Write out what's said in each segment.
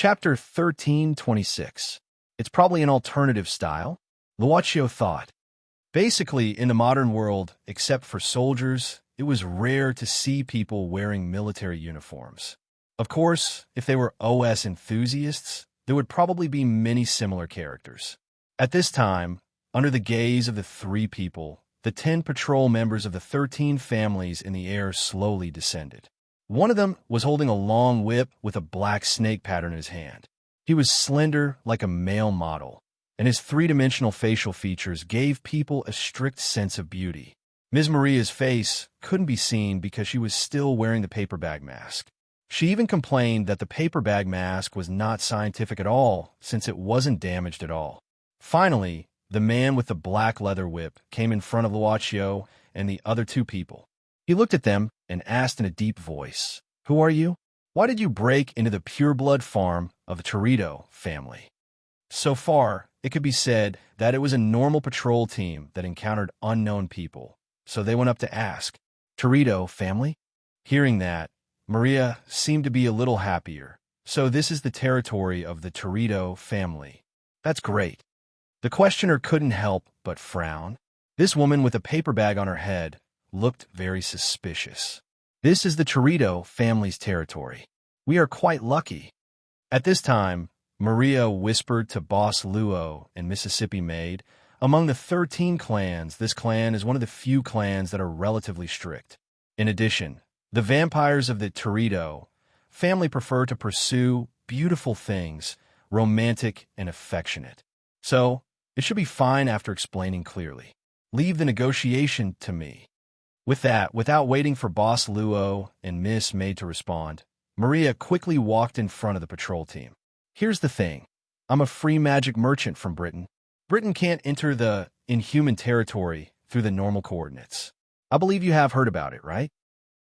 Chapter 1326. It's probably an alternative style, Luaccio thought. Basically, in the modern world, except for soldiers, it was rare to see people wearing military uniforms. Of course, if they were OS enthusiasts, there would probably be many similar characters. At this time, under the gaze of the three people, the 10 patrol members of the 13 families in the air slowly descended. One of them was holding a long whip with a black snake pattern in his hand. He was slender like a male model, and his three-dimensional facial features gave people a strict sense of beauty. Ms. Maria's face couldn't be seen because she was still wearing the paper bag mask. She even complained that the paper bag mask was not scientific at all since it wasn't damaged at all. Finally, the man with the black leather whip came in front of Luaccio and the other two people. He looked at them and asked in a deep voice, "Who are you? Why did you break into the pureblood farm of the Torito family?" So far, it could be said that it was a normal patrol team that encountered unknown people, so they went up to ask, "Torito family?" Hearing that, Maria seemed to be a little happier. "So this is the territory of the Torito family. That's great." The questioner couldn't help but frown. This woman with a paper bag on her head looked very suspicious. "This is the Torito family's territory. We are quite lucky." At this time, Maria whispered to Boss Luo and Mississippi Maid, "Among the 13 clans, this clan is one of the few clans that are relatively strict. In addition, the vampires of the Torito family prefer to pursue beautiful things, romantic and affectionate. So, it should be fine after explaining clearly. Leave the negotiation to me." With that, without waiting for Boss Luo and Miss Maid to respond, Maria quickly walked in front of the patrol team. "Here's the thing. I'm a free magic merchant from Britain. Britain can't enter the inhuman territory through the normal coordinates. I believe you have heard about it, right?"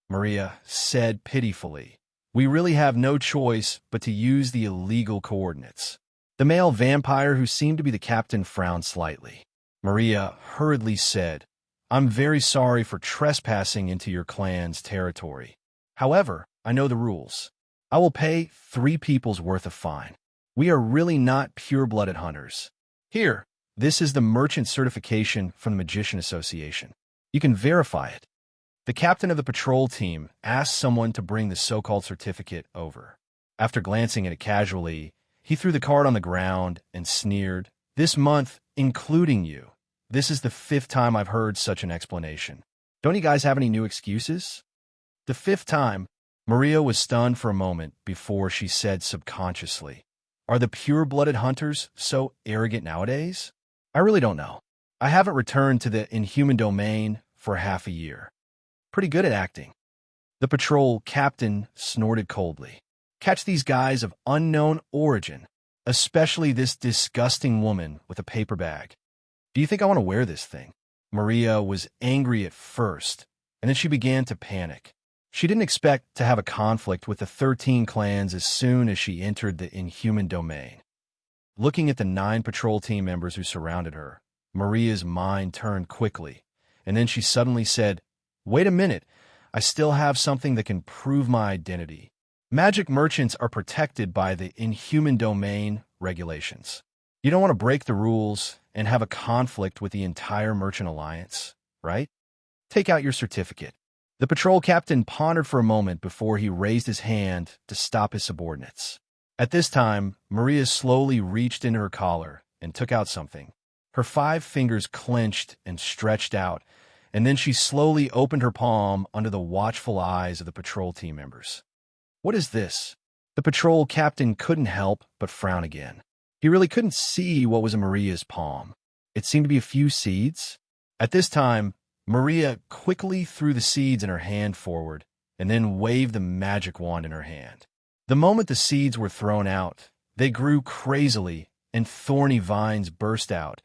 Maria said pitifully, "We really have no choice but to use the illegal coordinates." The male vampire who seemed to be the captain frowned slightly. Maria hurriedly said, "I'm very sorry for trespassing into your clan's territory. However, I know the rules. I will pay 3 people's worth of fine. We are really not pure-blooded hunters. Here, this is the merchant certification from the Magician Association. You can verify it." The captain of the patrol team asked someone to bring the so-called certificate over. After glancing at it casually, he threw the card on the ground and sneered, "This month, including you. This is the 5th time I've heard such an explanation. Don't you guys have any new excuses?" The 5th time, Maria was stunned for a moment before she said subconsciously, "Are the pure-blooded hunters so arrogant nowadays? I really don't know. I haven't returned to the inhuman domain for half a year. Pretty good at acting." The patrol captain snorted coldly. "Catch these guys of unknown origin, especially this disgusting woman with a paper bag. Do you think I want to wear this thing?" Maria was angry at first, and then she began to panic. She didn't expect to have a conflict with the 13 clans as soon as she entered the inhuman domain. Looking at the 9 patrol team members who surrounded her, Maria's mind turned quickly, and then she suddenly said, "Wait a minute, I still have something that can prove my identity. Magic merchants are protected by the inhuman domain regulations. You don't want to break the rules and have a conflict with the entire merchant alliance, right? Take out your certificate." The patrol captain pondered for a moment before he raised his hand to stop his subordinates. At this time, Maria slowly reached into her collar and took out something. Her 5 fingers clenched and stretched out, and then she slowly opened her palm under the watchful eyes of the patrol team members. "What is this?" The patrol captain couldn't help but frown again. He really couldn't see what was in Maria's palm. It seemed to be a few seeds. At this time, Maria quickly threw the seeds in her hand forward and then waved the magic wand in her hand. The moment the seeds were thrown out, they grew crazily and thorny vines burst out,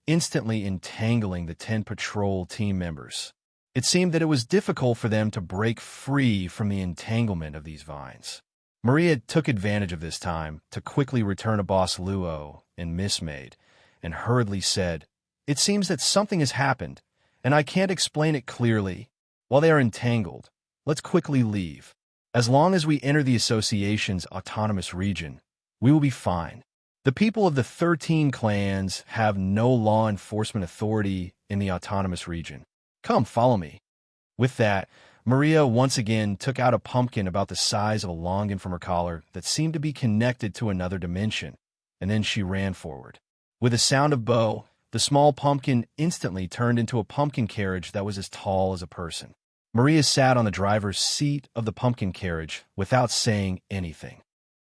instantly entangling the 10 patrol team members. It seemed that it was difficult for them to break free from the entanglement of these vines. Maria took advantage of this time to quickly return to Boss Luo and Miss Maid and hurriedly said, "It seems that something has happened, and I can't explain it clearly. While they are entangled, let's quickly leave. As long as we enter the association's autonomous region, We will be fine. The people of the 13 clans have no law enforcement authority in the autonomous region. Come, follow me." With that, Maria once again took out a pumpkin about the size of a longan from her collar that seemed to be connected to another dimension, and then she ran forward. With a sound of bow, the small pumpkin instantly turned into a pumpkin carriage that was as tall as a person. Maria sat on the driver's seat of the pumpkin carriage without saying anything.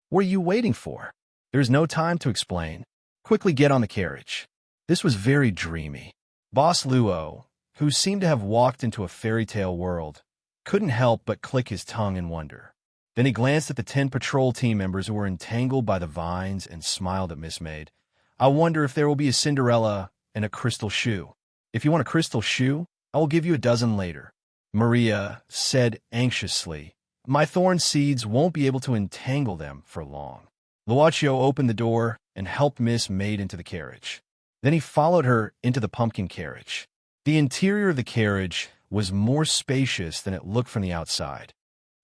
"What are you waiting for? There's no time to explain. Quickly get on the carriage." This was very dreamy. Boss Luo, who seemed to have walked into a fairy tale world, couldn't help but click his tongue in wonder. Then he glanced at the 10 patrol team members who were entangled by the vines and smiled at Miss Maid. "I wonder if there will be a Cinderella and a crystal shoe. If you want a crystal shoe, I will give you a dozen later," Maria said anxiously. "My thorn seeds won't be able to entangle them for long." Luaccio opened the door and helped Miss Maid into the carriage. Then he followed her into the pumpkin carriage. The interior of the carriage was more spacious than it looked from the outside.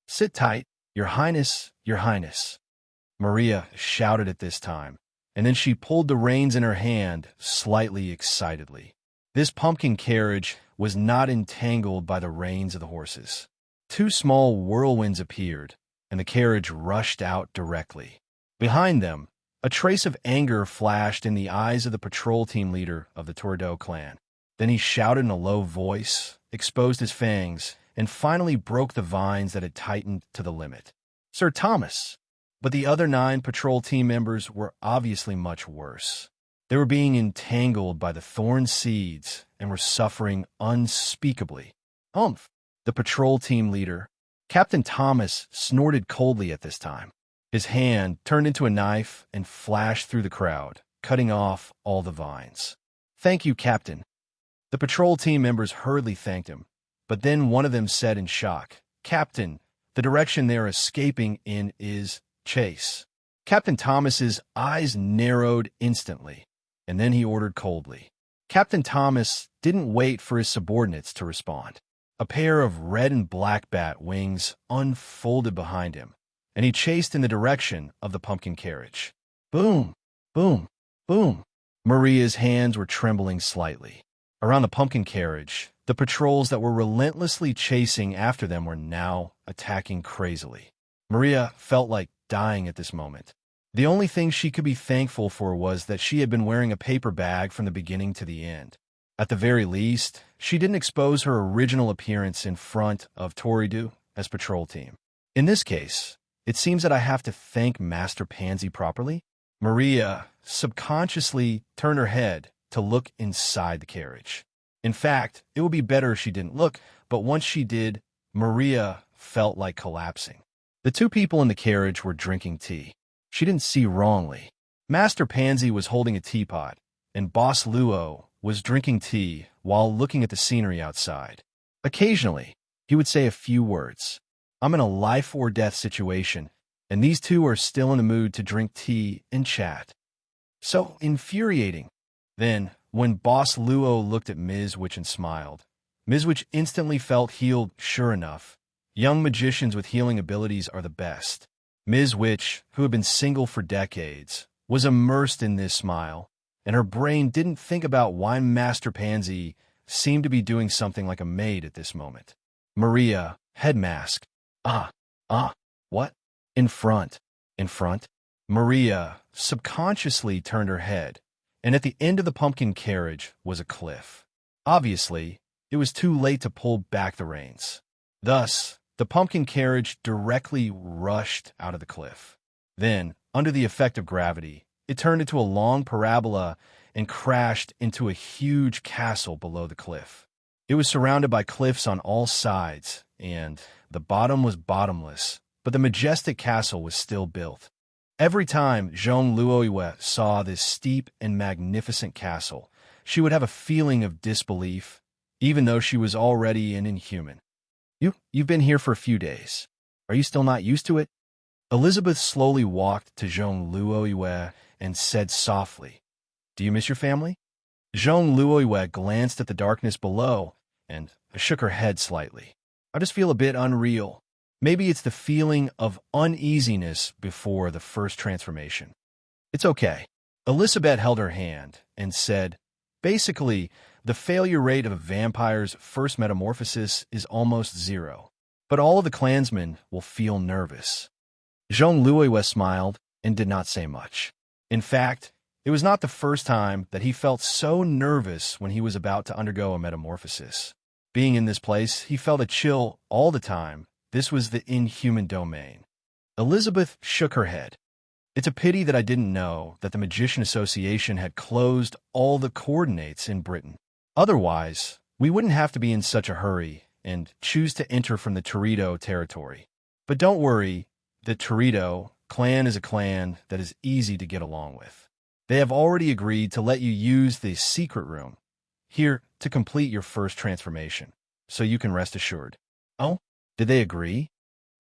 "Sit tight, Your Highness, Your Highness," Maria shouted at this time, and then she pulled the reins in her hand slightly excitedly. This pumpkin carriage was not entangled by the reins of the horses. 2 small whirlwinds appeared, and the carriage rushed out directly. Behind them, a trace of anger flashed in the eyes of the patrol team leader of the Tordo clan. Then he shouted in a low voice, exposed his fangs, and finally broke the vines that had tightened to the limit. "Sir Thomas!" But the other 9 patrol team members were obviously much worse. They were being entangled by the thorn seeds and were suffering unspeakably. "Humph!" The patrol team leader, Captain Thomas, snorted coldly at this time. His hand turned into a knife and flashed through the crowd, cutting off all the vines. "Thank you, Captain." The patrol team members hurriedly thanked him, but then one of them said in shock, "Captain, the direction they are escaping in is chase." Captain Thomas's eyes narrowed instantly, and then he ordered coldly. Captain Thomas didn't wait for his subordinates to respond. A pair of red and black bat wings unfolded behind him, and he chased in the direction of the pumpkin carriage. Boom, boom, boom. Maria's hands were trembling slightly. Around the pumpkin carriage, the patrols that were relentlessly chasing after them were now attacking crazily. Maria felt like dying at this moment. The only thing she could be thankful for was that she had been wearing a paper bag from the beginning to the end. At the very least, she didn't expose her original appearance in front of Toridu as patrol team. In this case, it seems that I have to thank Master Pansy properly. Maria subconsciously turned her head to look inside the carriage. In fact, it would be better if she didn't look, but once she did, Maria felt like collapsing. The 2 people in the carriage were drinking tea. She didn't see wrongly. Master Pansy was holding a teapot, and Boss Luo was drinking tea while looking at the scenery outside. Occasionally, he would say a few words. "I'm in a life-or-death situation, and these 2 are still in the mood to drink tea and chat." So infuriating. Then, when Boss Luo looked at Ms. Witch and smiled, Ms. Witch instantly felt healed. Sure enough, young magicians with healing abilities are the best. Ms. Witch, who had been single for decades, was immersed in this smile, and her brain didn't think about why Master Pansy seemed to be doing something like a maid at this moment. Maria, head mask. What? In front. Maria subconsciously turned her head, and at the end of the pumpkin carriage was a cliff. Obviously, it was too late to pull back the reins. Thus, the pumpkin carriage directly rushed out of the cliff. Then, under the effect of gravity, it turned into a long parabola and crashed into a huge castle below the cliff. It was surrounded by cliffs on all sides, and the bottom was bottomless, but the majestic castle was still built. Every time Zhong Luoyue saw this steep and magnificent castle, she would have a feeling of disbelief, even though she was already an inhuman. You've been here for a few days. Are you still not used to it?" Elizabeth slowly walked to Zhong Luoyue and said softly, "Do you miss your family?" Zhong Luoyue glanced at the darkness below and shook her head slightly. "I just feel a bit unreal. Maybe it's the feeling of uneasiness before the first transformation. It's okay. Elizabeth held her hand and said, basically, the failure rate of a vampire's first metamorphosis is almost zero. But all of the clansmen will feel nervous. Jean Louis smiled and did not say much. In fact, it was not the first time that he felt so nervous when he was about to undergo a metamorphosis. Being in this place, he felt a chill all the time. This was the inhuman domain. Elizabeth shook her head. It's a pity that I didn't know that the Magician Association had closed all the coordinates in Britain. Otherwise, we wouldn't have to be in such a hurry and choose to enter from the Torito territory. But don't worry, the Torito clan is a clan that is easy to get along with. They have already agreed to let you use the secret room here to complete your first transformation, so you can rest assured. Oh, did they agree?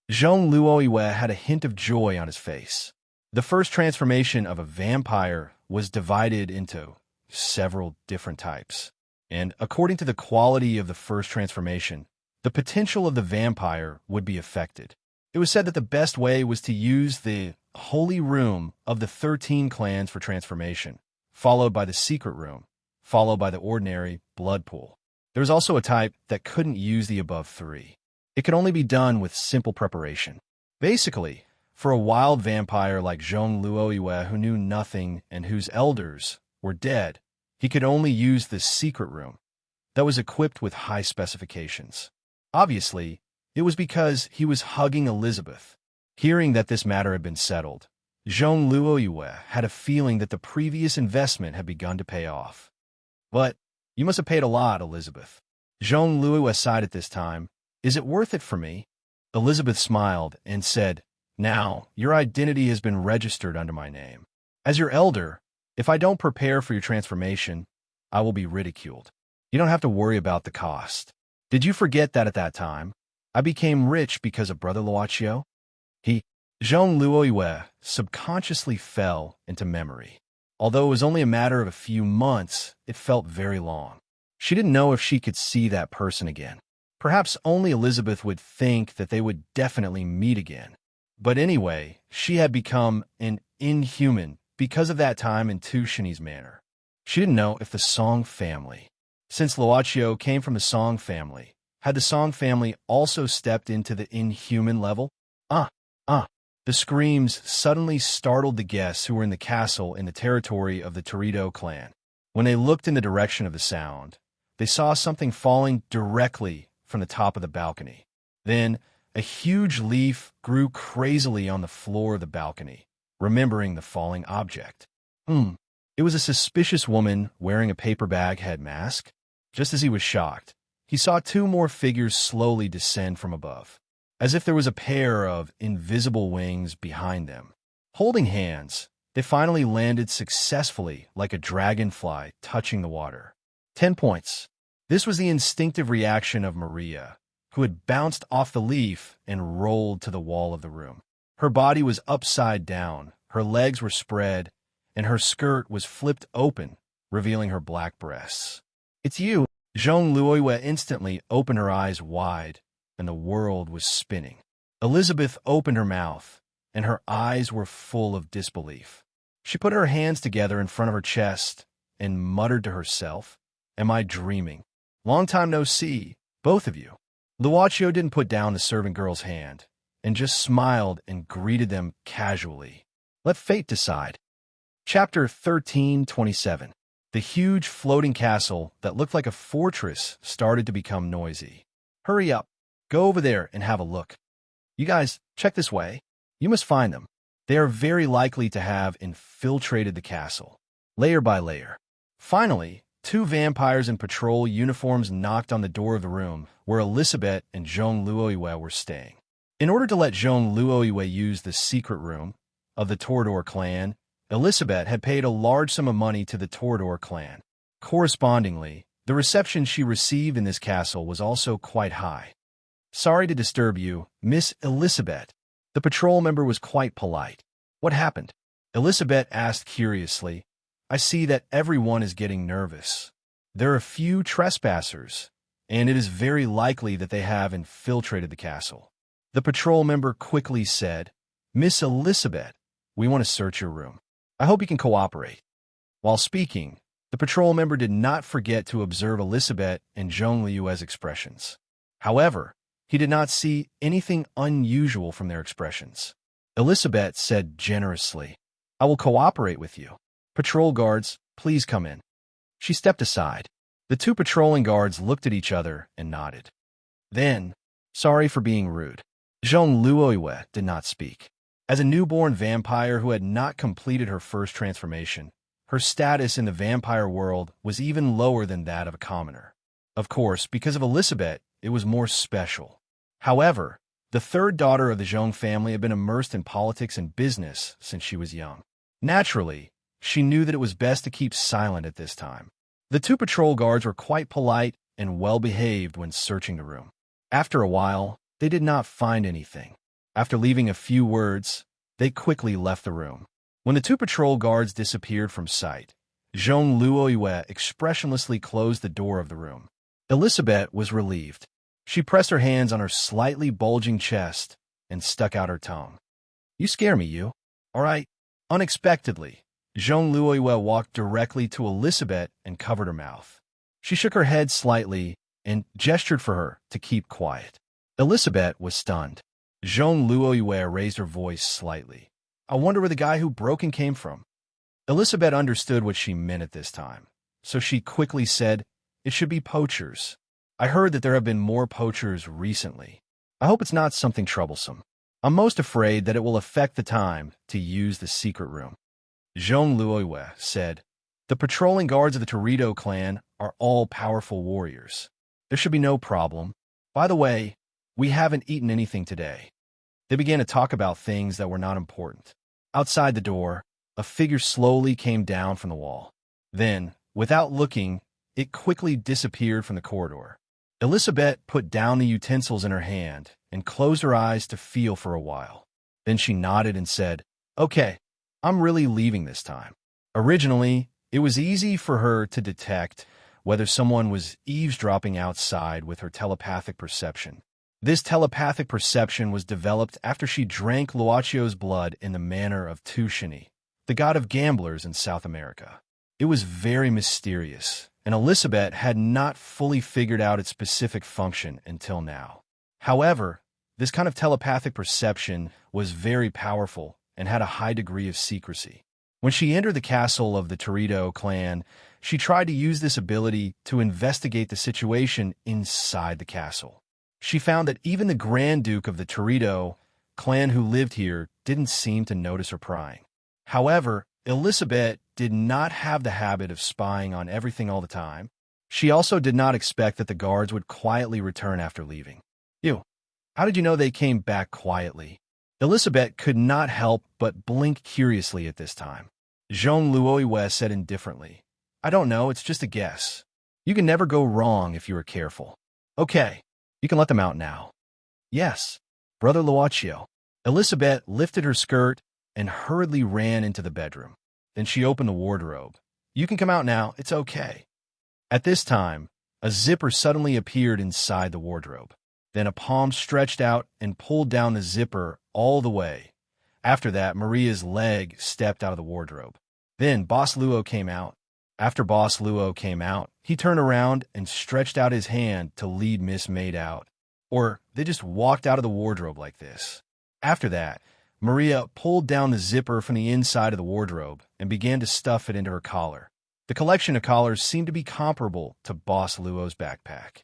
Jean Louis had a hint of joy on his face. The first transformation of a vampire was divided into several different types, and according to the quality of the first transformation, the potential of the vampire would be affected. It was said that the best way was to use the Holy Room of the 13 clans for transformation, followed by the Secret Room, followed by the ordinary Blood Pool. There was also a type that couldn't use the above three. It could only be done with simple preparation. Basically, for a wild vampire like Jean Louis who knew nothing and whose elders were dead, he could only use the Secret Room that was equipped with high specifications. Obviously, it was because he was hugging Elizabeth. Hearing that this matter had been settled, Jean Louis had a feeling that the previous investment had begun to pay off. But you must have paid a lot, Elizabeth. Jean Louis sighed at this time. Is it worth it for me? Elizabeth smiled and said, now, your identity has been registered under my name. As your elder, if I don't prepare for your transformation, I will be ridiculed. You don't have to worry about the cost. Did you forget that at that time, I became rich because of Brother Luaccio? Jean Louis subconsciously fell into memory. Although it was only a matter of a few months, it felt very long. She didn't know if she could see that person again. Perhaps only Elizabeth would think that they would definitely meet again. But anyway, she had become an inhuman because of that time in Tuscany's manor. She didn't know if the Song family, since Luaccio came from the Song family, had the Song family also stepped into the inhuman level? The screams suddenly startled the guests who were in the castle in the territory of the Torito clan. When they looked in the direction of the sound, they saw something falling directly from the top of the balcony. Then, a huge leaf grew crazily on the floor of the balcony, remembering the falling object. It was a suspicious woman wearing a paper bag head mask. Just as he was shocked, he saw two more figures slowly descend from above, as if there was a pair of invisible wings behind them. Holding hands, they finally landed successfully like a dragonfly touching the water. 10 points. This was the instinctive reaction of Maria, who had bounced off the leaf and rolled to the wall of the room. Her body was upside down, her legs were spread, and her skirt was flipped open, revealing her black breasts. It's you! Jean Louis instantly opened her eyes wide, and the world was spinning. Elizabeth opened her mouth, and her eyes were full of disbelief. She put her hands together in front of her chest and muttered to herself, Am I dreaming? Long time no see, both of you. Luaccio didn't put down the servant girl's hand, and just smiled and greeted them casually. Let fate decide. Chapter 13:27. The huge floating castle that looked like a fortress started to become noisy. Hurry up. Go over there and have a look. You guys, check this way. You must find them. They are very likely to have infiltrated the castle, layer by layer. Finally, two vampires in patrol uniforms knocked on the door of the room where Elizabeth and Jean Louis were staying. In order to let Jean Louis use the secret room of the Torador clan, Elizabeth had paid a large sum of money to the Torador clan. Correspondingly, the reception she received in this castle was also quite high. Sorry to disturb you, Miss Elizabeth. The patrol member was quite polite. What happened? Elizabeth asked curiously. I see that everyone is getting nervous. There are few trespassers, and it is very likely that they have infiltrated the castle. The patrol member quickly said, "Miss Elizabeth, we want to search your room. I hope you can cooperate." While speaking, the patrol member did not forget to observe Elizabeth and Zhong Liu's expressions. However, he did not see anything unusual from their expressions. Elizabeth said generously, "I will cooperate with you. Patrol guards, please come in." She stepped aside. The two patrolling guards looked at each other and nodded. Then, "Sorry for being rude." Zhong Liu did not speak. As a newborn vampire who had not completed her first transformation, her status in the vampire world was even lower than that of a commoner. Of course, because of Elizabeth, it was more special. However, the third daughter of the Zhong family had been immersed in politics and business since she was young. Naturally, she knew that it was best to keep silent at this time. The two patrol guards were quite polite and well-behaved when searching the room. After a while, they did not find anything. After leaving a few words, they quickly left the room. When the two patrol guards disappeared from sight, Zhong Liu expressionlessly closed the door of the room. Elizabeth was relieved. She pressed her hands on her slightly bulging chest and stuck out her tongue. "You scare me, you. All right." Unexpectedly, Zhong Liu walked directly to Elizabeth and covered her mouth. She shook her head slightly and gestured for her to keep quiet. Elizabeth was stunned. Zhong Liu raised her voice slightly. "I wonder where the guy who broke in came from." Elizabeth understood what she meant at this time, so she quickly said, "It should be poachers. I heard that there have been more poachers recently. I hope it's not something troublesome. I'm most afraid that it will affect the time to use the secret room." Zhong Liu said, "The patrolling guards of the Torito clan are all powerful warriors. There should be no problem. By the way, we haven't eaten anything today." They began to talk about things that were not important. Outside the door, a figure slowly came down from the wall. Then, without looking, it quickly disappeared from the corridor. Elizabeth put down the utensils in her hand and closed her eyes to feel for a while. Then she nodded and said, "Okay, I'm really leaving this time." Originally, it was easy for her to detect whether someone was eavesdropping outside with her telepathic perception. This telepathic perception was developed after she drank Luacio's blood in the manner of Tushini, the god of gamblers in South America. It was very mysterious, and Elizabeth had not fully figured out its specific function until now. However, this kind of telepathic perception was very powerful and had a high degree of secrecy. When she entered the castle of the Torito clan, she tried to use this ability to investigate the situation inside the castle. She found that even the Grand Duke of the Torito clan who lived here didn't seem to notice her prying. However, Elizabeth did not have the habit of spying on everything all the time. She also did not expect that the guards would quietly return after leaving. "You, how did you know they came back quietly?" Elizabeth could not help but blink curiously at this time. Zhong Liu said indifferently, "I don't know, it's just a guess. You can never go wrong if you are careful. Okay, you can let them out now." "Yes, Brother Luaccio." Elizabeth lifted her skirt and hurriedly ran into the bedroom. Then she opened the wardrobe. "You can come out now, it's okay." At this time, a zipper suddenly appeared inside the wardrobe. Then a palm stretched out and pulled down the zipper all the way. After that, Maria's leg stepped out of the wardrobe. Then Boss Luo came out. After Boss Luo came out, he turned around and stretched out his hand to lead Miss Maid out. Or they just walked out of the wardrobe like this. After that, Maria pulled down the zipper from the inside of the wardrobe and began to stuff it into her collar. The collection of collars seemed to be comparable to Boss Luo's backpack.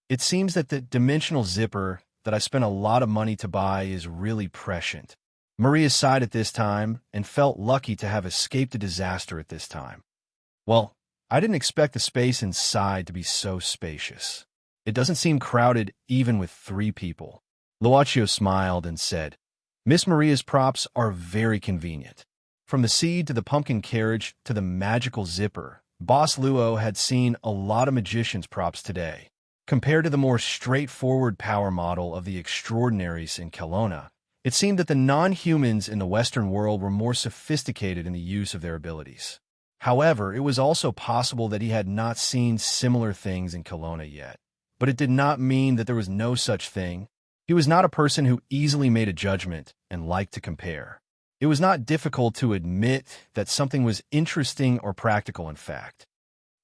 It seems that the dimensional zipper that I spent a lot of money to buy is really prescient. Maria sighed at this time and felt lucky to have escaped a disaster at this time. Well, I didn't expect the space inside to be so spacious. It doesn't seem crowded even with 3 people. Luaccio smiled and said, "Miss Maria's props are very convenient. From the seed to the pumpkin carriage to the magical zipper, Boss Luo had seen a lot of magician's props today. Compared to the more straightforward power model of the extraordinaries in Kelowna, it seemed that the non-humans in the Western world were more sophisticated in the use of their abilities. However, it was also possible that he had not seen similar things in Kelowna yet. But it did not mean that there was no such thing. He was not a person who easily made a judgment and liked to compare. It was not difficult to admit that something was interesting or practical in fact.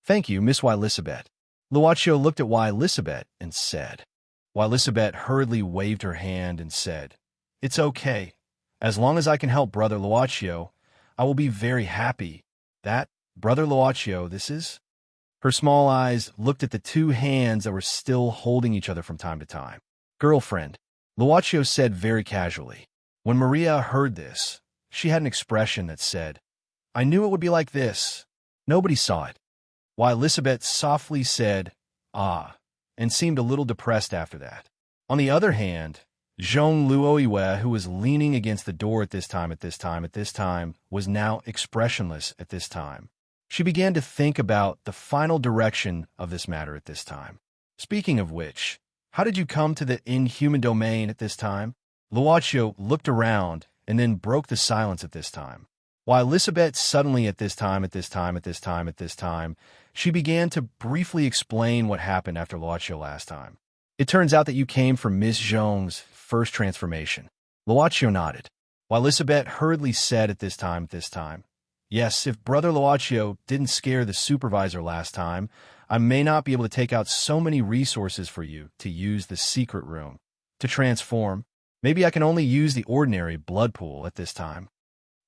Thank you, Miss Elizabeth. Luaccio looked at Elizabeth and said. Elizabeth hurriedly waved her hand and said, "It's okay. As long as I can help Brother Luaccio, I will be very happy. That, Brother Luaccio, this is?" Her small eyes looked at the two hands that were still holding each other from time to time. "Girlfriend," Luaccio said very casually. When Maria heard this, she had an expression that said, "I knew it would be like this." Nobody saw it. Elizabeth softly said, "Ah," and seemed a little depressed after that. On the other hand, Jean Luoiwe, who was leaning against the door at this time, was now expressionless at this time. She began to think about the final direction of this matter at this time. "Speaking of which, how did you come to the inhuman domain at this time?" Luaccio looked around and then broke the silence at this time. Elizabeth suddenly at this time, she began to briefly explain what happened after Luaccio last time. "It turns out that you came from Miss Zhong's first transformation." Luaccio nodded. Elizabeth hurriedly said at this time, "Yes, if Brother Luaccio didn't scare the supervisor last time, I may not be able to take out so many resources for you to use the secret room. To transform, maybe I can only use the ordinary blood pool at this time."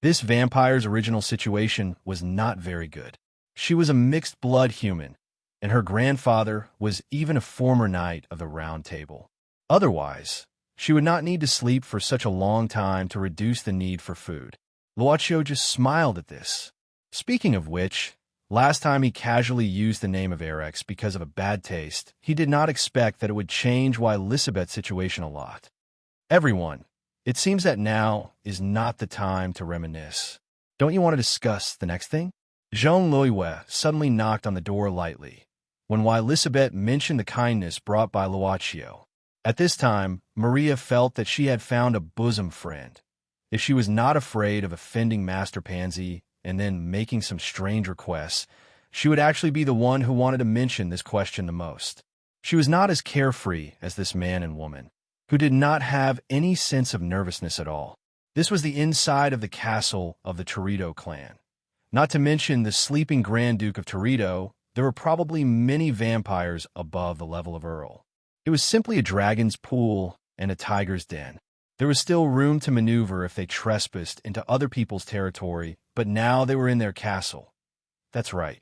This vampire's original situation was not very good. She was a mixed blood human, and her grandfather was even a former knight of the Round Table. Otherwise, she would not need to sleep for such a long time to reduce the need for food. Luaccio just smiled at this. Speaking of which, last time he casually used the name of Erex because of a bad taste, he did not expect that it would change Elizabeth's situation a lot. "Everyone, it seems that now is not the time to reminisce. Don't you want to discuss the next thing?" Jean Loiwe suddenly knocked on the door lightly, when Elizabeth mentioned the kindness brought by Luaccio. At this time, Maria felt that she had found a bosom friend. If she was not afraid of offending Master Pansy and then making some strange requests, she would actually be the one who wanted to mention this question the most. She was not as carefree as this man and woman, who did not have any sense of nervousness at all. This was the inside of the castle of the Torito clan. Not to mention the sleeping Grand Duke of Torito, there were probably many vampires above the level of Earl. It was simply a dragon's pool and a tiger's den. There was still room to maneuver if they trespassed into other people's territory, but now they were in their castle. "That's right."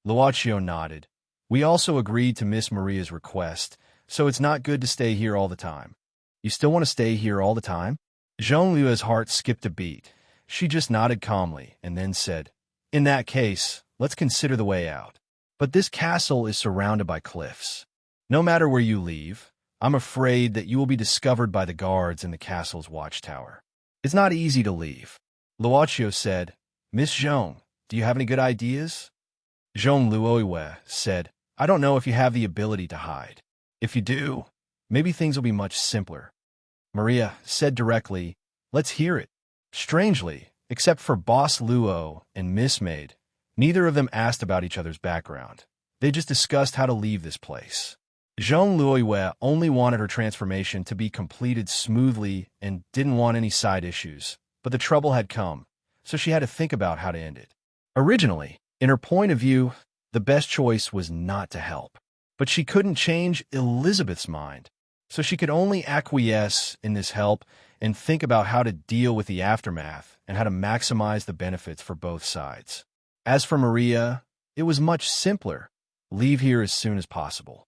Luaccio nodded. "We also agreed to Miss Maria's request, so it's not good to stay here all the time." "You still want to stay here all the time?" Jean-Louis's heart skipped a beat. She just nodded calmly and then said, "In that case, let's consider the way out. But this castle is surrounded by cliffs. No matter where you leave, I'm afraid that you will be discovered by the guards in the castle's watchtower. It's not easy to leave." Luaccio said, "Miss Jean, do you have any good ideas?" Jean Luoiwe said, "I don't know if you have the ability to hide. If you do, maybe things will be much simpler." Maria said directly, "Let's hear it." Strangely, except for Boss Luo and Miss Maid, neither of them asked about each other's background. They just discussed how to leave this place. Jean Luoiwe only wanted her transformation to be completed smoothly and didn't want any side issues, but the trouble had come, so she had to think about how to end it. Originally, in her point of view, the best choice was not to help, but she couldn't change Elizabeth's mind, so she could only acquiesce in this help and think about how to deal with the aftermath and how to maximize the benefits for both sides. As for Maria, it was much simpler. Leave here as soon as possible.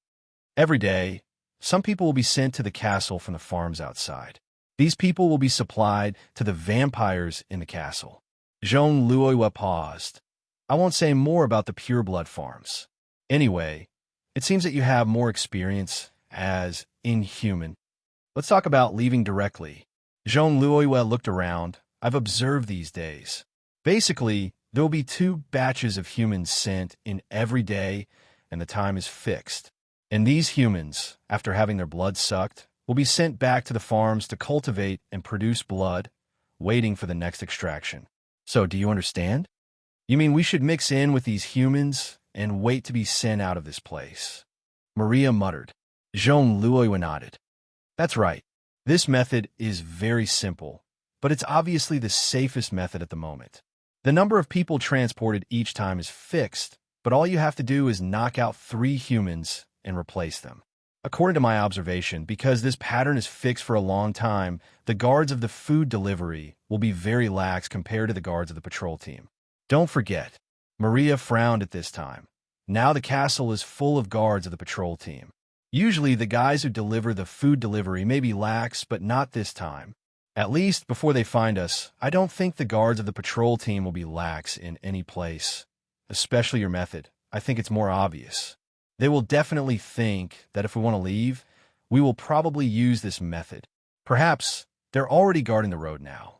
Every day, some people will be sent to the castle from the farms outside. These people will be supplied to the vampires in the castle. Jean Luoiwe paused. "I won't say more about the pureblood farms. Anyway, it seems that you have more experience as inhuman. Let's talk about leaving directly." Jean Luoiwe looked around. "I've observed these days. Basically, there will be 2 batches of humans sent in every day, and the time is fixed. And these humans, after having their blood sucked, will be sent back to the farms to cultivate and produce blood, waiting for the next extraction. So, do you understand? You mean we should mix in with these humans and wait to be sent out of this place?" Maria muttered. Jean Luoiwe nodded. "That's right. This method is very simple, but it's obviously the safest method at the moment. The number of people transported each time is fixed, but all you have to do is knock out 3 humans and replace them. According to my observation, because this pattern is fixed for a long time, the guards of the food delivery will be very lax compared to the guards of the patrol team. Don't forget, Maria frowned at this time. Now the castle is full of guards of the patrol team. Usually the guys who deliver the food delivery may be lax, but not this time. At least before they find us, I don't think the guards of the patrol team will be lax in any place. Especially your method. I think it's more obvious. They will definitely think that if we want to leave, we will probably use this method. Perhaps they're already guarding the road now.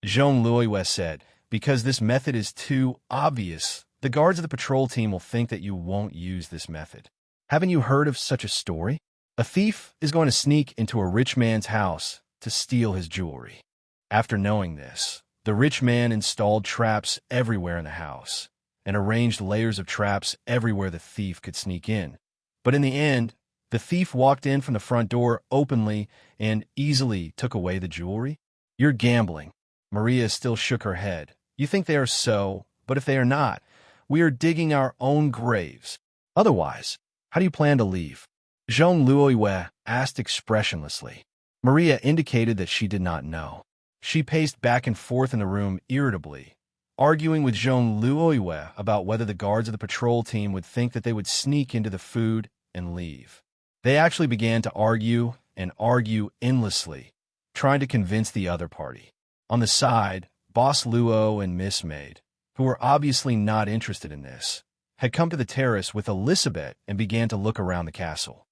Jean-Louis said, because this method is too obvious, the guards of the patrol team will think that you won't use this method. Haven't you heard of such a story? A thief is going to sneak into a rich man's house to steal his jewelry. After knowing this, the rich man installed traps everywhere in the house and arranged layers of traps everywhere the thief could sneak in. But in the end, the thief walked in from the front door openly and easily took away the jewelry. You're gambling. Maria still shook her head. You think they are so, but if they are not, we are digging our own graves. Otherwise, how do you plan to leave? Jean-Louis asked expressionlessly. Maria indicated that she did not know. She paced back and forth in the room irritably, arguing with Jean-Louis about whether the guards of the patrol team would think that they would sneak into the food and leave. They actually began to argue and argue endlessly, trying to convince the other party. On the side, Boss Luo and Miss Maid, who were obviously not interested in this, had come to the terrace with Elizabeth and began to look around the castle.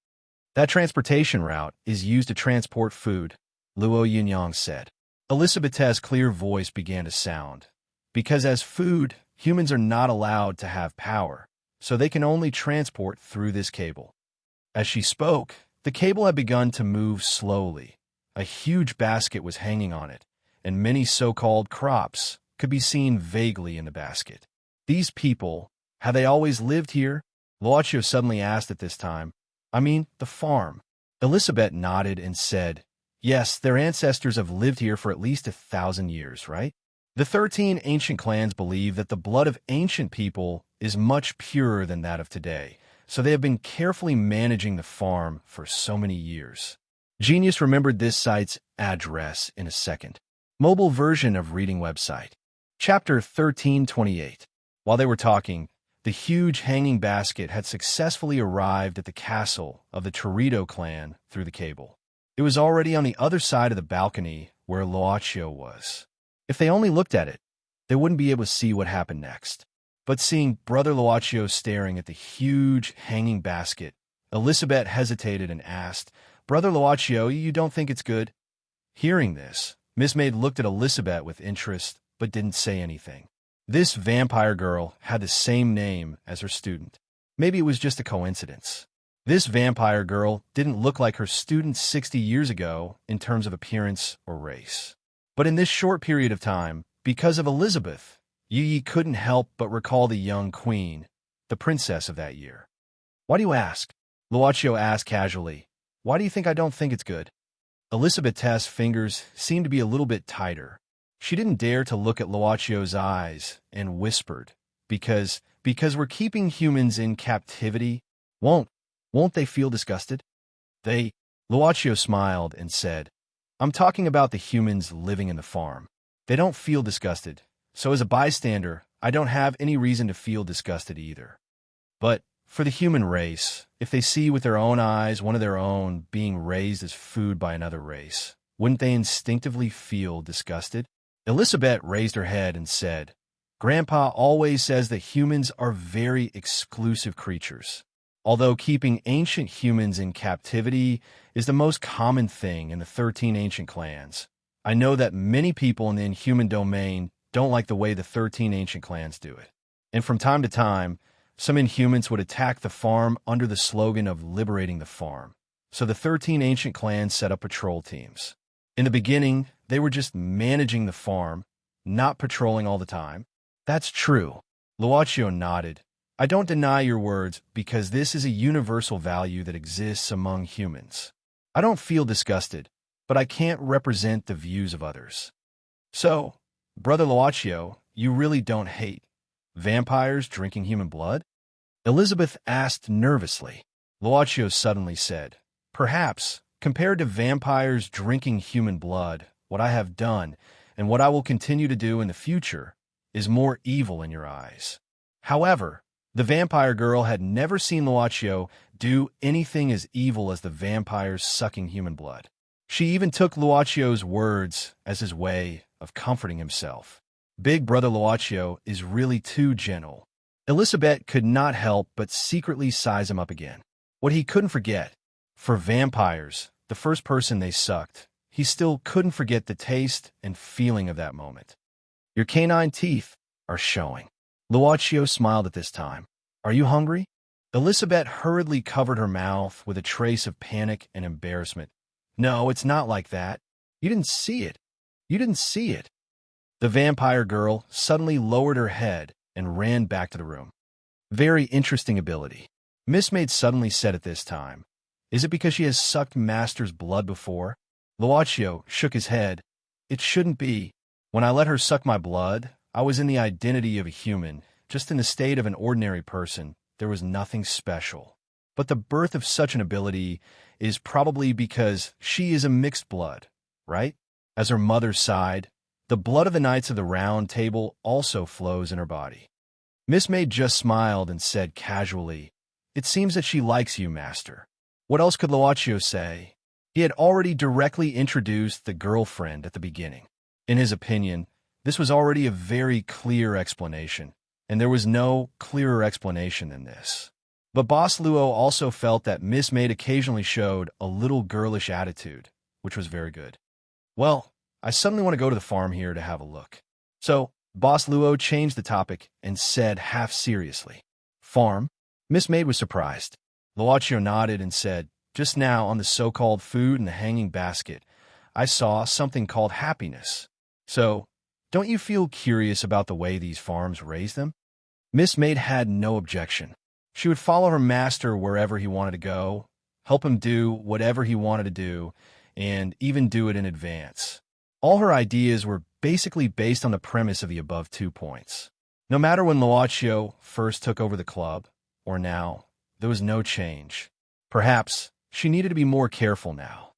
That transportation route is used to transport food, Luo Yunyang said. Elizabeth's clear voice began to sound. Because as food, humans are not allowed to have power, so they can only transport through this cable. As she spoke, the cable had begun to move slowly. A huge basket was hanging on it, and many so-called crops could be seen vaguely in the basket. These people, have they always lived here? Luochio suddenly asked at this time. I mean, the farm. Elizabeth nodded and said, yes, their ancestors have lived here for at least 1,000 years, right? The 13 ancient clans believe that the blood of ancient people is much purer than that of today, so they have been carefully managing the farm for so many years. Genius remembered this site's address in a second. Mobile version of reading website. Chapter 1328. While they were talking, the huge hanging basket had successfully arrived at the castle of the Torito clan through the cable. It was already on the other side of the balcony where Luochio was. If they only looked at it, they wouldn't be able to see what happened next. But seeing Brother Luochio staring at the huge hanging basket, Elizabeth hesitated and asked, Brother Luochio, you don't think it's good? Hearing this, Miss Maid looked at Elizabeth with interest, but didn't say anything. This vampire girl had the same name as her student. Maybe it was just a coincidence. This vampire girl didn't look like her student 60 years ago in terms of appearance or race. But in this short period of time, because of Elizabeth, Yi couldn't help but recall the young queen, the princess of that year. Why do you ask? Luochio asked casually. Why do you think I don't think it's good? Elizabeth's fingers seemed to be a little bit tighter. She didn't dare to look at Luochio's eyes and whispered, because we're keeping humans in captivity, won't they feel disgusted? Luochio smiled and said, I'm talking about the humans living in the farm. They don't feel disgusted, so as a bystander, I don't have any reason to feel disgusted either. But for the human race, if they see with their own eyes one of their own being raised as food by another race, wouldn't they instinctively feel disgusted? Elizabeth raised her head and said, Grandpa always says that humans are very exclusive creatures. Although keeping ancient humans in captivity is the most common thing in the 13 ancient clans, I know that many people in the inhuman domain don't like the way the 13 ancient clans do it. And from time to time, some inhumans would attack the farm under the slogan of liberating the farm. So the 13 ancient clans set up patrol teams. In the beginning, they were just managing the farm, not patrolling all the time. That's true. Luochio nodded. I don't deny your words because this is a universal value that exists among humans. I don't feel disgusted, but I can't represent the views of others. So, Brother Luaccio, you really don't hate vampires drinking human blood? Elizabeth asked nervously. Luaccio suddenly said, "Perhaps, compared to vampires drinking human blood, what I have done, and what I will continue to do in the future, is more evil in your eyes." However, the vampire girl had never seen Luaccio do anything as evil as the vampires sucking human blood. She even took Luaccio's words as his way of comforting himself. Big Brother Luaccio is really too gentle. Elizabeth could not help but secretly size him up again. What he couldn't forget, for vampires, the first person they sucked, he still couldn't forget the taste and feeling of that moment. Your canine teeth are showing. Luaccio smiled at this time. Are you hungry? Elizabeth hurriedly covered her mouth with a trace of panic and embarrassment. No, it's not like that. You didn't see it. You didn't see it. The vampire girl suddenly lowered her head and ran back to the room. Very interesting ability. Miss Maid suddenly said at this time. Is it because she has sucked Master's blood before? Luaccio shook his head. It shouldn't be. When I let her suck my blood, I was in the identity of a human, just in the state of an ordinary person. There was nothing special. But the birth of such an ability is probably because she is a mixed blood, right? As her mother sighed, the blood of the Knights of the Round Table also flows in her body. Miss Maid just smiled and said casually, It seems that she likes you, Master. What else could Luaccio say? He had already directly introduced the girlfriend at the beginning. In his opinion, this was already a very clear explanation, and there was no clearer explanation than this. But Boss Luo also felt that Miss Maid occasionally showed a little girlish attitude, which was very good. Well, I suddenly want to go to the farm here to have a look. So, Boss Luo changed the topic and said half seriously, Farm? Miss Maid was surprised. Luaccio nodded and said, Just now on the so-called food in the hanging basket, I saw something called happiness. So, don't you feel curious about the way these farms raise them? Miss Maid had no objection. She would follow her master wherever he wanted to go, help him do whatever he wanted to do, and even do it in advance. All her ideas were basically based on the premise of the above 2 points. No matter when Luaccio first took over the club, or now, there was no change. Perhaps she needed to be more careful now.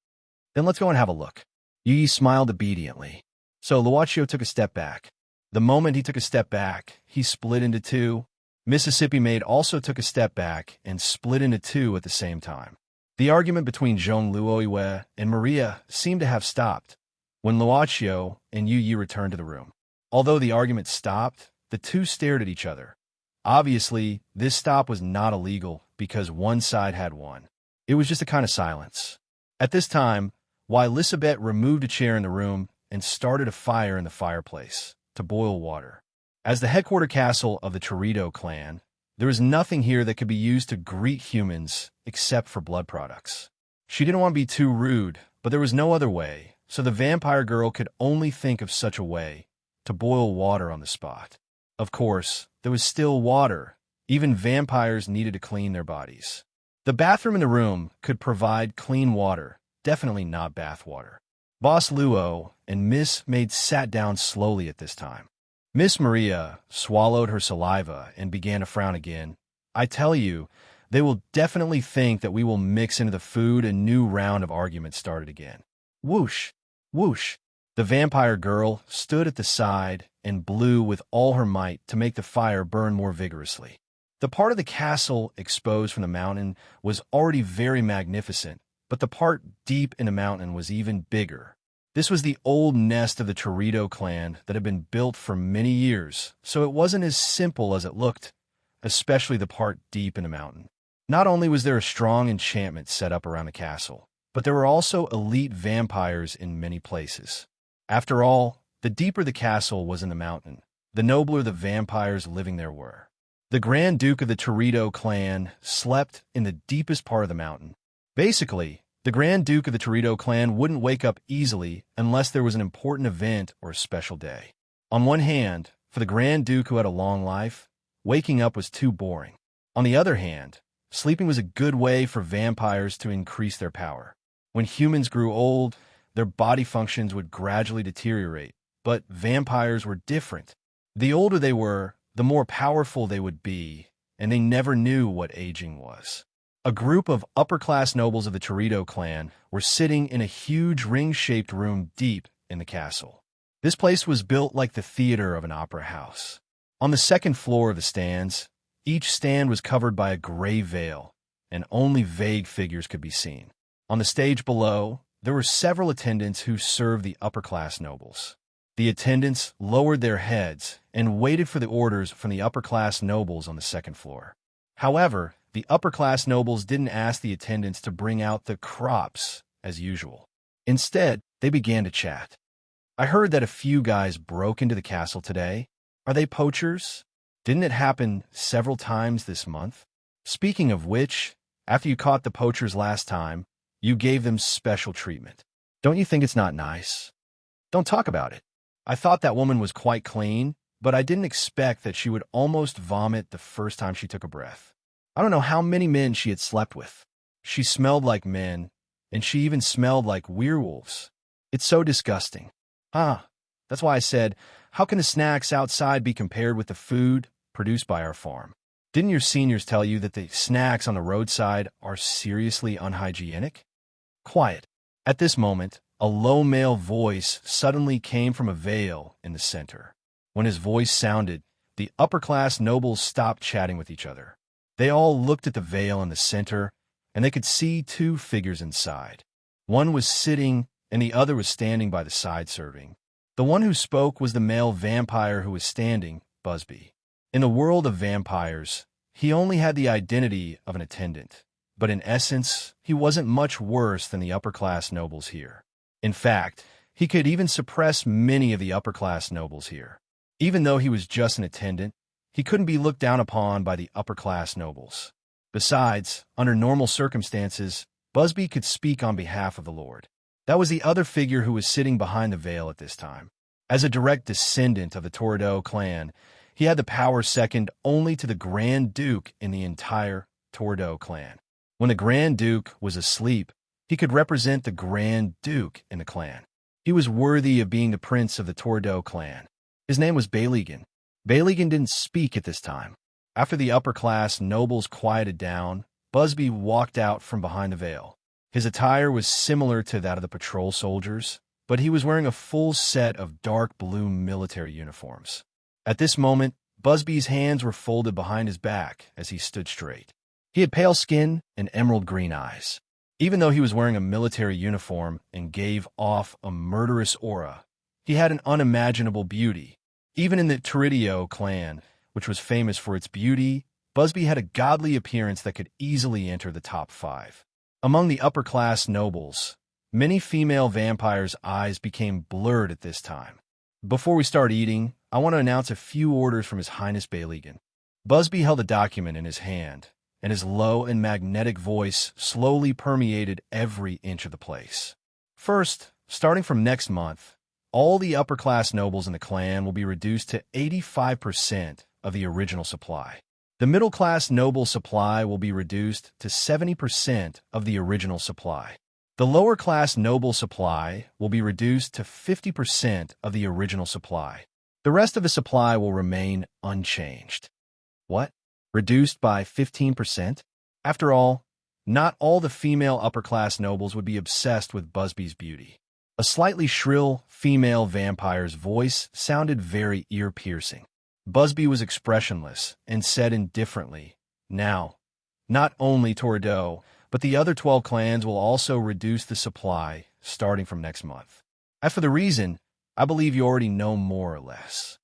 Then let's go and have a look. Yi smiled obediently. So Luaccio took a step back. The moment he took a step back, he split into two. Mississippi Maid also took a step back and split into two at the same time. The argument between Zhong Luoyue and Maria seemed to have stopped when Luaccio and Yu Yi returned to the room. Although the argument stopped, the two stared at each other. Obviously, this stop was not illegal because one side had won. It was just a kind of silence. At this time, Elizabeth removed a chair in the room and started a fire in the fireplace to boil water. As the headquarter castle of the Torito clan, there was nothing here that could be used to greet humans except for blood products. She didn't want to be too rude, but there was no other way, so the vampire girl could only think of such a way, to boil water on the spot. Of course, there was still water. Even vampires needed to clean their bodies. The bathroom in the room could provide clean water, definitely not bath water. Boss Luo and Miss Maid sat down slowly at this time. Miss Maria swallowed her saliva and began to frown again. I tell you, they will definitely think that we will mix into the food. A new round of arguments started again. Whoosh, whoosh. The vampire girl stood at the side and blew with all her might to make the fire burn more vigorously. The part of the castle exposed from the mountain was already very magnificent, but the part deep in the mountain was even bigger. This was the old nest of the Torito clan that had been built for many years, so it wasn't as simple as it looked, especially the part deep in the mountain. Not only was there a strong enchantment set up around the castle, but there were also elite vampires in many places. After all, the deeper the castle was in the mountain, the nobler the vampires living there were. The Grand Duke of the Torito clan slept in the deepest part of the mountain. Basically, the Grand Duke of the Torito clan wouldn't wake up easily unless there was an important event or a special day. On one hand, for the Grand Duke who had a long life, waking up was too boring. On the other hand, sleeping was a good way for vampires to increase their power. When humans grew old, their body functions would gradually deteriorate. But vampires were different. The older they were, the more powerful they would be, and they never knew what aging was. A group of upper-class nobles of the Torito clan were sitting in a huge ring-shaped room deep in the castle. This place was built like the theater of an opera house. On the second floor of the stands, each stand was covered by a gray veil, and only vague figures could be seen. On the stage below, there were several attendants who served the upper-class nobles. The attendants lowered their heads and waited for the orders from the upper-class nobles on the second floor. However, the upper-class nobles didn't ask the attendants to bring out the crops as usual. Instead, they began to chat. "I heard that a few guys broke into the castle today. Are they poachers? Didn't it happen several times this month? Speaking of which, after you caught the poachers last time, you gave them special treatment. Don't you think it's not nice? Don't talk about it. I thought that woman was quite clean, but I didn't expect that she would almost vomit the first time she took a breath. I don't know how many men she had slept with. She smelled like men, and she even smelled like werewolves. It's so disgusting." That's why I said, how can the snacks outside be compared with the food produced by our farm? Didn't your seniors tell you that the snacks on the roadside are seriously unhygienic? Quiet. At this moment, a low male voice suddenly came from a veil in the center. When his voice sounded, the upper-class nobles stopped chatting with each other. They all looked at the veil in the center, and they could see two figures inside. One was sitting, and the other was standing by the side serving. The one who spoke was the male vampire who was standing, Busby. In the world of vampires, he only had the identity of an attendant, but in essence, he wasn't much worse than the upper-class nobles here. In fact, he could even suppress many of the upper-class nobles here. Even though he was just an attendant, he couldn't be looked down upon by the upper-class nobles. Besides, under normal circumstances, Busby could speak on behalf of the Lord. That was the other figure who was sitting behind the veil at this time. As a direct descendant of the Torito clan, he had the power second only to the Grand Duke in the entire Torito clan. When the Grand Duke was asleep, he could represent the Grand Duke in the clan. He was worthy of being the prince of the Torito clan. His name was Balegan. Balegan didn't speak at this time. After the upper-class nobles quieted down, Busby walked out from behind the veil. His attire was similar to that of the patrol soldiers, but he was wearing a full set of dark blue military uniforms. At this moment, Busby's hands were folded behind his back as he stood straight. He had pale skin and emerald green eyes. Even though he was wearing a military uniform and gave off a murderous aura, he had an unimaginable beauty. Even in the Torito clan, which was famous for its beauty, Busby had a godly appearance that could easily enter the top 5. Among the upper-class nobles, many female vampires' eyes became blurred at this time. Before we start eating, I want to announce a few orders from His Highness Balegan. Busby held a document in his hand, and his low and magnetic voice slowly permeated every inch of the place. First, starting from next month, all the upper-class nobles in the clan will be reduced to 85% of the original supply. The middle-class noble supply will be reduced to 70% of the original supply. The lower-class noble supply will be reduced to 50% of the original supply. The rest of the supply will remain unchanged. What? Reduced by 15%? After all, not all the female upper-class nobles would be obsessed with Busby's beauty. A slightly shrill female vampire's voice sounded very ear-piercing. Busby was expressionless and said indifferently, "Now, not only Tordo, but the other 12 clans will also reduce the supply starting from next month. As for the reason, I believe you already know more or less.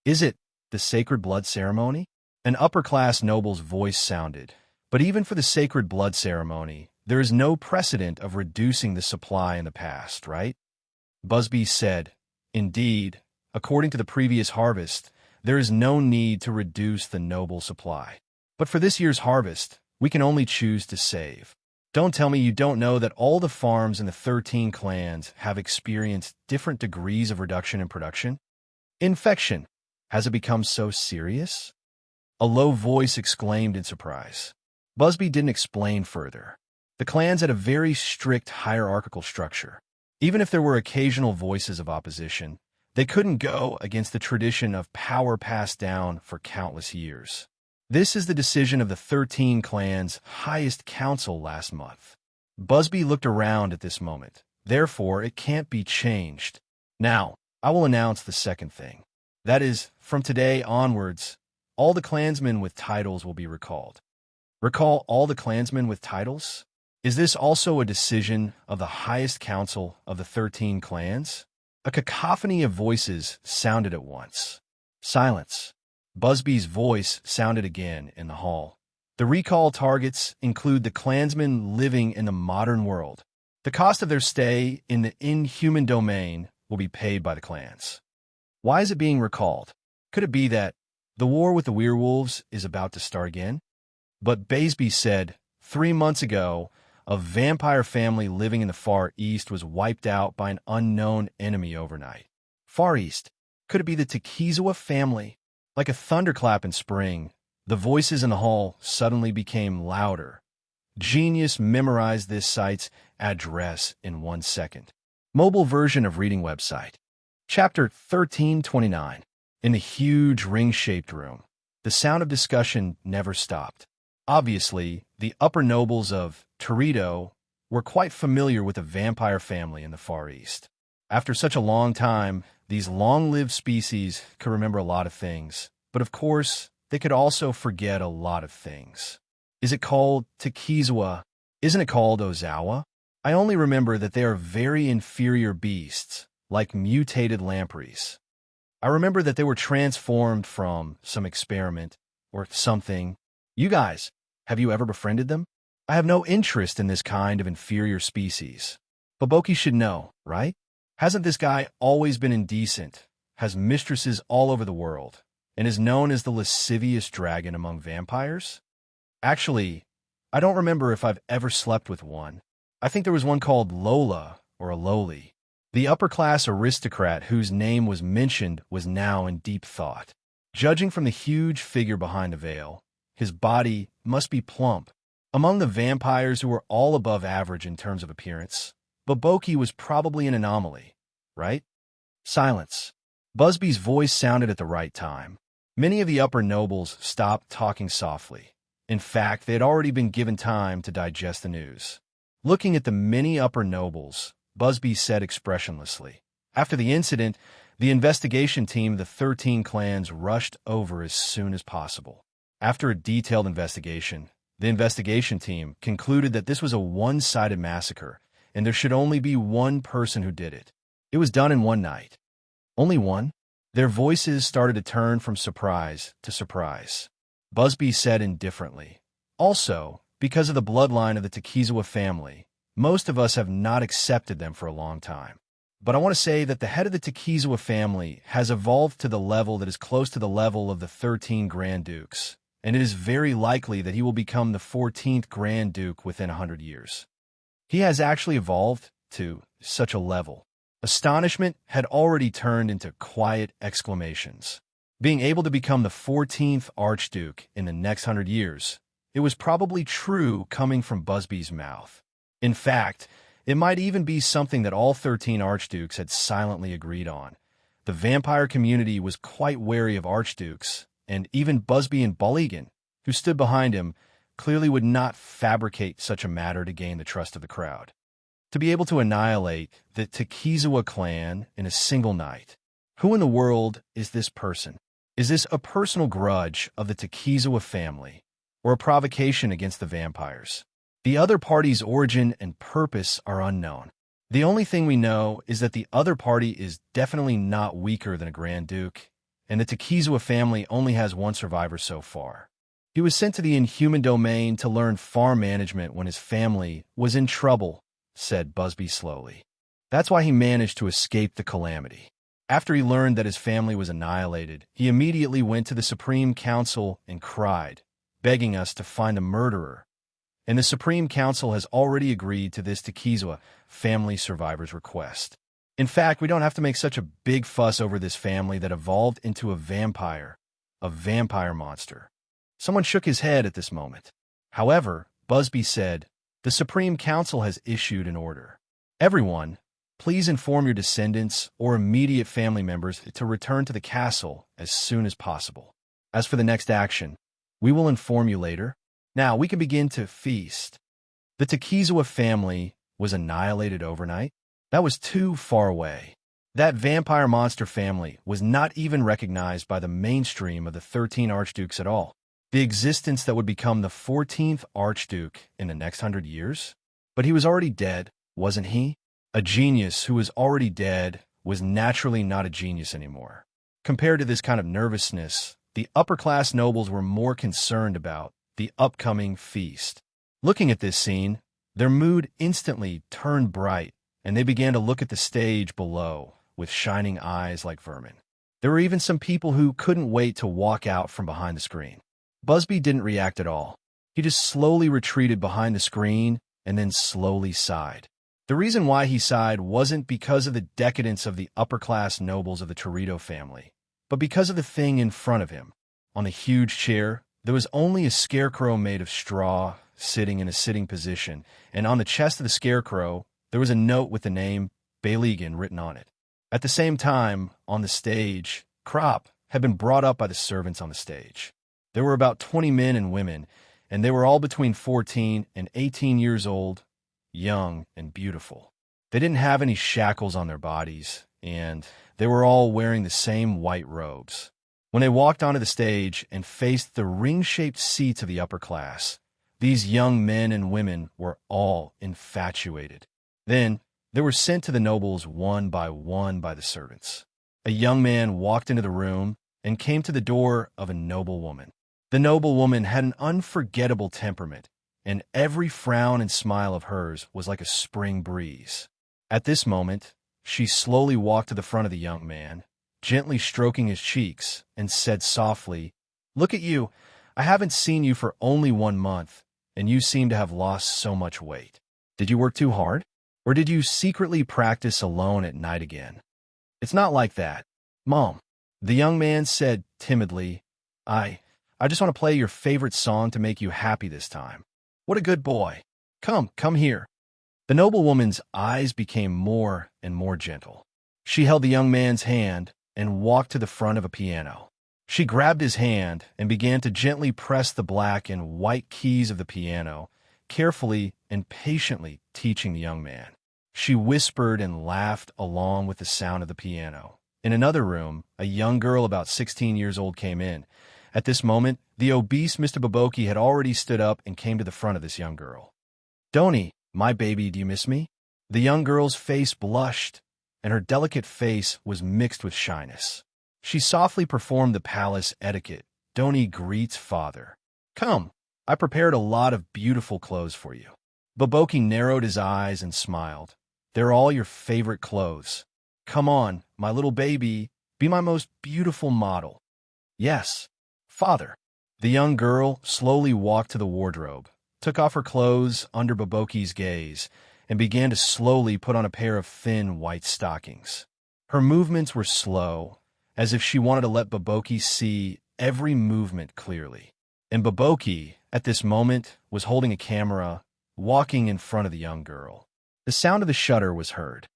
Is it the sacred blood ceremony?" An upper-class noble's voice sounded, but even for the sacred blood ceremony, there is no precedent of reducing the supply in the past, right? Busby said, "Indeed, according to the previous harvest, there is no need to reduce the noble supply. But for this year's harvest, we can only choose to save. Don't tell me you don't know that all the farms in the 13 clans have experienced different degrees of reduction in production? Infection. Has it become so serious?" A low voice exclaimed in surprise. Busby didn't explain further. The clans had a very strict hierarchical structure. Even if there were occasional voices of opposition, they couldn't go against the tradition of power passed down for countless years. This is the decision of the 13 clans' highest council last month. Busby looked around at this moment. Therefore, it can't be changed. Now, I will announce the second thing. That is, from today onwards, all the clansmen with titles will be recalled. Recall all the clansmen with titles? Is this also a decision of the highest council of the 13 clans? A cacophony of voices sounded at once. Silence. Busby's voice sounded again in the hall. The recall targets include the clansmen living in the modern world. The cost of their stay in the inhuman domain will be paid by the clans. Why is it being recalled? Could it be that the war with the werewolves is about to start again? But Baseby said, 3 months ago, a vampire family living in the Far East was wiped out by an unknown enemy overnight. Far East. Could it be the Tekizawa family? Like a thunderclap in spring, the voices in the hall suddenly became louder. Genius memorized this site's address in 1 second. Mobile version of reading website. Chapter 1329. In the huge ring-shaped room, the sound of discussion never stopped. Obviously, the upper nobles of Torito were quite familiar with the vampire family in the Far East. After such a long time, these long-lived species could remember a lot of things, but of course, they could also forget a lot of things. Is it called Tekizawa? Isn't it called Ozawa? I only remember that they are very inferior beasts, like mutated lampreys. I remember that they were transformed from some experiment or something. You guys, have you ever befriended them? I have no interest in this kind of inferior species. Boboki should know, right? Hasn't this guy always been indecent, has mistresses all over the world, and is known as the lascivious dragon among vampires? Actually, I don't remember if I've ever slept with one. I think there was one called Lola or Aloli. The upper-class aristocrat whose name was mentioned was now in deep thought. Judging from the huge figure behind the veil, his body must be plump. Among the vampires who were all above average in terms of appearance, Boboki was probably an anomaly, right? Silence. Busby's voice sounded at the right time. Many of the upper nobles stopped talking softly. In fact, they had already been given time to digest the news. Looking at the many upper nobles, Busby said expressionlessly. After the incident, the investigation team of the 13 clans rushed over as soon as possible. After a detailed investigation, the investigation team concluded that this was a one-sided massacre, and there should only be one person who did it. It was done in one night. Only one? Their voices started to turn from surprise to surprise. Busby said indifferently, also, because of the bloodline of the Tekizawa family, most of us have not accepted them for a long time. But I want to say that the head of the Tekizawa family has evolved to the level that is close to the level of the 13 Grand Dukes, and it is very likely that he will become the 14th Grand Duke within 100 years. He has actually evolved to such a level. Astonishment had already turned into quiet exclamations. Being able to become the 14th Archduke in the next 100 years, it was probably true coming from Busby's mouth. In fact, it might even be something that all 13 archdukes had silently agreed on. The vampire community was quite wary of archdukes, and even Busby and Balligan, who stood behind him, clearly would not fabricate such a matter to gain the trust of the crowd. To be able to annihilate the Tekizawa clan in a single night. Who in the world is this person? Is this a personal grudge of the Tekizawa family, or a provocation against the vampires? The other party's origin and purpose are unknown. The only thing we know is that the other party is definitely not weaker than a Grand Duke, and the Tekizawa family only has one survivor so far. He was sent to the inhuman domain to learn farm management when his family was in trouble, said Busby slowly. That's why he managed to escape the calamity. After he learned that his family was annihilated, he immediately went to the Supreme Council and cried, begging us to find the murderer. And the Supreme Council has already agreed to this Tekizawa family survivor's request. In fact, we don't have to make such a big fuss over this family that evolved into a vampire monster. Someone shook his head at this moment. However, Busby said, the Supreme Council has issued an order. Everyone, Please inform your descendants or immediate family members to return to the castle as soon as possible. As for the next action, we will inform you later. Now we can begin to feast. The Takizawa family was annihilated overnight. That was too far away. That vampire monster family was not even recognized by the mainstream of the 13 archdukes at all. The existence that would become the 14th archduke in the next 100 years? But he was already dead, wasn't he? A genius who was already dead was naturally not a genius anymore. Compared to this kind of nervousness, the upper-class nobles were more concerned about the upcoming feast. Looking at this scene, their mood instantly turned bright, and they began to look at the stage below with shining eyes like vermin. There were even some people who couldn't wait to walk out from behind the screen. Busby didn't react at all. He just slowly retreated behind the screen and then slowly sighed. The reason why he sighed wasn't because of the decadence of the upper-class nobles of the Torito family, but because of the thing in front of him. On a huge chair, there was only a scarecrow made of straw sitting in a sitting position, and on the chest of the scarecrow, there was a note with the name Baligan written on it. At the same time, on the stage, Crop had been brought up by the servants on the stage. There were about 20 men and women, and they were all between 14 and 18 years old, young and beautiful. They didn't have any shackles on their bodies, and they were all wearing the same white robes. When they walked onto the stage and faced the ring-shaped seats of the upper class, these young men and women were all infatuated. Then, they were sent to the nobles one by the servants. A young man walked into the room and came to the door of a noble woman. The noble woman had an unforgettable temperament, and every frown and smile of hers was like a spring breeze. At this moment, she slowly walked to the front of the young man, gently stroking his cheeks, and said softly, "Look at you. I haven't seen you for only 1 month, and you seem to have lost so much weight. Did you work too hard? Or did you secretly practice alone at night again?" "It's not like that, Mom," the young man said timidly. I just want to play your favorite song to make you happy this time." "What a good boy. Come here." The noblewoman's eyes became more and more gentle. She held the young man's hand and walked to the front of a piano. She grabbed his hand and began to gently press the black and white keys of the piano, carefully and patiently teaching the young man. She whispered and laughed along with the sound of the piano. In another room, a young girl about 16 years old came in. At this moment, the obese Mr. Boboki had already stood up and came to the front of this young girl. "Doni, my baby, do you miss me?" The young girl's face blushed, and her delicate face was mixed with shyness. She softly performed the palace etiquette. "Doni greets father. Come, I prepared a lot of beautiful clothes for you." Boboki narrowed his eyes and smiled. "They're all your favorite clothes. Come on, my little baby, be my most beautiful model." "Yes, father." The young girl slowly walked to the wardrobe, took off her clothes under Boboki's gaze, and began to slowly put on a pair of thin white stockings. Her movements were slow, as if she wanted to let Boboki see every movement clearly. And Boboki, at this moment, was holding a camera, walking in front of the young girl. The sound of the shutter was heard.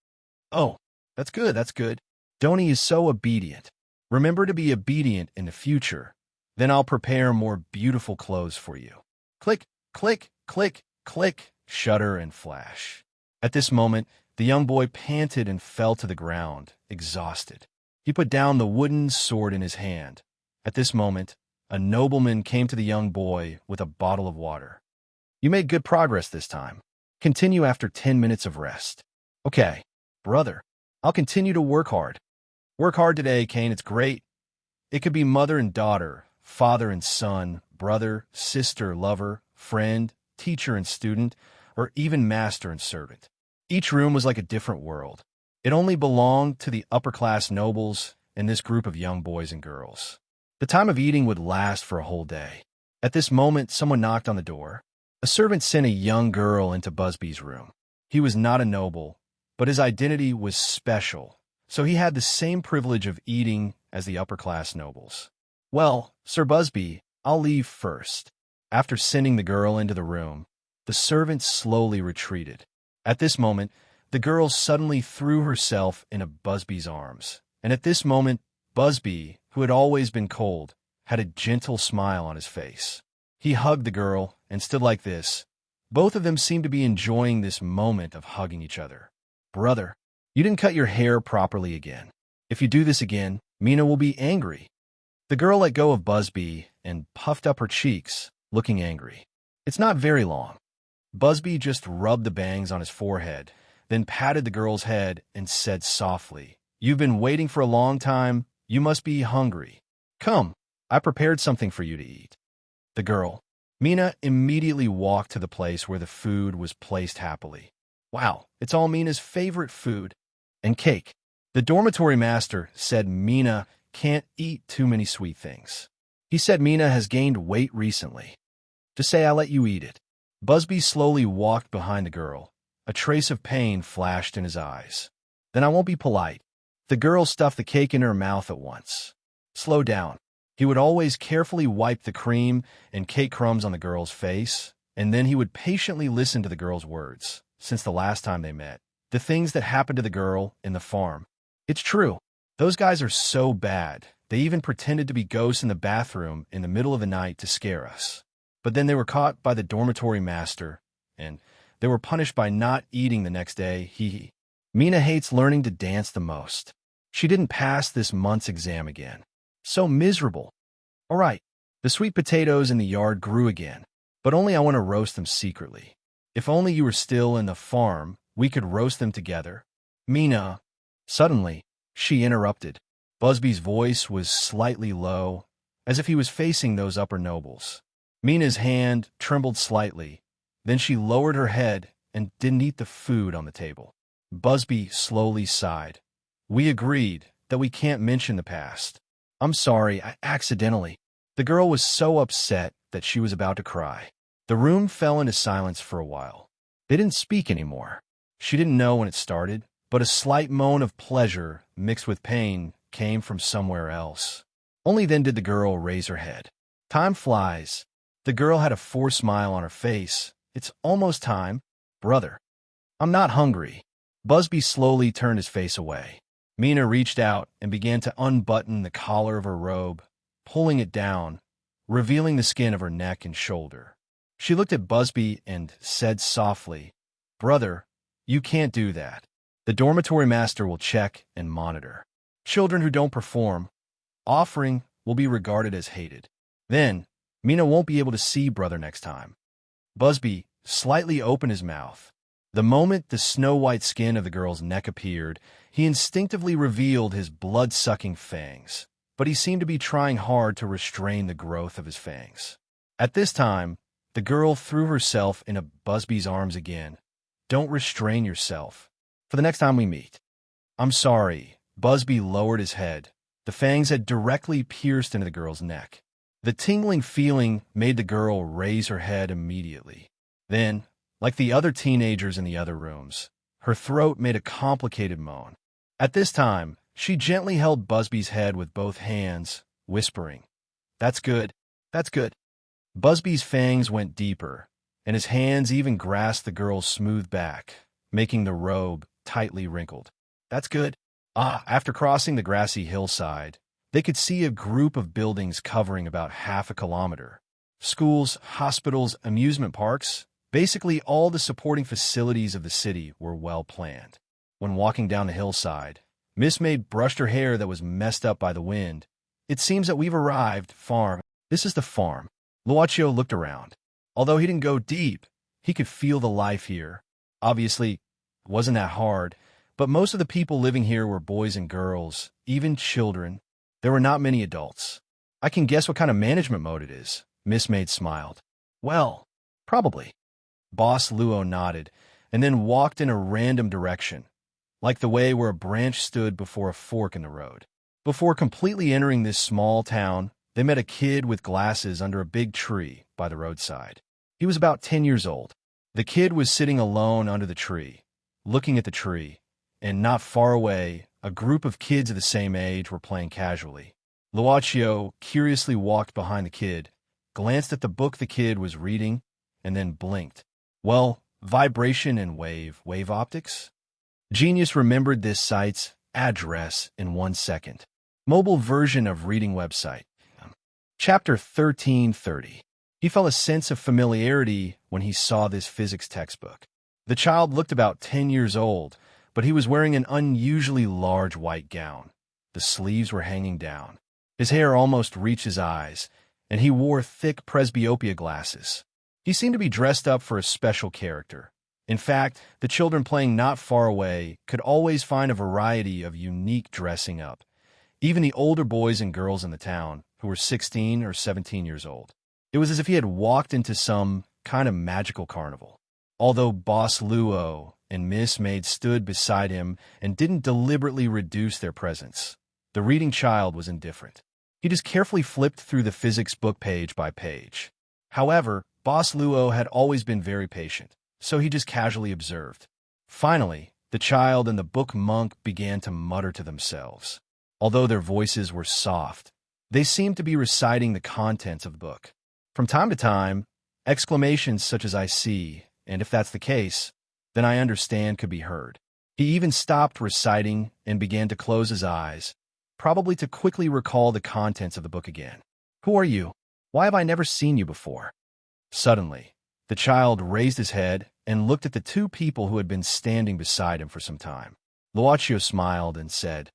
"Oh, that's good. Doni is so obedient. Remember to be obedient in the future. Then I'll prepare more beautiful clothes for you." Click, click, click, click, shutter and flash. At this moment, the young boy panted and fell to the ground, exhausted. He put down the wooden sword in his hand. At this moment, a nobleman came to the young boy with a bottle of water. "You made good progress this time. Continue after 10 minutes of rest." "Okay, brother. I'll continue to work hard." "Work hard today, Kane. It's great. It could be mother and daughter, father and son, brother, sister, lover, friend, teacher and student, or even master and servant. Each room was like a different world. It only belonged to the upper-class nobles and this group of young boys and girls. The time of eating would last for a whole day. At this moment, someone knocked on the door. A servant sent a young girl into Busby's room. He was not a noble, but his identity was special, so he had the same privilege of eating as the upper-class nobles. "Well, Sir Busby, I'll leave first." After sending the girl into the room, the servant slowly retreated. At this moment, The girl suddenly threw herself into Busby's arms, and at this moment, Busby, who had always been cold, had a gentle smile on his face. He hugged the girl and stood like this. Both of them seemed to be enjoying this moment of hugging each other. Brother, you didn't cut your hair properly again. If you do this again, Mina will be angry. The girl let go of Busby and puffed up her cheeks, looking angry. It's not very long. Busby just rubbed the bangs on his forehead, then patted the girl's head and said softly, "You've been waiting for a long time. You must be hungry. Come, I prepared something for you to eat." The girl, Mina, immediately walked to the place where the food was placed happily. Wow, it's all Mina's favorite food. And cake. The dormitory master said Mina can't eat too many sweet things. He said Mina has gained weight recently. Just say I let you eat it. Busby slowly walked behind the girl. A trace of pain flashed in his eyes. Then I won't be polite. The girl stuffed the cake in her mouth at once. Slow down. He would always carefully wipe the cream and cake crumbs on the girl's face, and then he would patiently listen to the girl's words, since the last time they met. The things that happened to the girl in the farm. It's true. Those guys are so bad. They even pretended to be ghosts in the bathroom in the middle of the night to scare us. But then they were caught by the dormitory master, and they were punished by not eating the next day. Mina hates learning to dance the most. She didn't pass this month's exam again. So miserable. All right, the sweet potatoes in the yard grew again, but only I want to roast them secretly. If only you were still in the farm, we could roast them together. Mina. Suddenly, she interrupted. Busby's voice was slightly low, as if he was facing those upper nobles. Mina's hand trembled slightly. Then she lowered her head and didn't eat the food on the table. Busby slowly sighed. We agreed that we can't mention the past. I'm sorry, I accidentally. The girl was so upset that she was about to cry. The room fell into silence for a while. They didn't speak anymore. She didn't know when it started, but a slight moan of pleasure mixed with pain came from somewhere else. Only then did the girl raise her head. Time flies. The girl had a forced smile on her face. It's almost time. Brother. I'm not hungry. Busby slowly turned his face away. Mina reached out and began to unbutton the collar of her robe, pulling it down, revealing the skin of her neck and shoulder. She looked at Busby and said softly, Brother, you can't do that. The dormitory master will check and monitor. Children who don't perform, offering will be regarded as hated. Then, Mina won't be able to see Brother next time. Busby slightly opened his mouth. The moment the snow-white skin of the girl's neck appeared, he instinctively revealed his blood-sucking fangs, but he seemed to be trying hard to restrain the growth of his fangs. At this time, the girl threw herself into Busby's arms again. Don't restrain yourself. For the next time we meet. I'm sorry. Busby lowered his head. The fangs had directly pierced into the girl's neck. The tingling feeling made the girl raise her head immediately. Then, like the other teenagers in the other rooms, her throat made a complicated moan. At this time, she gently held Busby's head with both hands, whispering, That's good. That's good. Busby's fangs went deeper, and his hands even grasped the girl's smooth back, making the robe tightly wrinkled. That's good. After crossing the grassy hillside, they could see a group of buildings covering about half a kilometer. Schools, hospitals, amusement parks, basically all the supporting facilities of the city were well planned. When walking down the hillside, Miss Maid brushed her hair that was messed up by the wind. It seems that we've arrived. Farm. This is the farm. Luaccio looked around. Although he didn't go deep, he could feel the life here. Obviously, it wasn't that hard, but most of the people living here were boys and girls, even children. There were not many adults. I can guess what kind of management mode it is. Miss Maid smiled. Well, probably. Boss Luo nodded, and then walked in a random direction, like the way where a branch stood before a fork in the road. Before completely entering this small town, they met a kid with glasses under a big tree by the roadside. He was about 10 years old. The kid was sitting alone under the tree, looking at the tree, and not far away, a group of kids of the same age were playing casually. Luaccio curiously walked behind the kid, glanced at the book the kid was reading, and then blinked. Well, vibration and wave optics? Genius remembered this site's address in 1 second. Mobile version of reading website. Chapter 1330. He felt a sense of familiarity when he saw this physics textbook. The child looked about 10 years old, but he was wearing an unusually large white gown. The sleeves were hanging down. His hair almost reached his eyes, and he wore thick presbyopia glasses. He seemed to be dressed up for a special character. In fact, the children playing not far away could always find a variety of unique dressing up, even the older boys and girls in the town, who were 16 or 17 years old. It was as if he had walked into some kind of magical carnival. Although Boss Luo and Miss Maid stood beside him and didn't deliberately reduce their presence, the reading child was indifferent. He just carefully flipped through the physics book page by page. However, Boss Luo had always been very patient, so he just casually observed. Finally, the child and the book monk began to mutter to themselves. Although their voices were soft, they seemed to be reciting the contents of the book. From time to time, exclamations such as "I see," and "if that's the case, then I understand" could be heard. He even stopped reciting and began to close his eyes, probably to quickly recall the contents of the book again. "Who are you? Why have I never seen you before?" Suddenly, the child raised his head and looked at the two people who had been standing beside him for some time. Luochio smiled and said,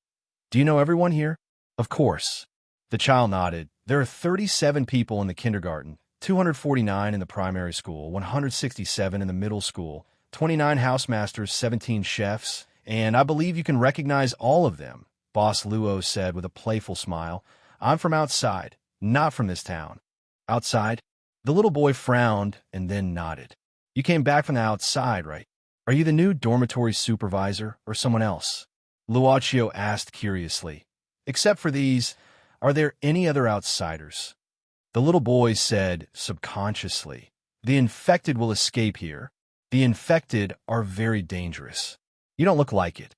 "Do you know everyone here?" "Of course." The child nodded. "There are 37 people in the kindergarten, 249 in the primary school, 167 in the middle school, 29 housemasters, 17 chefs, and I believe you can recognize all of them," Boss Luo said with a playful smile. "I'm from outside, not from this town." "Outside?" The little boy frowned and then nodded. "You came back from the outside, right? Are you the new dormitory supervisor or someone else?" Luochio asked curiously. "Except for these, are there any other outsiders?" The little boy said subconsciously, "The infected will escape here. The infected are very dangerous." "You don't look like it."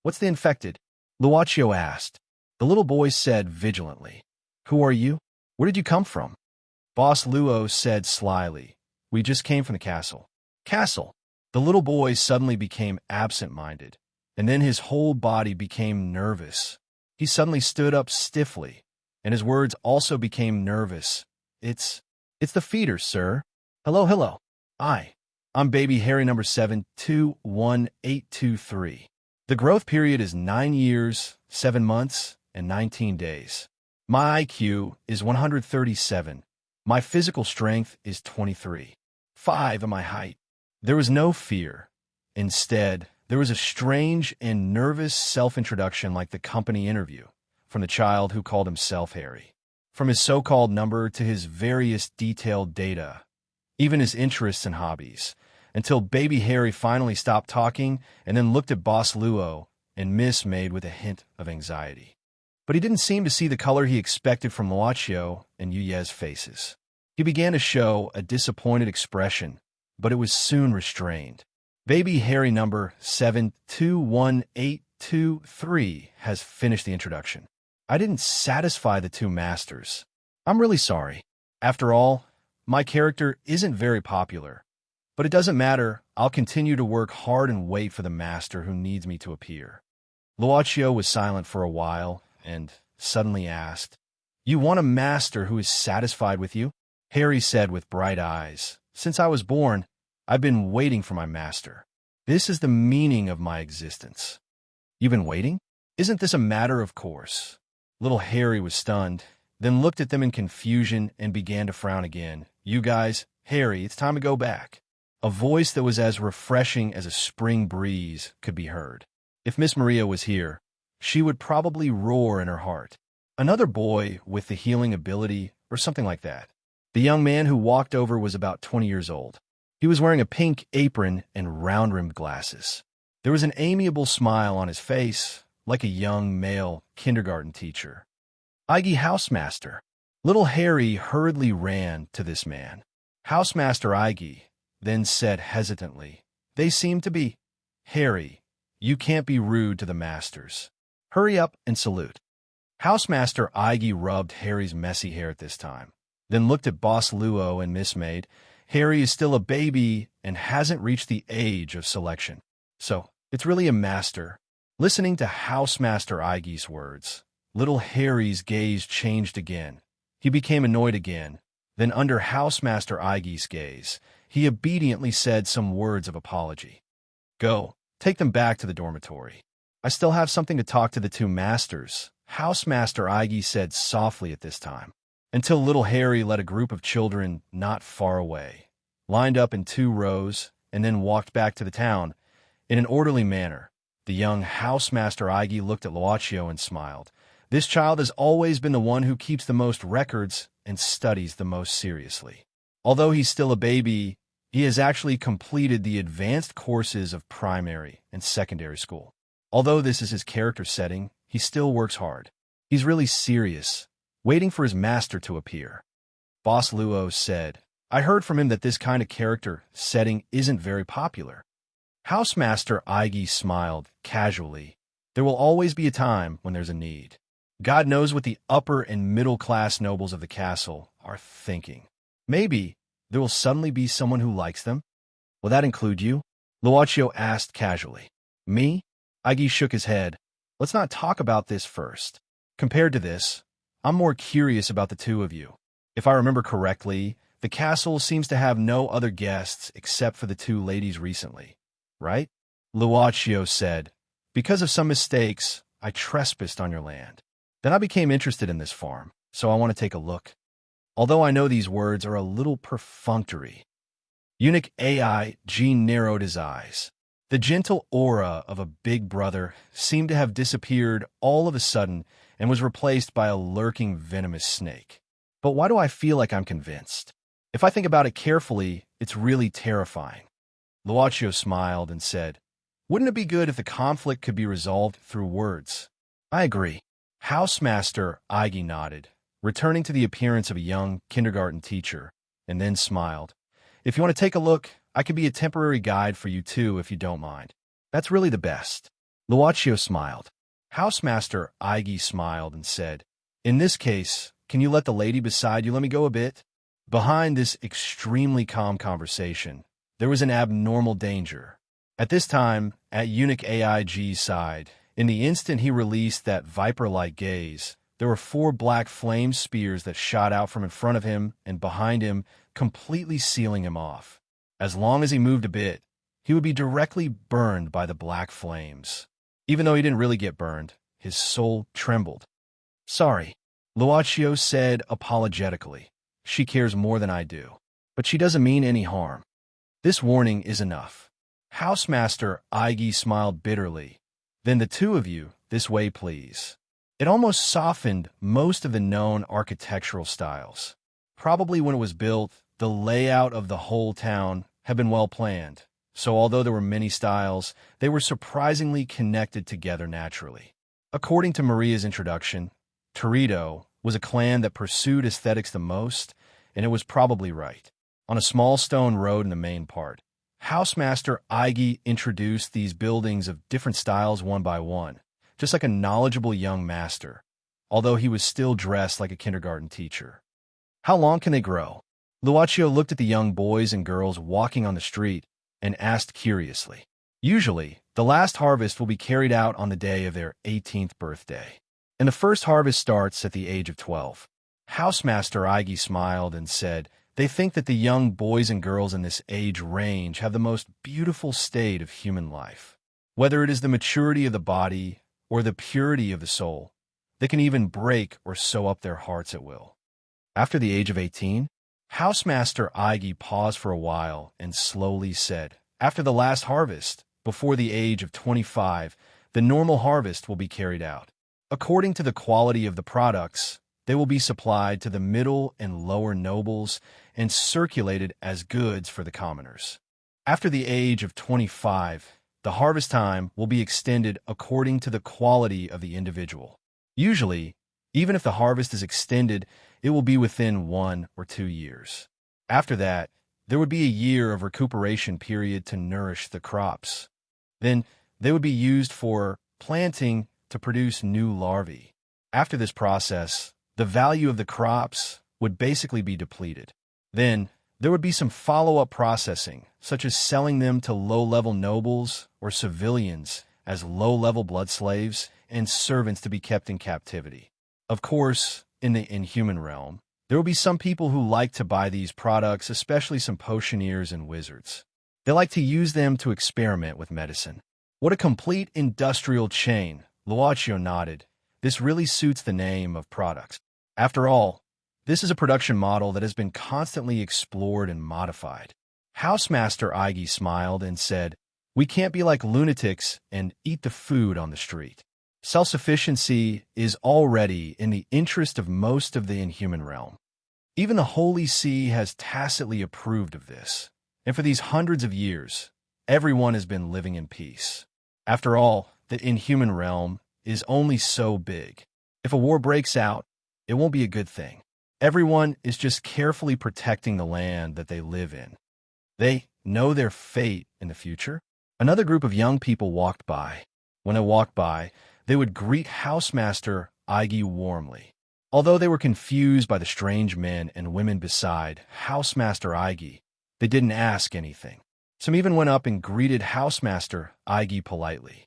"What's the infected?" Luochio asked. The little boy said vigilantly, "Who are you? Where did you come from?" Boss Luo said slyly, "We just came from the castle." "Castle?" The little boy suddenly became absent-minded, and then his whole body became nervous. He suddenly stood up stiffly, and his words also became nervous. It's the feeder, sir." Hello. I'm baby Harry number 721823. The growth period is 9 years, 7 months, and 19 days. My IQ is 137. My physical strength is 23. 5 of my height. There was no fear. Instead, there was a strange and nervous self-introduction like the company interview, from the child who called himself Harry. From his so-called number to his various detailed data, even his interests and hobbies, until baby Harry finally stopped talking and then looked at Boss Luo and Miss Maid with a hint of anxiety. But he didn't seem to see the color he expected from Luochio and Yuye's faces. He began to show a disappointed expression, but it was soon restrained. Baby Harry number 721823 has finished the introduction. I didn't satisfy the two masters. I'm really sorry. After all, my character isn't very popular. But it doesn't matter. I'll continue to work hard and wait for the master who needs me to appear. Luochio was silent for a while and suddenly asked, "You want a master who is satisfied with you?" Harry said with bright eyes, "Since I was born, I've been waiting for my master. This is the meaning of my existence." "You've been waiting? Isn't this a matter of course?" Little Harry was stunned, then looked at them in confusion and began to frown again. "You guys, Harry, it's time to go back." A voice that was as refreshing as a spring breeze could be heard. If Miss Maria was here, she would probably roar in her heart. Another boy with the healing ability or something like that. The young man who walked over was about 20 years old. He was wearing a pink apron and round-rimmed glasses. There was an amiable smile on his face, like a young male kindergarten teacher. "Iggy Housemaster." Little Harry hurriedly ran to this man. "Housemaster Iggy," then said hesitantly, "They seem to be." "Harry, you can't be rude to the masters. Hurry up and salute." Housemaster Iggy rubbed Harry's messy hair at this time, then looked at Boss Luo and Miss Maid. "Harry is still a baby and hasn't reached the age of selection. So, It's really a master. Listening to Housemaster Ige's words, little Harry's gaze changed again. He became annoyed again. Then under Housemaster Ige's gaze, he obediently said some words of apology. Go, take them back to the dormitory. I still have something to talk to the two masters, Housemaster Ige said softly at this time, until little Harry led a group of children not far away, lined up in 2 rows, and then walked back to the town. In an orderly manner, the young Housemaster Ige looked at Luaccio and smiled. This child has always been the one who keeps the most records and studies the most seriously. Although he's still a baby, he has actually completed the advanced courses of primary and secondary school. Although this is his character setting, he still works hard. He's really serious, waiting for his master to appear. Boss Luo said, I heard from him that this kind of character setting isn't very popular. Housemaster Ige smiled casually. There will always be a time when there's a need. God knows what the upper and middle-class nobles of the castle are thinking. Maybe there will suddenly be someone who likes them. Will that include you? Luaccio asked casually. Me? Ige shook his head. Let's not talk about this first. Compared to this, I'm more curious about the two of you. If I remember correctly, the castle seems to have no other guests except for the 2 ladies recently, right? Luaccio said, because of some mistakes, I trespassed on your land. Then I became interested in this farm, so I want to take a look. Although I know these words are a little perfunctory. Eunuch Aige narrowed his eyes. The gentle aura of a big brother seemed to have disappeared all of a sudden and was replaced by a lurking venomous snake. But why do I feel like I'm convinced? If I think about it carefully, it's really terrifying. Luaccio smiled and said, wouldn't it be good if the conflict could be resolved through words? I agree. Housemaster Ige nodded, returning to the appearance of a young kindergarten teacher, and then smiled. If you want to take a look, I could be a temporary guide for you too if you don't mind. That's really the best. Luaccio smiled. Housemaster Ige smiled and said, in this case, can you let the lady beside you let me go a bit? Behind this extremely calm conversation, there was an abnormal danger. At this time, at Eunuch Aige's side, in the instant he released that viper-like gaze, there were 4 black flame spears that shot out from in front of him and behind him, completely sealing him off. As long as he moved a bit, he would be directly burned by the black flames. Even though he didn't really get burned, his soul trembled. Sorry, Luaccio said apologetically. She cares more than I do, but she doesn't mean any harm. This warning is enough. Housemaster Ige smiled bitterly. Then the 2 of you, this way please. It almost softened most of the known architectural styles. Probably when it was built, the layout of the whole town had been well planned, so although there were many styles, they were surprisingly connected together naturally. According to Maria's introduction, Torito was a clan that pursued aesthetics the most, and it was probably right. On a small stone road in the main part, Housemaster Ige introduced these buildings of different styles one by one, just like a knowledgeable young master, although he was still dressed like a kindergarten teacher. How long can they grow? Luaccio looked at the young boys and girls walking on the street and asked curiously. Usually, the last harvest will be carried out on the day of their 18th birthday, and the first harvest starts at the age of 12. Housemaster Ige smiled and said, they think that the young boys and girls in this age range have the most beautiful state of human life. Whether it is the maturity of the body or the purity of the soul, they can even break or sew up their hearts at will. After the age of 18, Housemaster Ige paused for a while and slowly said, after the last harvest, before the age of 25, the normal harvest will be carried out. According to the quality of the products, they will be supplied to the middle and lower nobles and circulated as goods for the commoners. After the age of 25, the harvest time will be extended according to the quality of the individual. Usually, even if the harvest is extended, it will be within 1 or 2 years. After that, there would be a year of recuperation period to nourish the crops. Then, they would be used for planting to produce new larvae. After this process, the value of the crops would basically be depleted. Then, There would be some follow-up processing, such as selling them to low-level nobles or civilians as low-level blood slaves and servants to be kept in captivity. Of course, in the inhuman realm, there will be some people who like to buy these products, especially some potioneers and wizards. They like to use them to experiment with medicine. What a complete industrial chain, Luaccio nodded. This really suits the name of products. After all, this is a production model that has been constantly explored and modified. Housemaster Ige smiled and said, "We can't be like lunatics and eat the food on the street. Self-sufficiency is already in the interest of most of the inhuman realm. Even the Holy See has tacitly approved of this, and for these hundreds of years, everyone has been living in peace. After all, the inhuman realm is only so big. If a war breaks out, it won't be a good thing. Everyone is just carefully protecting the land that they live in. They know their fate in the future." Another group of young people walked by. When they walked by, they would greet Housemaster Ige warmly. Although they were confused by the strange men and women beside Housemaster Ige, they didn't ask anything. Some even went up and greeted Housemaster Ige politely.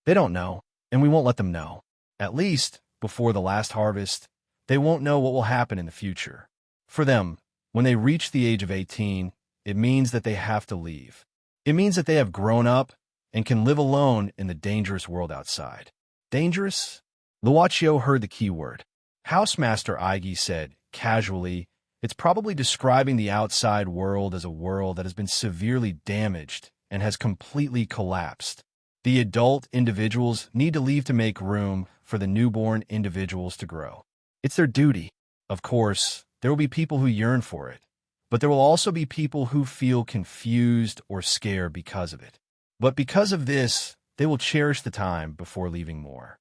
"They don't know, and we won't let them know. At least, before the last harvest, they won't know what will happen in the future. For them, when they reach the age of 18, it means that they have to leave. It means that they have grown up and can live alone in the dangerous world outside." Dangerous? Luaccio heard the key word. Housemaster Ige said, casually, "It's probably describing the outside world as a world that has been severely damaged and has completely collapsed. The adult individuals need to leave to make room for the newborn individuals to grow. It's their duty. Of course, there will be people who yearn for it, but there will also be people who feel confused or scared because of it. But because of this, they will cherish the time before leaving more."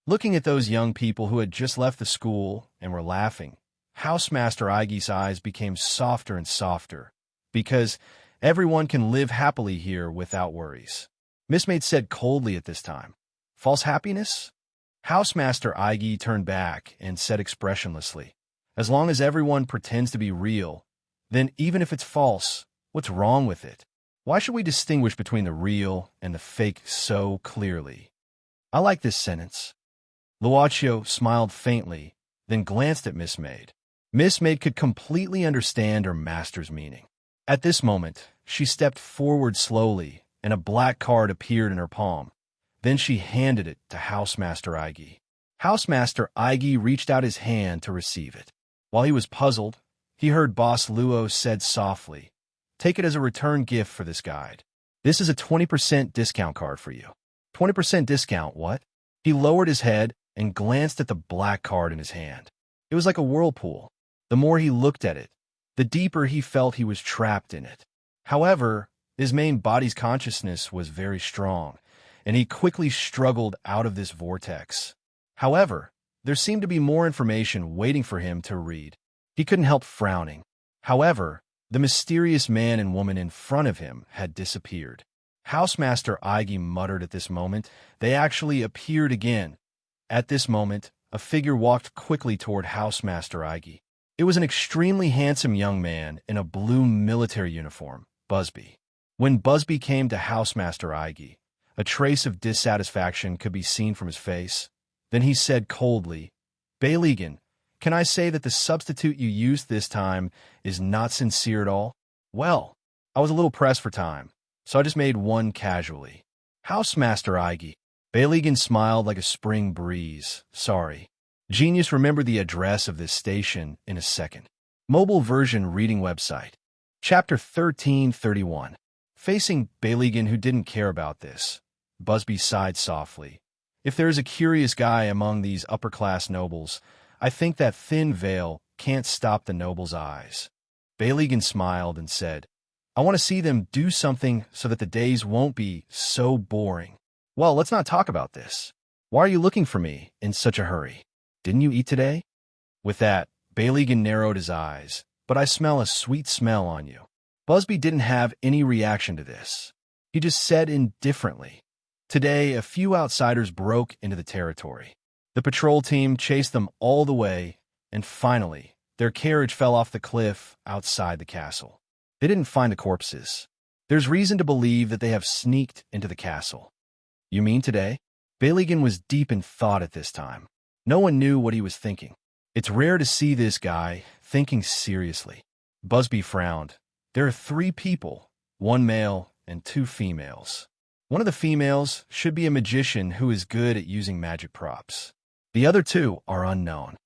Looking at those young people who had just left the school and were laughing, Housemaster Ige's eyes became softer and softer, because everyone can live happily here without worries. Miss Maid said coldly at this time, "False happiness?" Housemaster Ige turned back and said expressionlessly, "As long as everyone pretends to be real, then even if it's false, what's wrong with it? Why should we distinguish between the real and the fake so clearly?" I like this sentence. Luaccio smiled faintly, then glanced at Miss Maid. Miss Maid could completely understand her master's meaning. At this moment, she stepped forward slowly, and a black card appeared in her palm. Then she handed it to Housemaster Ige. Housemaster Ige reached out his hand to receive it. While he was puzzled, he heard Boss Luo said softly, "Take it as a return gift for this guide. This is a 20% discount card for you." 20% discount, what? He lowered his head and glanced at the black card in his hand. It was like a whirlpool. The more he looked at it, the deeper he felt he was trapped in it. However, his main body's consciousness was very strong, and he quickly struggled out of this vortex. However, there seemed to be more information waiting for him to read. He couldn't help frowning. However, the mysterious man and woman in front of him had disappeared. Housemaster Ige muttered at this moment. They actually appeared again. At this moment, a figure walked quickly toward Housemaster Ige. It was an extremely handsome young man in a blue military uniform, Busby. When Busby came to Housemaster Ige, a trace of dissatisfaction could be seen from his face. Then he said coldly, "Baylegan, can I say that the substitute you used this time is not sincere at all?" "Well, I was a little pressed for time, so I just made one casually." "Housemaster Ige." Baylegan smiled like a spring breeze. "Sorry. Genius remembered the address of this station in a second." Mobile version reading website. Chapter 1331. Facing Baylegan, who didn't care about this, Busby sighed softly. "If there is a curious guy among these upper-class nobles, I think that thin veil can't stop the noble's eyes." Baylegan smiled and said, "I want to see them do something so that the days won't be so boring." "Well, let's not talk about this. Why are you looking for me in such a hurry? Didn't you eat today?" With that, Baylegan narrowed his eyes. "But I smell a sweet smell on you." Busby didn't have any reaction to this. He just said indifferently, "Today, a few outsiders broke into the territory. The patrol team chased them all the way, and finally, their carriage fell off the cliff outside the castle. They didn't find the corpses. There's reason to believe that they have sneaked into the castle. You mean today? Baligan was deep in thought at this time. No one knew what he was thinking. It's rare to see this guy thinking seriously. Busby frowned. There are 3 people, 1 male and 2 females. One of the females should be a magician who is good at using magic props. The other 2 are unknown.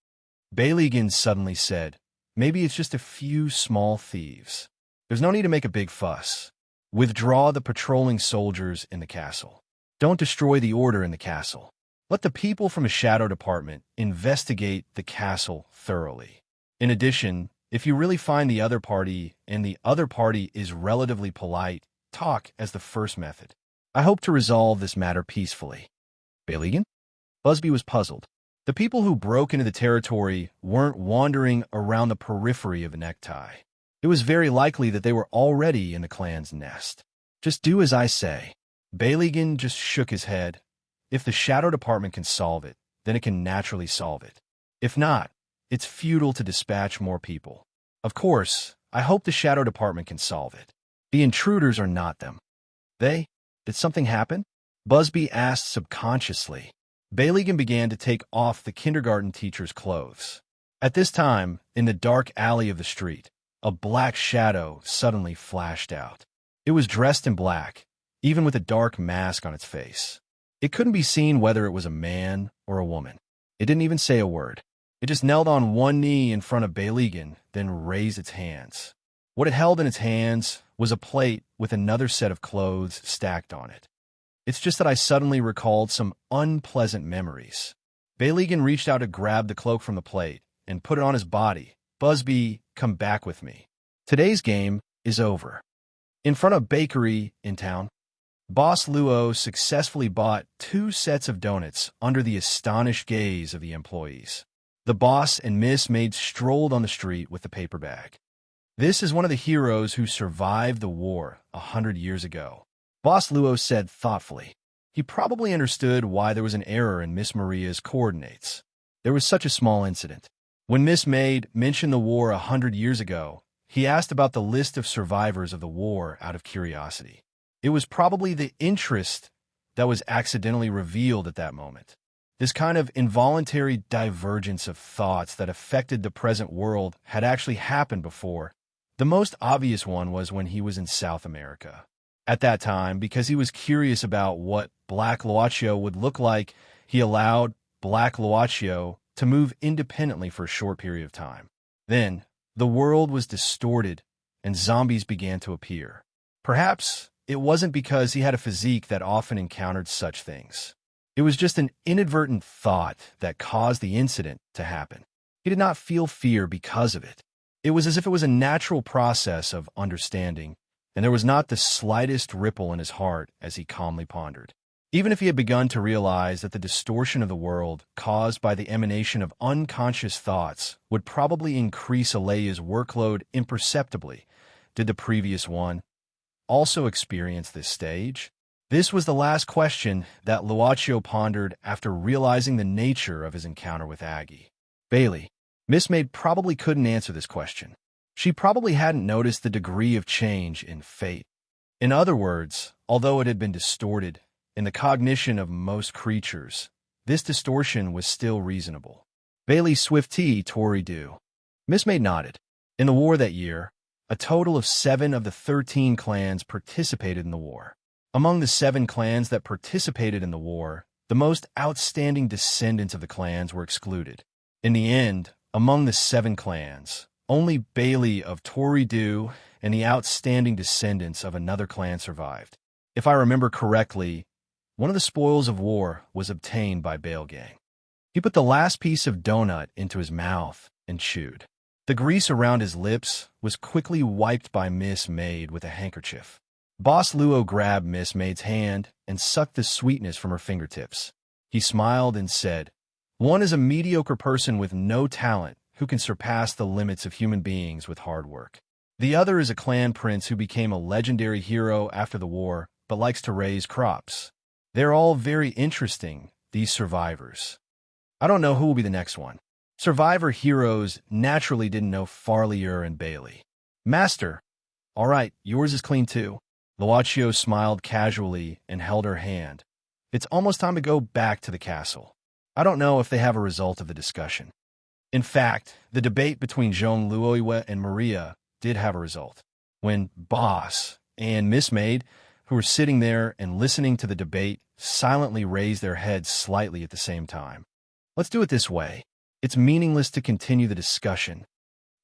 Baligan suddenly said, maybe it's just a few small thieves. There's no need to make a big fuss. Withdraw the patrolling soldiers in the castle. Don't destroy the order in the castle. Let the people from the shadow department investigate the castle thoroughly. In addition, if you really find the other party and the other party is relatively polite, talk as the first method. I hope to resolve this matter peacefully. Baligan? Busby was puzzled. The people who broke into the territory weren't wandering around the periphery of a necktie. It was very likely that they were already in the clan's nest. Just do as I say. Baligan just shook his head. If the shadow department can solve it, then it can naturally solve it. If not, it's futile to dispatch more people. Of course, I hope the shadow department can solve it. The intruders are not them. Did something happen? Busby asked subconsciously. Baligan began to take off the kindergarten teacher's clothes. At this time, in the dark alley of the street, a black shadow suddenly flashed out. It was dressed in black, even with a dark mask on its face. It couldn't be seen whether it was a man or a woman. It didn't even say a word. It just knelt on one knee in front of Baligan, then raised its hands. What it held in its hands was a plate with another set of clothes stacked on it. It's just that I suddenly recalled some unpleasant memories. Baligan reached out to grab the cloak from the plate and put it on his body. Busby, come back with me. Today's game is over. In front of a bakery in town, Boss Luo successfully bought 2 sets of donuts under the astonished gaze of the employees. The boss and Miss Maid strolled on the street with the paper bag. This is one of the heroes who survived the war 100 years ago. Boss Luo said thoughtfully. He probably understood why there was an error in Miss Maria's coordinates. There was such a small incident. When Miss Maid mentioned the war 100 years ago, he asked about the list of survivors of the war out of curiosity. It was probably the interest that was accidentally revealed at that moment. This kind of involuntary divergence of thoughts that affected the present world had actually happened before. The most obvious one was when he was in South America. At that time, because he was curious about what Black Luaccio would look like, he allowed Black Luaccio to move independently for a short period of time. Then, the world was distorted and zombies began to appear. Perhaps it wasn't because he had a physique that often encountered such things. It was just an inadvertent thought that caused the incident to happen. He did not feel fear because of it. It was as if it was a natural process of understanding, and there was not the slightest ripple in his heart as he calmly pondered. Even if he had begun to realize that the distortion of the world caused by the emanation of unconscious thoughts would probably increase Alea's workload imperceptibly, did the previous one also experience this stage? This was the last question that Luaccio pondered after realizing the nature of his encounter with Aggie. Bailey, Miss Maid probably couldn't answer this question. She probably hadn't noticed the degree of change in fate. In other words, although it had been distorted in the cognition of most creatures, this distortion was still reasonable. Bailey Swifty Tory Do. Miss Maid nodded. In the war that year, a total of 7 of the 13 clans participated in the war. Among the 7 clans that participated in the war, the most outstanding descendants of the clans were excluded. In the end, among the 7 clans, only Bailey of Tory Do and the outstanding descendants of another clan survived. If I remember correctly, one of the spoils of war was obtained by Balegang. He put the last piece of donut into his mouth and chewed. The grease around his lips was quickly wiped by Miss Maid with a handkerchief. Boss Luo grabbed Miss Maid's hand and sucked the sweetness from her fingertips. He smiled and said, "One is a mediocre person with no talent who can surpass the limits of human beings with hard work. The other is a clan prince who became a legendary hero after the war but likes to raise crops. They're all very interesting, these survivors. I don't know who will be the next one." Survivor heroes naturally didn't know Farlier and Bailey. Master, all right, yours is clean too. Luaccio smiled casually and held her hand. It's almost time to go back to the castle. I don't know if they have a result of the discussion. In fact, the debate between Jean Luoiwe and Maria did have a result. When Boss and Miss Maid, who were sitting there and listening to the debate, silently raised their heads slightly at the same time. Let's do it this way. It's meaningless to continue the discussion.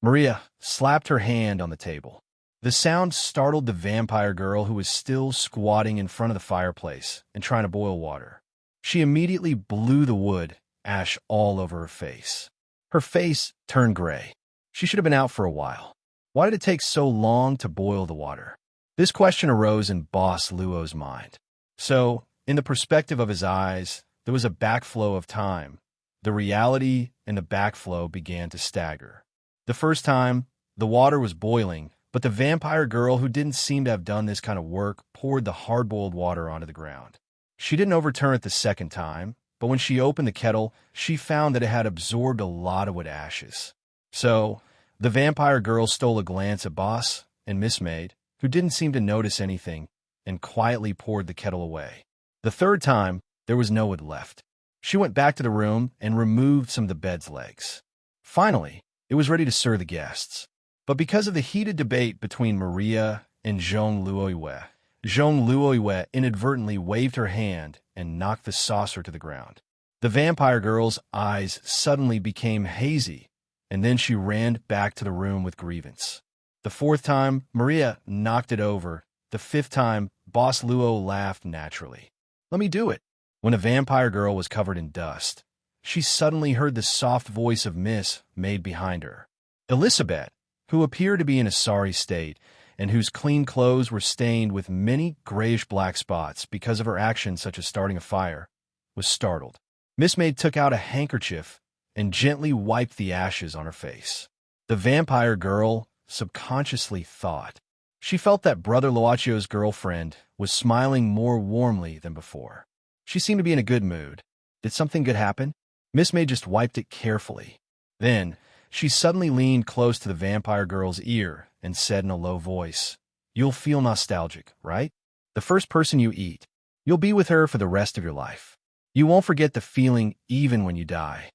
Maria slapped her hand on the table. The sound startled the vampire girl who was still squatting in front of the fireplace and trying to boil water. She immediately blew the wood, ash all over her face. Her face turned gray. She should have been out for a while. Why did it take so long to boil the water? This question arose in Boss Luo's mind. So, in the perspective of his eyes, there was a backflow of time. The reality and the backflow began to stagger. The first time, the water was boiling, but the vampire girl, who didn't seem to have done this kind of work, poured the hard-boiled water onto the ground. She didn't overturn it the second time, but when she opened the kettle, she found that it had absorbed a lot of wood ashes. So, the vampire girl stole a glance at Boss and Miss Maid, who didn't seem to notice anything, and quietly poured the kettle away. The third time, there was no wood left. She went back to the room and removed some of the bed's legs. Finally, it was ready to serve the guests. But because of the heated debate between Maria and Jean Luoiwe inadvertently waved her hand and knocked the saucer to the ground. The vampire girl's eyes suddenly became hazy, and then she ran back to the room with grievance. The fourth time, Maria knocked it over. The fifth time, Boss Luo laughed naturally. Let me do it. When a vampire girl was covered in dust, she suddenly heard the soft voice of Miss Maid behind her. Elizabeth, who appeared to be in a sorry state, and whose clean clothes were stained with many grayish-black spots because of her actions such as starting a fire, was startled. Miss Maid took out a handkerchief and gently wiped the ashes on her face. The vampire girl subconsciously thought. She felt that Brother Luaccio's girlfriend was smiling more warmly than before. She seemed to be in a good mood. Did something good happen? Miss Maid just wiped it carefully. Then, she suddenly leaned close to the vampire girl's ear and said in a low voice, "You'll feel nostalgic, right? The first person you eat, you'll be with her for the rest of your life. You won't forget the feeling even when you die."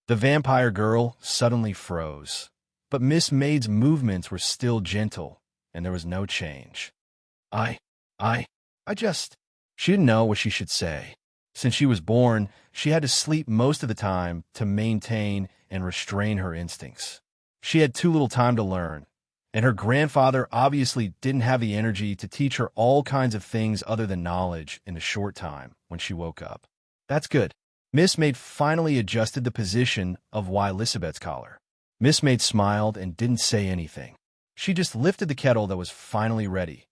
The vampire girl suddenly froze, but Miss Maid's movements were still gentle, and there was no change. I just... She didn't know what she should say. Since she was born, she had to sleep most of the time to maintain and restrain her instincts. She had too little time to learn, and her grandfather obviously didn't have the energy to teach her all kinds of things other than knowledge in a short time when she woke up. That's good. Miss Maid finally adjusted the position of Y. Elizabeth's collar. Miss Maid smiled and didn't say anything. She just lifted the kettle that was finally ready.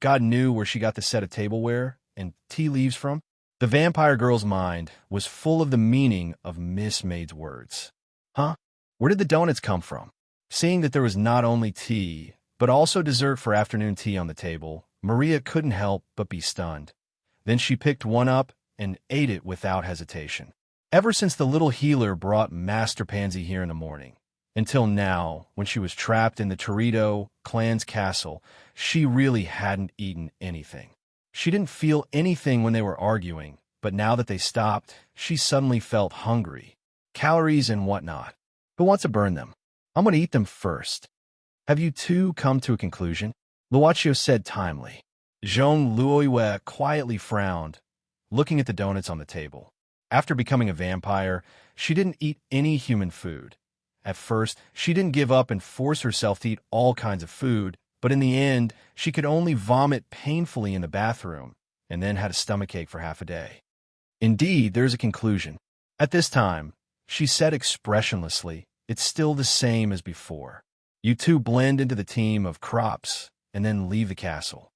God knew where she got the set of tableware and tea leaves from. The vampire girl's mind was full of the meaning of Miss Maid's words. Huh? Where did the donuts come from? Seeing that there was not only tea, but also dessert for afternoon tea on the table, Maria couldn't help but be stunned. Then she picked one up and ate it without hesitation. Ever since the little healer brought Master Pansy here in the morning, until now, when she was trapped in the Torito clan's castle, she really hadn't eaten anything. She didn't feel anything when they were arguing, but now that they stopped, she suddenly felt hungry. Calories and whatnot. Who wants to burn them? I'm going to eat them first. Have you two come to a conclusion? Luaccio said timely. Jean Luoiwe quietly frowned, looking at the donuts on the table. After becoming a vampire, she didn't eat any human food. At first, she didn't give up and force herself to eat all kinds of food, but in the end, she could only vomit painfully in the bathroom, and then had a stomachache for half a day. Indeed, there's a conclusion. At this time, she said expressionlessly, it's still the same as before. You two blend into the team of crops, and then leave the castle.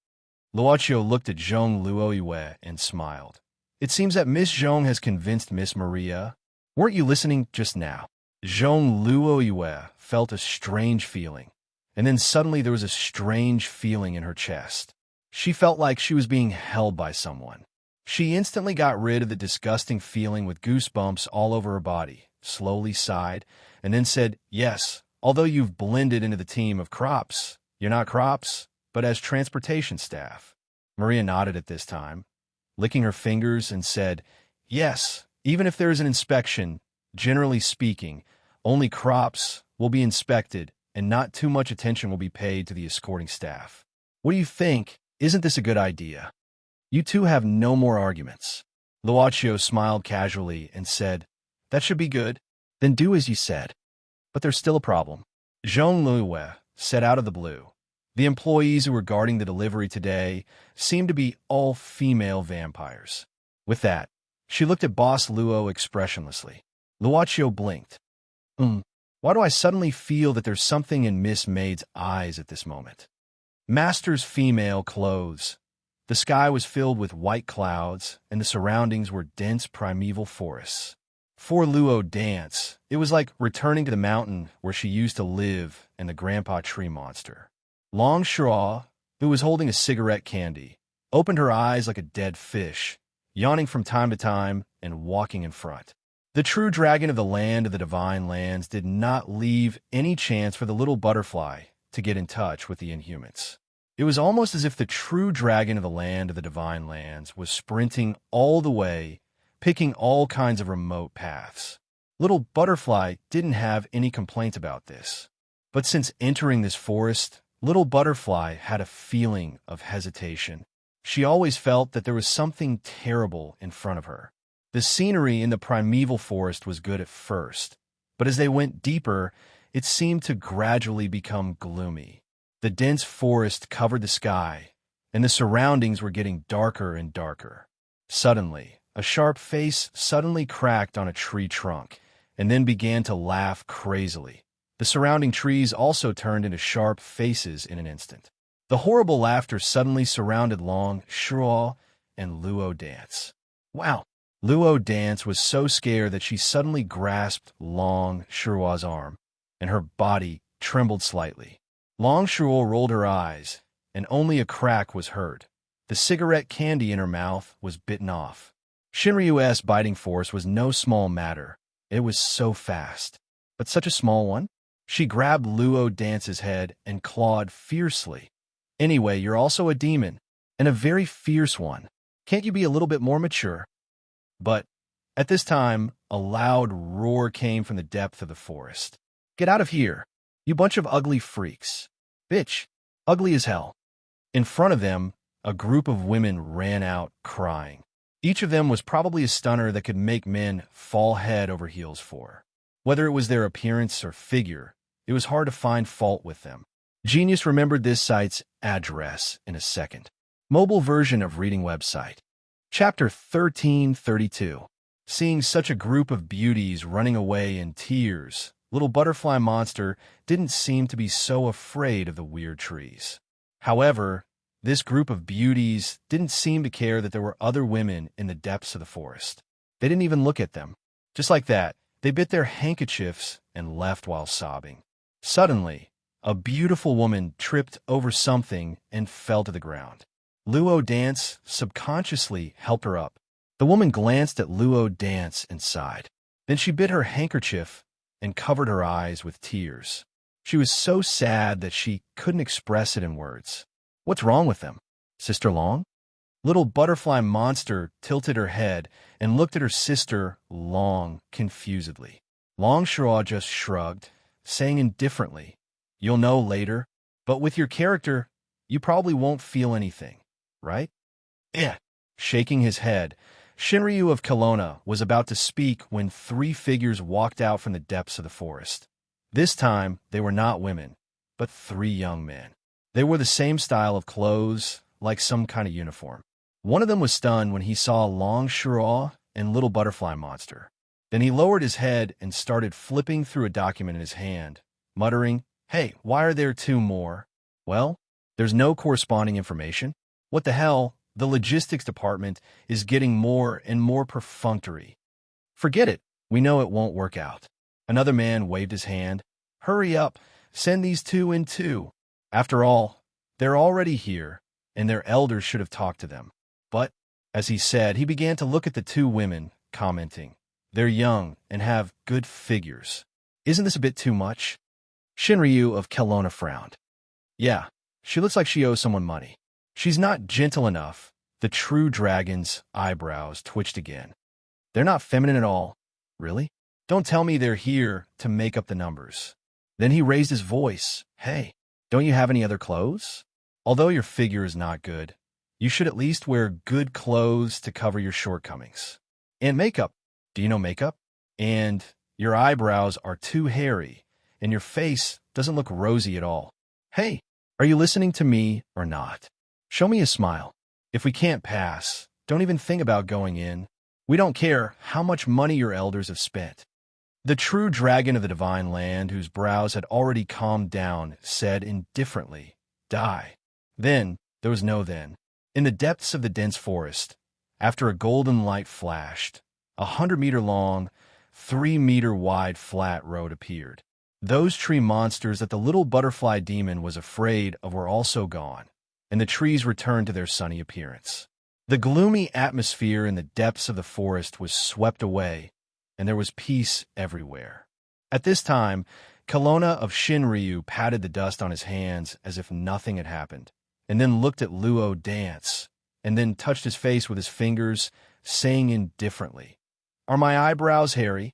Luaccio looked at Jean Luoiwe and smiled. It seems that Miss Jean has convinced Miss Maria. Weren't you listening just now? Jean Luoiwe felt a strange feeling, and then suddenly there was a strange feeling in her chest. She felt like she was being held by someone. She instantly got rid of the disgusting feeling with goosebumps all over her body, slowly sighed, and then said, "Yes, although you've blended into the team of crops, you're not crops, but as transportation staff." Maria nodded at this time, licking her fingers, and said, "Yes, even if there is an inspection, generally speaking, only crops will be inspected and not too much attention will be paid to the escorting staff. What do you think? Isn't this a good idea?" You two have no more arguments. Luaccio smiled casually and said, "That should be good. Then do as you said." But there's still a problem. Jean Louis said out of the blue. The employees who were guarding the delivery today seemed to be all female vampires. With that, she looked at Boss Luo expressionlessly. Luaccio blinked. Why do I suddenly feel that there's something in Miss Maid's eyes at this moment? Master's female clothes. The sky was filled with white clouds, and the surroundings were dense primeval forests. For Luo Dance, it was like returning to the mountain where she used to live and the grandpa tree monster. Long Shua, who was holding a cigarette candy, opened her eyes like a dead fish, yawning from time to time and walking in front. The true dragon of the land of the divine lands did not leave any chance for the little butterfly to get in touch with the Inhumans. It was almost as if the true dragon of the land of the divine lands was sprinting all the way, picking all kinds of remote paths. Little Butterfly didn't have any complaints about this. But since entering this forest, Little Butterfly had a feeling of hesitation. She always felt that there was something terrible in front of her. The scenery in the primeval forest was good at first, but as they went deeper, it seemed to gradually become gloomy. The dense forest covered the sky, and the surroundings were getting darker and darker. Suddenly, a sharp face suddenly cracked on a tree trunk, and then began to laugh crazily. The surrounding trees also turned into sharp faces in an instant. The horrible laughter suddenly surrounded Long Shua and Luo Dance. Wow! Luo Dance was so scared that she suddenly grasped Long Shua's arm, and her body trembled slightly. Long Shua rolled her eyes, and only a crack was heard. The cigarette candy in her mouth was bitten off. Shinryu's biting force was no small matter. It was so fast. But such a small one? She grabbed Luo Dance's head and clawed fiercely. "Anyway, you're also a demon, and a very fierce one. Can't you be a little bit more mature?" But at this time, a loud roar came from the depth of the forest. "Get out of here, you bunch of ugly freaks. Bitch, ugly as hell." In front of them, a group of women ran out, crying. Each of them was probably a stunner that could make men fall head over heels for. Whether it was their appearance or figure, it was hard to find fault with them. Genius remembered this site's address in a second. Mobile version of reading website. Chapter 1332. Seeing such a group of beauties running away in tears, Little Butterfly Monster didn't seem to be so afraid of the weird trees. However, this group of beauties didn't seem to care that there were other women in the depths of the forest. They didn't even look at them. Just like that, they bit their handkerchiefs and left while sobbing. Suddenly, a beautiful woman tripped over something and fell to the ground. Luo Dance subconsciously helped her up. The woman glanced at Luo Dance and sighed. Then she bit her handkerchief and covered her eyes with tears. She was so sad that she couldn't express it in words. "What's wrong with them? Sister Long?" Little Butterfly Monster tilted her head and looked at her sister Long confusedly. Long Shua just shrugged, saying indifferently, "You'll know later, but with your character, you probably won't feel anything, right?" "Eh." Shaking his head, Shinryu of Kelowna was about to speak when three figures walked out from the depths of the forest. This time, they were not women, but three young men. They wore the same style of clothes, like some kind of uniform. One of them was stunned when he saw Long Shua and Little Butterfly Monster. Then he lowered his head and started flipping through a document in his hand, muttering, "Hey, why are there two more? Well, there's no corresponding information. What the hell? The logistics department is getting more and more perfunctory. Forget it. We know it won't work out." Another man waved his hand. "Hurry up. Send these two in too. After all, they're already here, and their elders should have talked to them." But, as he said, he began to look at the two women, commenting, They're young and have good figures. Isn't this a bit too much? Shinryu of Kelowna frowned. Yeah, she looks like she owes someone money. She's not gentle enough. The true dragon's eyebrows twitched again. They're not feminine at all. Really? Don't tell me they're here to make up the numbers. Then he raised his voice. Hey, don't you have any other clothes? Although your figure is not good, you should at least wear good clothes to cover your shortcomings. And makeup. Do you know makeup? And your eyebrows are too hairy, and your face doesn't look rosy at all. Hey, are you listening to me or not? Show me a smile. If we can't pass, don't even think about going in. We don't care how much money your elders have spent. The true dragon of the divine land, whose brows had already calmed down, said indifferently, Die. Then, there was no then. In the depths of the dense forest, after a golden light flashed, 100-meter-long, 3-meter-wide flat road appeared. Those tree monsters that the little butterfly demon was afraid of were also gone, and the trees returned to their sunny appearance. The gloomy atmosphere in the depths of the forest was swept away, and there was peace everywhere. At this time, Kelowna of Shinryu patted the dust on his hands as if nothing had happened, and then looked at Luo dance, and then touched his face with his fingers, saying indifferently, Are my eyebrows hairy?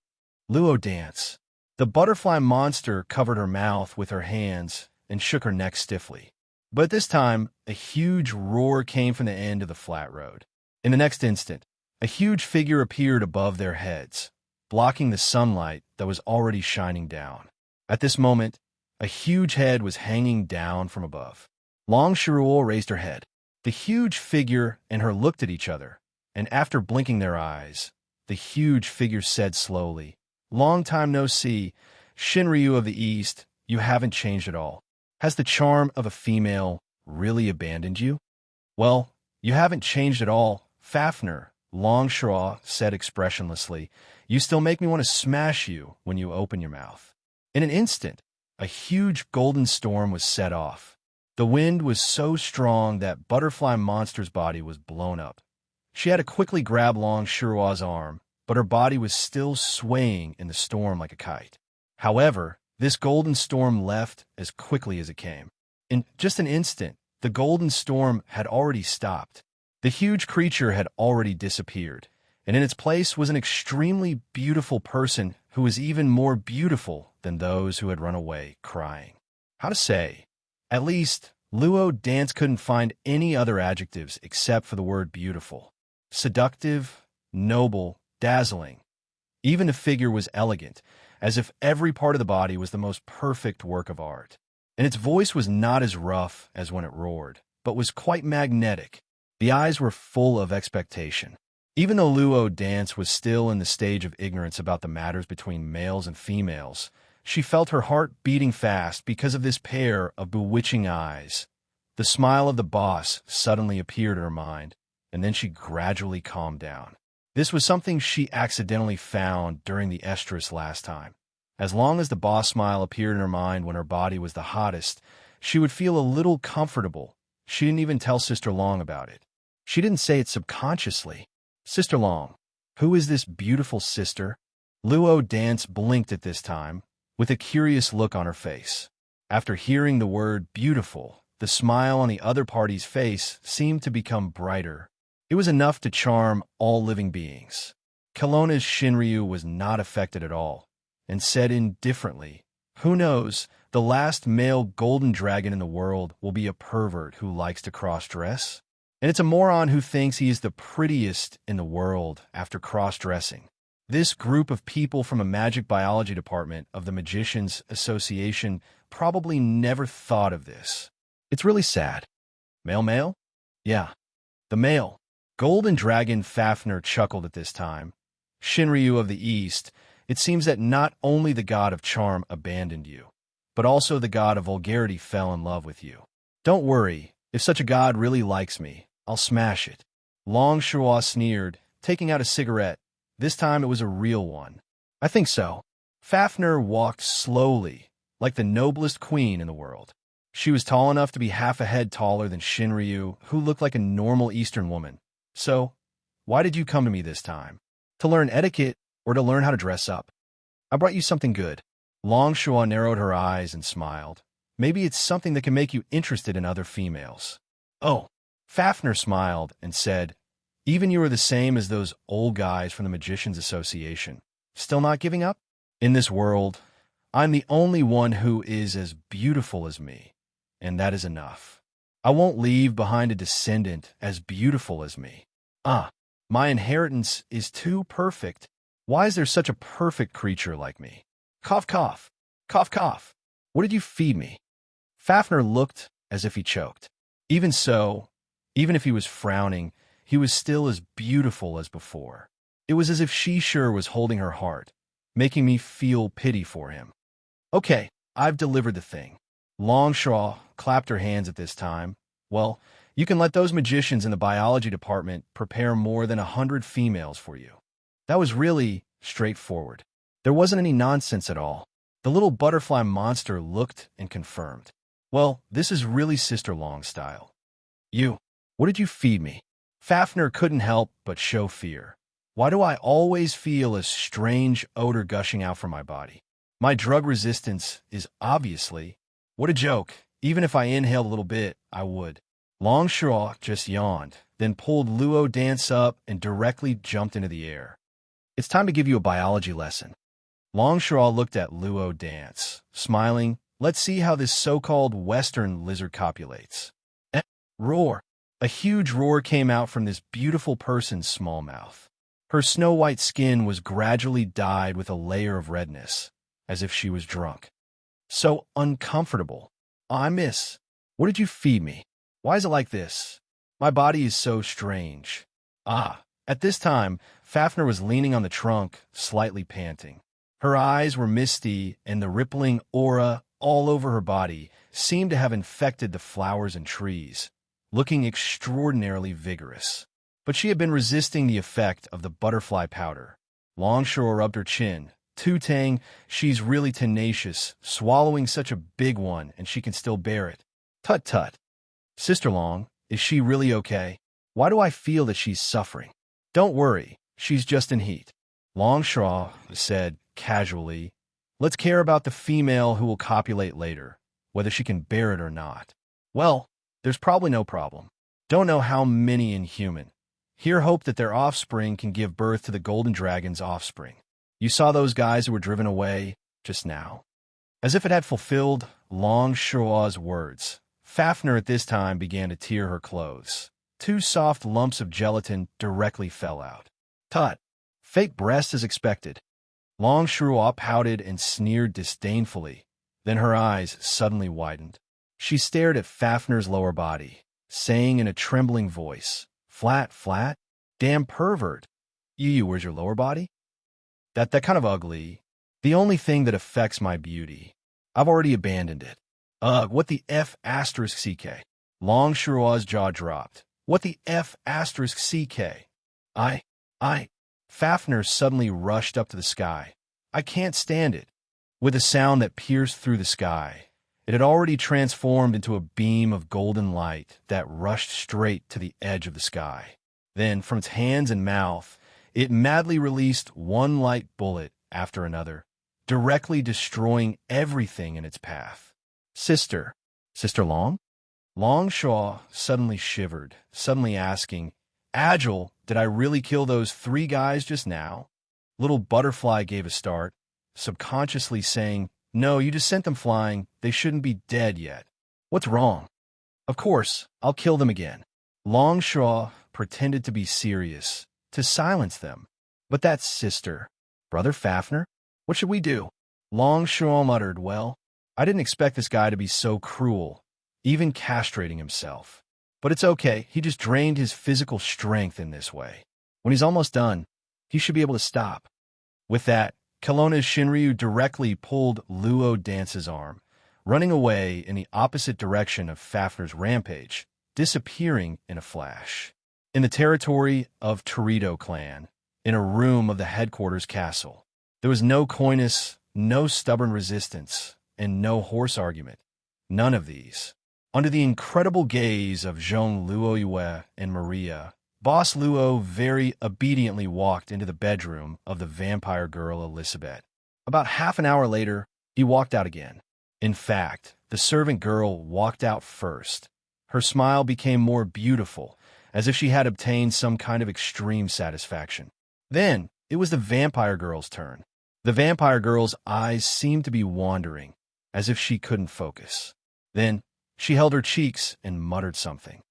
Luo dance. The butterfly monster covered her mouth with her hands and shook her neck stiffly. But at this time, a huge roar came from the end of the flat road. In the next instant, a huge figure appeared above their heads, blocking the sunlight that was already shining down. At this moment, a huge head was hanging down from above. Long Shirul raised her head. The huge figure and her looked at each other, and after blinking their eyes, the huge figure said slowly, Long time no see, Shinryu of the East, you haven't changed at all. Has the charm of a female really abandoned you? Well, you haven't changed at all, Fafnir, Long Shiraw said expressionlessly. You still make me want to smash you when you open your mouth. In an instant, a huge golden storm was set off. The wind was so strong that Butterfly Monster's body was blown up. She had to quickly grab Long Shiraw's arm, but her body was still swaying in the storm like a kite. However, this golden storm left as quickly as it came. In just an instant, the golden storm had already stopped. The huge creature had already disappeared, and in its place was an extremely beautiful person who was even more beautiful than those who had run away crying. How to say? At least, Luo Dance couldn't find any other adjectives except for the word beautiful. Seductive, noble, dazzling. Even the figure was elegant, as if every part of the body was the most perfect work of art. And its voice was not as rough as when it roared, but was quite magnetic. The eyes were full of expectation. Even though Luo Dance was still in the stage of ignorance about the matters between males and females, she felt her heart beating fast because of this pair of bewitching eyes. The smile of the boss suddenly appeared in her mind, and then she gradually calmed down. This was something she accidentally found during the estrus last time. As long as the boss smile appeared in her mind when her body was the hottest, she would feel a little comfortable. She didn't even tell Sister Long about it. She didn't say it subconsciously. Sister Long, who is this beautiful sister? Luo Dance blinked at this time, with a curious look on her face. After hearing the word beautiful, the smile on the other party's face seemed to become brighter. It was enough to charm all living beings. Kelowna's Shinryu was not affected at all, and said indifferently, Who knows, the last male golden dragon in the world will be a pervert who likes to cross-dress. And it's a moron who thinks he is the prettiest in the world after cross-dressing. This group of people from a magic biology department of the Magicians Association probably never thought of this. It's really sad. Male? Yeah, the male. Golden Dragon Fafnir chuckled at this time. Shinryu of the East, it seems that not only the god of charm abandoned you, but also the god of vulgarity fell in love with you. Don't worry, if such a god really likes me, I'll smash it. Long Shua sneered, taking out a cigarette. This time it was a real one. I think so. Fafnir walked slowly, like the noblest queen in the world. She was tall enough to be half a head taller than Shinryu, who looked like a normal Eastern woman. So, why did you come to me this time? To learn etiquette or to learn how to dress up? I brought you something good. Longshore narrowed her eyes and smiled. Maybe it's something that can make you interested in other females. Oh, Fafnir smiled and said, even you are the same as those old guys from the Magicians Association. Still not giving up? In this world, I'm the only one who is as beautiful as me, and that is enough. I won't leave behind a descendant as beautiful as me. My inheritance is too perfect. Why is there such a perfect creature like me? Cough, cough. Cough, cough. What did you feed me? Fafnir looked as if he choked. Even so, even if he was frowning, he was still as beautiful as before. It was as if she sure was holding her heart, making me feel pity for him. Okay, I've delivered the thing. Longshaw clapped her hands at this time. Well, you can let those magicians in the biology department prepare more than 100 females for you. That was really straightforward. There wasn't any nonsense at all. The little butterfly monster looked and confirmed. Well, this is really Sister Long style. What did you feed me? Fafnir couldn't help but show fear. Why do I always feel a strange odor gushing out from my body? My drug resistance is obviously... What a joke. Even if I inhaled a little bit, I would. Longshaw just yawned, then pulled Luo Dance up and directly jumped into the air. It's time to give you a biology lesson. Longshaw looked at Luo Dance, smiling. Let's see how this so-called Western lizard copulates. Roar. A huge roar came out from this beautiful person's small mouth. Her snow-white skin was gradually dyed with a layer of redness, as if she was drunk. So uncomfortable. I miss. What did you feed me? Why is it like this? My body is so strange. At this time, Fafnir was leaning on the trunk, slightly panting. Her eyes were misty, and the rippling aura all over her body seemed to have infected the flowers and trees, looking extraordinarily vigorous. But she had been resisting the effect of the butterfly powder. Longshore rubbed her chin. Tang, she's really tenacious, swallowing such a big one, and she can still bear it. Tut tut. Sister Long, is she really okay? Why do I feel that she's suffering? Don't worry, she's just in heat. Longshaw said casually, let's care about the female who will copulate later, whether she can bear it or not. Well, there's probably no problem. Don't know how many inhuman. Here hope that their offspring can give birth to the golden dragon's offspring. You saw those guys who were driven away just now? As if it had fulfilled Longshaw's words, Fafnir at this time began to tear her clothes. 2 soft lumps of gelatin directly fell out. Tut. Fake breast as expected. Longshaw pouted and sneered disdainfully. Then her eyes suddenly widened. She stared at Fafnir's lower body, saying in a trembling voice, Flat, flat? Damn pervert. Where's your lower body? That kind of ugly. The only thing that affects my beauty. I've already abandoned it. What the F asterisk CK? Longshaw's jaw dropped. What the F asterisk CK? Fafnir suddenly rushed up to the sky. I can't stand it. With a sound that pierced through the sky, it had already transformed into a beam of golden light that rushed straight to the edge of the sky. Then, from its hands and mouth, it madly released one light bullet after another, directly destroying everything in its path. Sister Long? Longshaw suddenly shivered, suddenly asking, Agile, did I really kill those 3 guys just now? Little Butterfly gave a start, subconsciously saying, No, you just sent them flying. They shouldn't be dead yet. What's wrong? Of course, I'll kill them again. Longshaw pretended to be serious, to silence them. But that's Sister. Brother Fafnir? What should we do? Longshaw muttered, Well, I didn't expect this guy to be so cruel, even castrating himself. But it's okay, he just drained his physical strength in this way. When he's almost done, he should be able to stop. With that, Kelowna's Shinryu directly pulled Luo Dance's arm, running away in the opposite direction of Fafnir's rampage, disappearing in a flash. In the territory of Torito clan, in a room of the headquarters castle, there was no coyness, no stubborn resistance, and no horse argument. None of these. Under the incredible gaze of Jean Luoyue and Maria, Boss Luo very obediently walked into the bedroom of the vampire girl Elizabeth. About half an hour later, he walked out again. In fact, the servant girl walked out first. Her smile became more beautiful, as if she had obtained some kind of extreme satisfaction. Then, it was the vampire girl's turn. The vampire girl's eyes seemed to be wandering, as if she couldn't focus. Then, she held her cheeks and muttered something.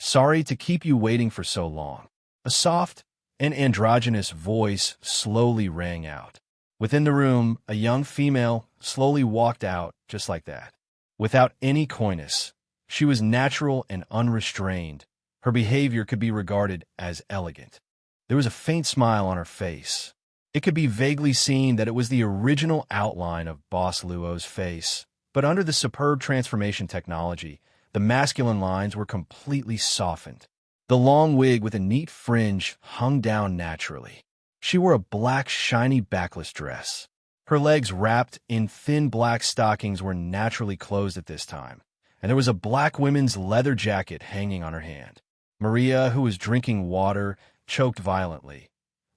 "Sorry to keep you waiting for so long." A soft and androgynous voice slowly rang out. Within the room, a young female slowly walked out just like that. Without any coyness, she was natural and unrestrained. Her behavior could be regarded as elegant. There was a faint smile on her face. It could be vaguely seen that it was the original outline of Boss Luo's face, but under the superb transformation technology, the masculine lines were completely softened. The long wig with a neat fringe hung down naturally. She wore a black, shiny backless dress. Her legs wrapped in thin black stockings were naturally closed at this time, and there was a black women's leather jacket hanging on her hand. Maria, who was drinking water, choked violently,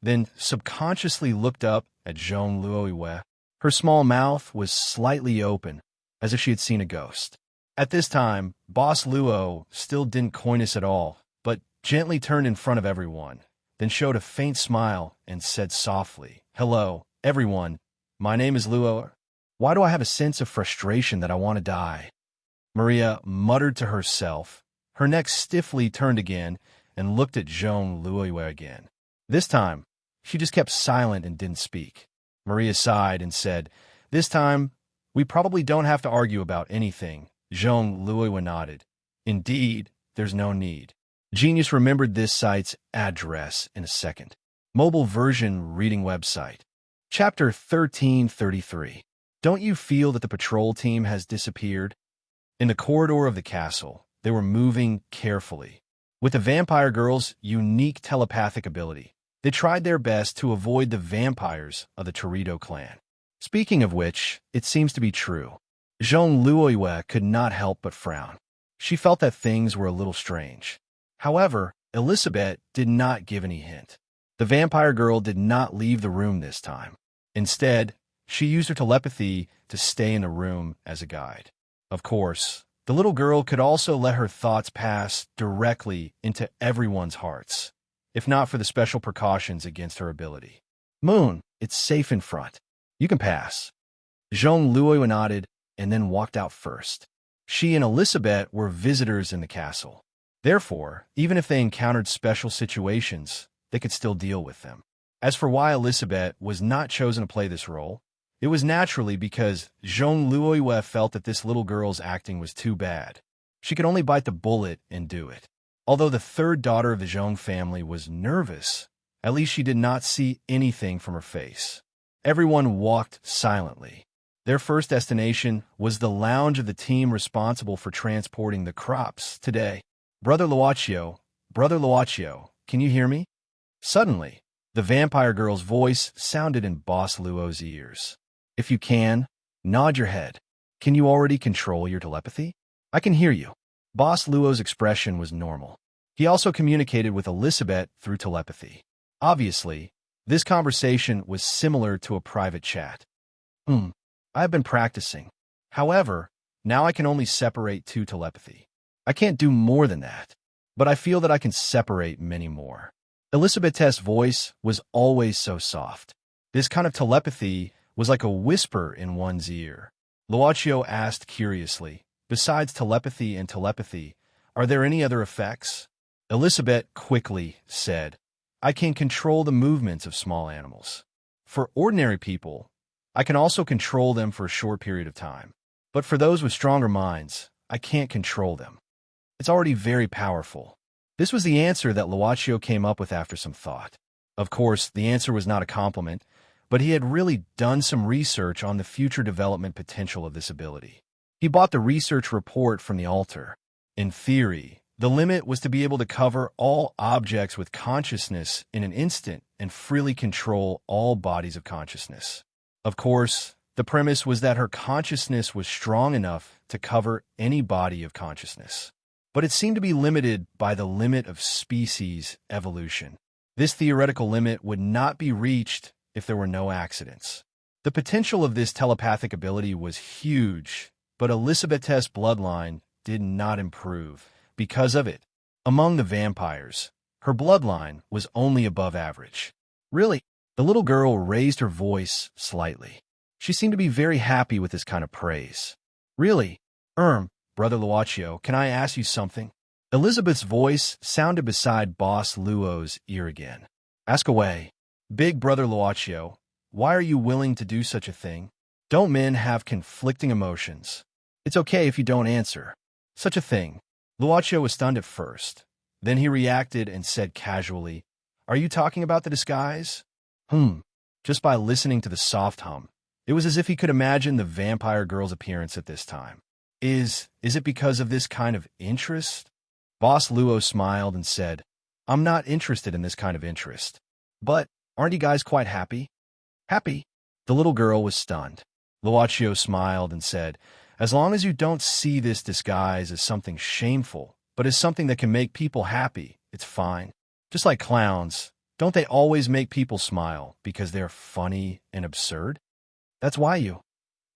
then subconsciously looked up at Zhong Luoyue. Her small mouth was slightly open, as if she had seen a ghost. At this time, Boss Luo still didn't coyness at all, but gently turned in front of everyone, then showed a faint smile and said softly, "Hello, everyone. My name is Luo. Why do I have a sense of frustration that I want to die?" Maria muttered to herself. Her neck stiffly turned again and looked at Zhong Luoyue again. This time, she just kept silent and didn't speak. Maria sighed and said, "This time, we probably don't have to argue about anything." Zhong Luoyue nodded. "Indeed, there's no need." Genius remembered this site's address in a second. Mobile version reading website. Chapter 1333. Don't you feel that the patrol team has disappeared? In the corridor of the castle, they were moving carefully. With the vampire girl's unique telepathic ability, they tried their best to avoid the vampires of the Torito clan. Speaking of which, it seems to be true. Zhong Luoyue could not help but frown. She felt that things were a little strange. However, Elizabeth did not give any hint. The vampire girl did not leave the room this time. Instead, she used her telepathy to stay in the room as a guide. Of course, the little girl could also let her thoughts pass directly into everyone's hearts, if not for the special precautions against her ability. "Moon, it's safe in front. You can pass." Zhong Luoyue nodded and then walked out first. She and Elizabeth were visitors in the castle. Therefore, even if they encountered special situations, they could still deal with them. As for why Elizabeth was not chosen to play this role, it was naturally because Zhong Luoyue felt that this little girl's acting was too bad. She could only bite the bullet and do it. Although the third daughter of the Zhong family was nervous, at least she did not see anything from her face. Everyone walked silently. Their first destination was the lounge of the team responsible for transporting the crops today. Brother Luochio, can you hear me?" Suddenly, the vampire girl's voice sounded in Boss Luo's ears. "If you can, nod your head. Can you already control your telepathy? I can hear you." Boss Luo's expression was normal. He also communicated with Elizabeth through telepathy. Obviously, this conversation was similar to a private chat. I've been practicing. However, now I can only separate two telepathy. I can't do more than that, but I feel that I can separate many more." Elizabeth's voice was always so soft. This kind of telepathy was like a whisper in one's ear. Luochio asked curiously, "Besides telepathy and telepathy, are there any other effects?" Elizabeth quickly said, "I can control the movements of small animals. For ordinary people, I can also control them for a short period of time. But for those with stronger minds, I can't control them. It's already very powerful." This was the answer that Luochio came up with after some thought. Of course, the answer was not a compliment, but he had really done some research on the future development potential of this ability. He bought the research report from the altar. In theory, the limit was to be able to cover all objects with consciousness in an instant and freely control all bodies of consciousness. Of course, the premise was that her consciousness was strong enough to cover any body of consciousness. but it seemed to be limited by the limit of species evolution. This theoretical limit would not be reached if there were no accidents. The potential of this telepathic ability was huge, but Elizabeth's bloodline did not improve because of it. Among the vampires, her bloodline was only above average. Really? The little girl raised her voice slightly. She seemed to be very happy with this kind of praise. Really? Brother Luaccio, can I ask you something? Elizabeth's voice sounded beside Boss Luo's ear again. Ask away. Big Brother Luaccio, why are you willing to do such a thing? Don't men have conflicting emotions? It's okay if you don't answer. Such a thing. Luaccio was stunned at first. Then he reacted and said casually, Are you talking about the disguise? Just by listening to the soft hum, it was as if he could imagine the vampire girl's appearance at this time. Is it because of this kind of interest? Boss Luo smiled and said, I'm not interested in this kind of interest. But aren't you guys quite happy? Happy? The little girl was stunned. Luaccio smiled and said, As long as you don't see this disguise as something shameful, but as something that can make people happy, it's fine. Just like clowns, don't they always make people smile because they're funny and absurd? That's why you.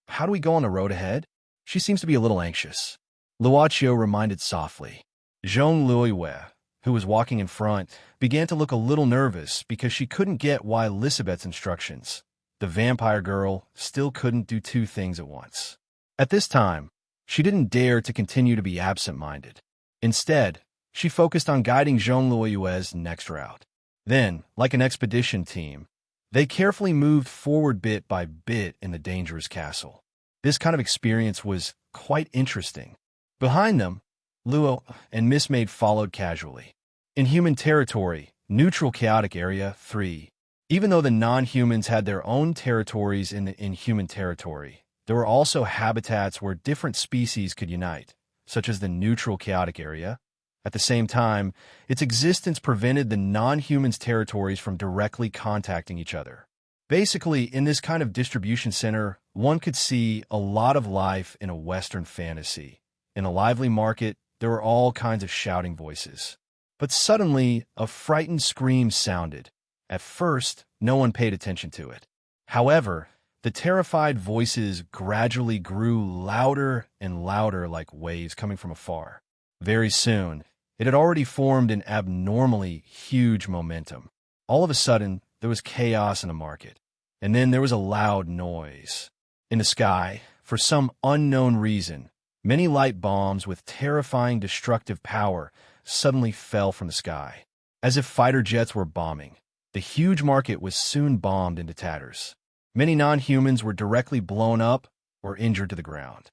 How do we go on the road ahead? She seems to be a little anxious. Luaccio reminded softly. Jean Louis, who was walking in front, began to look a little nervous because she couldn't get why Elizabeth's instructions. The vampire girl still couldn't do two things at once. At this time, she didn't dare to continue to be absent-minded. Instead, she focused on guiding Jean Louis' next route. Then, like an expedition team, they carefully moved forward bit by bit in the dangerous castle. This kind of experience was quite interesting. Behind them, Luo and Miss Maid followed casually. In human territory, neutral chaotic area 3. Even though the non-humans had their own territories in the inhuman territory, there were also habitats where different species could unite, such as the neutral chaotic area. At the same time, its existence prevented the non-humans' territories from directly contacting each other. Basically, in this kind of distribution center, one could see a lot of life in a Western fantasy. In a lively market, there were all kinds of shouting voices. But suddenly, a frightened scream sounded. At first, no one paid attention to it. However, the terrified voices gradually grew louder and louder like waves coming from afar. Very soon, it had already formed an abnormally huge momentum. All of a sudden, there was chaos in the market. And then there was a loud noise. In the sky, for some unknown reason, many light bombs with terrifying destructive power suddenly fell from the sky. As if fighter jets were bombing, the huge market was soon bombed into tatters. Many non-humans were directly blown up or injured to the ground.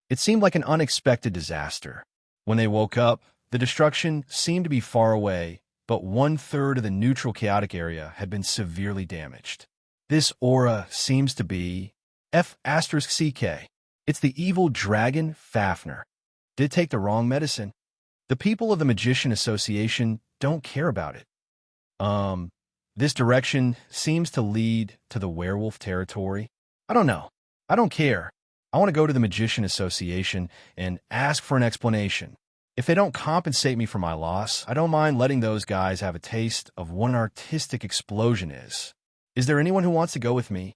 It seemed like an unexpected disaster. When they woke up, the destruction seemed to be far away, but 1/3 of the neutral chaotic area had been severely damaged. This aura seems to be F***CK. It's the evil dragon Fafnir. Did take the wrong medicine. The people of the Magician Association don't care about it. This direction seems to lead to the werewolf territory. I don't know. I don't care. I want to go to the Magician Association and ask for an explanation. If they don't compensate me for my loss, I don't mind letting those guys have a taste of what an artistic explosion is. Is there anyone who wants to go with me?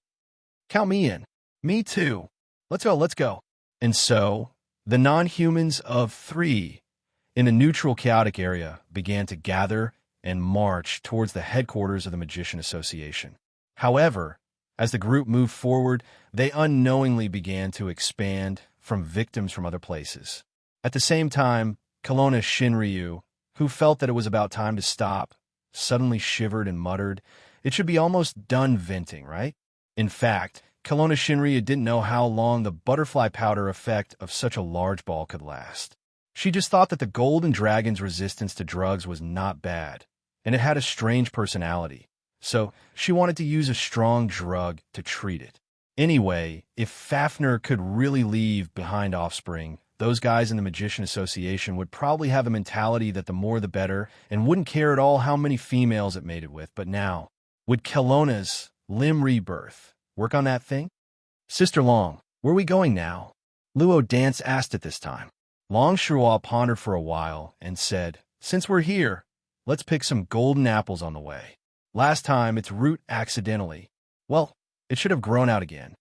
Count me in. Me too. Let's go. And so, the non-humans of 3 in the neutral chaotic area began to gather and march towards the headquarters of the Magician Association. However, as the group moved forward, they unknowingly began to expand from victims from other places. At the same time, Kelowna Shinryu, who felt that it was about time to stop, suddenly shivered and muttered, It should be almost done venting, right? In fact, Kelowna Shinryu didn't know how long the butterfly powder effect of such a large ball could last. She just thought that the golden dragon's resistance to drugs was not bad, and it had a strange personality, so she wanted to use a strong drug to treat it. Anyway, if Fafnir could really leave behind offspring, those guys in the Magician Association would probably have a mentality that the more the better and wouldn't care at all how many females it mated with. But now, would Kelowna's limb rebirth work on that thing? Sister Long, where are we going now? Luo Dance asked at this time. Longshore pondered for a while and said, "Since we're here, let's pick some golden apples on the way. Last time its root accidentally. Well, it should have grown out again."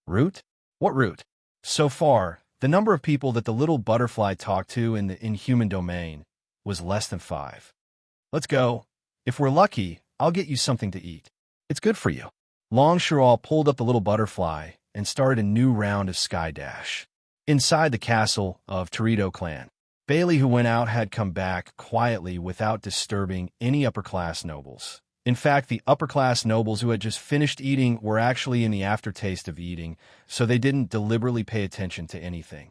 Root? What root? So far, the number of people that the little butterfly talked to in the inhuman domain was less than 5. "Let's go. If we're lucky, I'll get you something to eat. It's good for you." Longshore pulled up the little butterfly and started a new round of sky dash. Inside the castle of Torito clan, Bailey, who went out, had come back quietly without disturbing any upper-class nobles. In fact, the upper-class nobles who had just finished eating were actually in the aftertaste of eating, so they didn't deliberately pay attention to anything.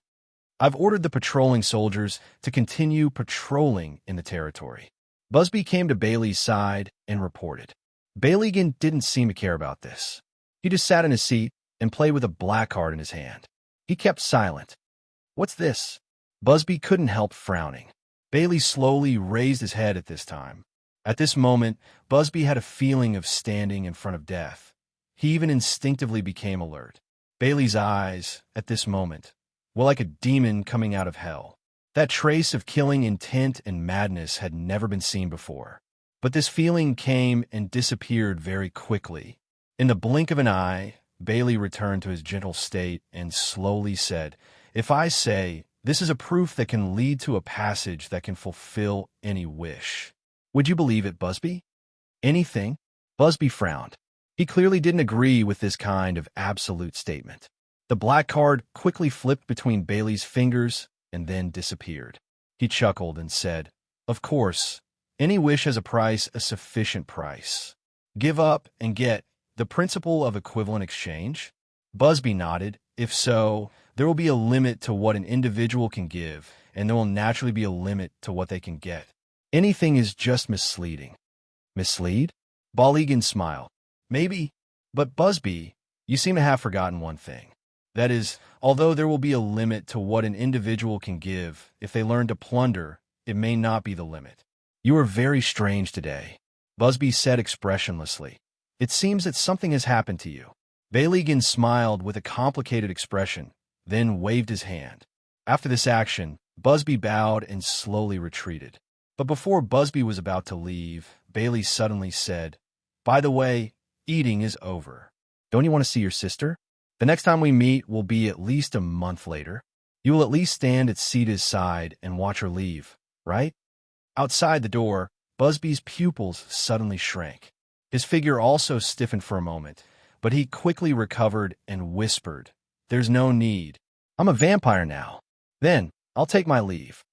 "I've ordered the patrolling soldiers to continue patrolling in the territory." Busby came to Bailey's side and reported. Bailey didn't seem to care about this. He just sat in his seat and played with a black card in his hand. He kept silent. "What's this?" Busby couldn't help frowning. Bailey slowly raised his head at this time. At this moment, Busby had a feeling of standing in front of death. He even instinctively became alert. Bailey's eyes, at this moment, were like a demon coming out of hell. That trace of killing intent and madness had never been seen before. But this feeling came and disappeared very quickly. In the blink of an eye, Bailey returned to his gentle state and slowly said, "If I say, this is a proof that can lead to a passage that can fulfill any wish, would you believe it, Busby?" "Anything?" Busby frowned. He clearly didn't agree with this kind of absolute statement. The black card quickly flipped between Bailey's fingers and then disappeared. He chuckled and said, "Of course, any wish has a price, a sufficient price. Give up and get, the principle of equivalent exchange?" Busby nodded. "If so, there will be a limit to what an individual can give, and there will naturally be a limit to what they can get. Anything is just misleading." "Mislead?" Baligan smiled. "Maybe. But Busby, you seem to have forgotten one thing. That is, although there will be a limit to what an individual can give, if they learn to plunder, it may not be the limit." "You are very strange today," Busby said expressionlessly. "It seems that something has happened to you." Bailey smiled with a complicated expression, then waved his hand. After this action, Busby bowed and slowly retreated. But before Busby was about to leave, Bailey suddenly said, "By the way, eating is over. Don't you want to see your sister? The next time we meet will be at least a month later. You will at least stand at Sita's side and watch her leave, right?" Outside the door, Busby's pupils suddenly shrank. His figure also stiffened for a moment, but he quickly recovered and whispered, "There's no need. I'm a vampire now. Then I'll take my leave."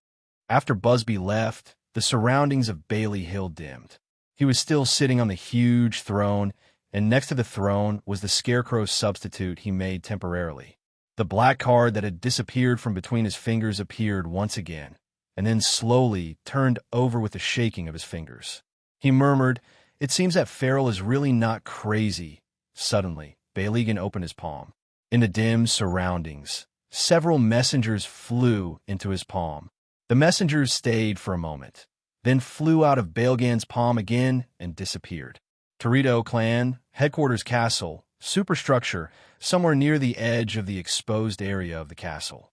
After Busby left, the surroundings of Bailey Hill dimmed. He was still sitting on the huge throne, and next to the throne was the scarecrow's substitute he made temporarily. The black card that had disappeared from between his fingers appeared once again, and then slowly turned over with the shaking of his fingers. He murmured, "It seems that Farrell is really not crazy." Suddenly, Bailey opened his palm. In the dim surroundings, several messengers flew into his palm. The messengers stayed for a moment, then flew out of Bailgan's palm again and disappeared. Torito clan, headquarters castle, superstructure, somewhere near the edge of the exposed area of the castle.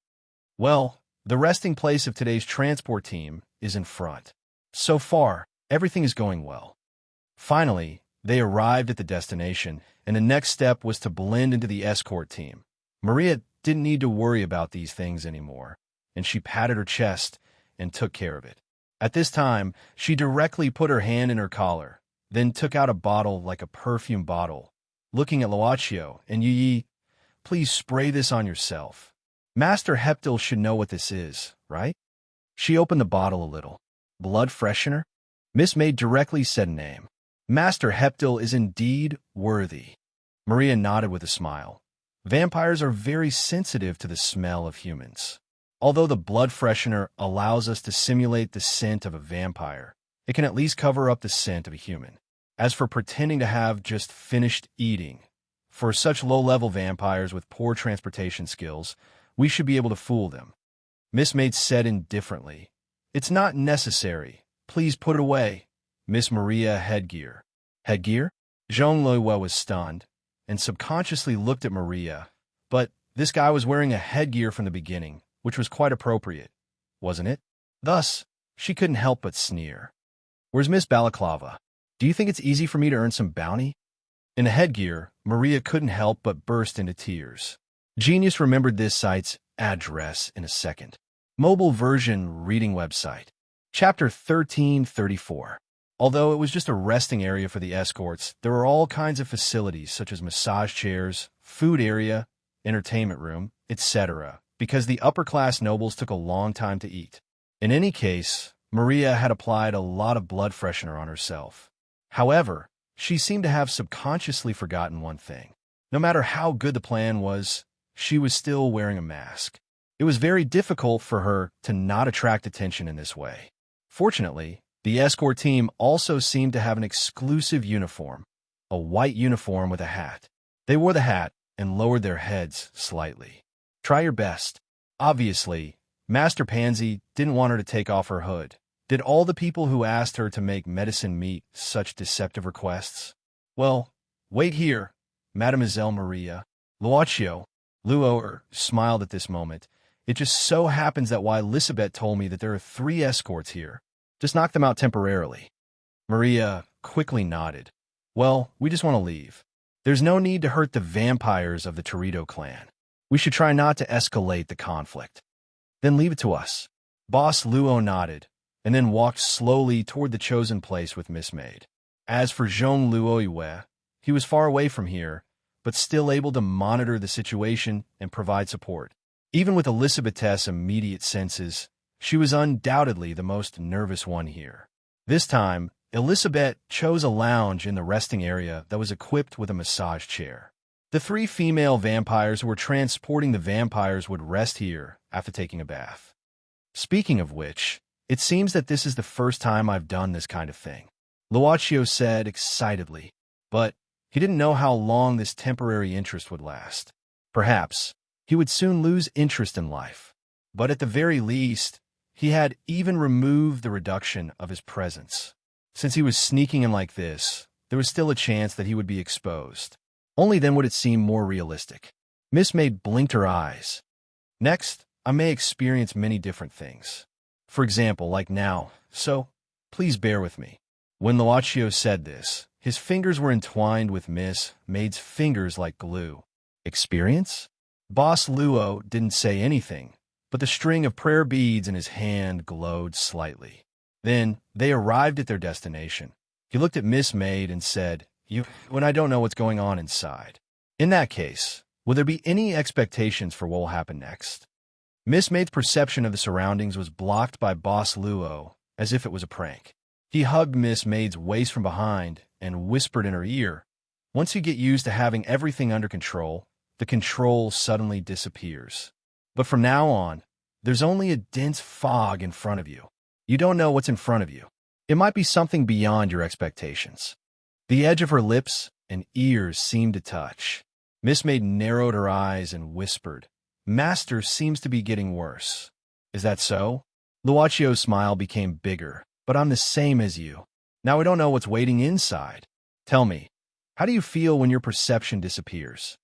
Well, the resting place of today's transport team is in front. So far, everything is going well. Finally, they arrived at the destination, and the next step was to blend into the escort team. Maria didn't need to worry about these things anymore, and she patted her chest and took care of it. At this time, she directly put her hand in her collar, then took out a bottle like a perfume bottle. Looking at Loaccio and Yi, "Please spray this on yourself. Master Heptil should know what this is, right?" She opened the bottle a little. "Blood freshener?" Miss Maid directly said a name. "Master Heptil is indeed worthy." Maria nodded with a smile. Vampires are very sensitive to the smell of humans. Although the blood freshener allows us to simulate the scent of a vampire, it can at least cover up the scent of a human. As for pretending to have just finished eating, for such low-level vampires with poor transportation skills, we should be able to fool them. Miss Maid said indifferently, "It's not necessary. Please put it away." Miss Maria, headgear. Headgear? Jean Loiwell was stunned and subconsciously looked at Maria, but this guy was wearing a headgear from the beginning, which was quite appropriate. wasn't it? Thus, she couldn't help but sneer. Where's Miss Balaclava? Do you think it's easy for me to earn some bounty? In the headgear, Maria couldn't help but burst into tears. Genius remembered this site's address in a second. Mobile version reading website. Chapter 1334. Although it was just a resting area for the escorts, there were all kinds of facilities such as massage chairs, food area, entertainment room, etc., because the upper-class nobles took a long time to eat. In any case, Maria had applied a lot of blood freshener on herself. However, she seemed to have subconsciously forgotten one thing. No matter how good the plan was, she was still wearing a mask. It was very difficult for her to not attract attention in this way. Fortunately, the escort team also seemed to have an exclusive uniform, a white uniform with a hat. They wore the hat and lowered their heads slightly. Try your best. Obviously, Master Pansy didn't want her to take off her hood. Did all the people who asked her to make medicine meet such deceptive requests? Well, wait here, Mademoiselle Maria. Luo smiled at this moment. It just so happens that why Lisabeth told me that there are 3 escorts here. Just knock them out temporarily. Maria quickly nodded. Well, we just want to leave. There's no need to hurt the vampires of the Torito clan. We should try not to escalate the conflict. Then leave it to us. Boss Luo nodded, and then walked slowly toward the chosen place with Miss Maid. As for Zhong Luoyue, he was far away from here, but still able to monitor the situation and provide support. Even with Elizabeth's immediate senses, she was undoubtedly the most nervous one here. This time, Elizabeth chose a lounge in the resting area that was equipped with a massage chair. The 3 female vampires who were transporting the vampires would rest here after taking a bath. Speaking of which, it seems that this is the first time I've done this kind of thing, Luocio said excitedly, but he didn't know how long this temporary interest would last. Perhaps he would soon lose interest in life, but at the very least, he had even removed the reduction of his presence. Since he was sneaking in like this, there was still a chance that he would be exposed. Only then would it seem more realistic. Miss Maid blinked her eyes. Next, I may experience many different things. For example, like now, so please bear with me. When Luocio said this, his fingers were entwined with Miss Maid's fingers like glue. Experience? Boss Luo didn't say anything, but the string of prayer beads in his hand glowed slightly. Then they arrived at their destination. He looked at Miss Maid and said, when I don't know what's going on inside. In that case, will there be any expectations for what will happen next? Miss Maid's perception of the surroundings was blocked by Boss Luo, as if it was a prank. He hugged Miss Maid's waist from behind and whispered in her ear, once you get used to having everything under control, the control suddenly disappears. But from now on, there's only a dense fog in front of you. You don't know what's in front of you. It might be something beyond your expectations. The edge of her lips and ears seemed to touch. Miss Maid narrowed her eyes and whispered, Master seems to be getting worse. Is that so? Luocio's smile became bigger, but I'm the same as you. Now we don't know what's waiting inside. Tell me, how do you feel when your perception disappears?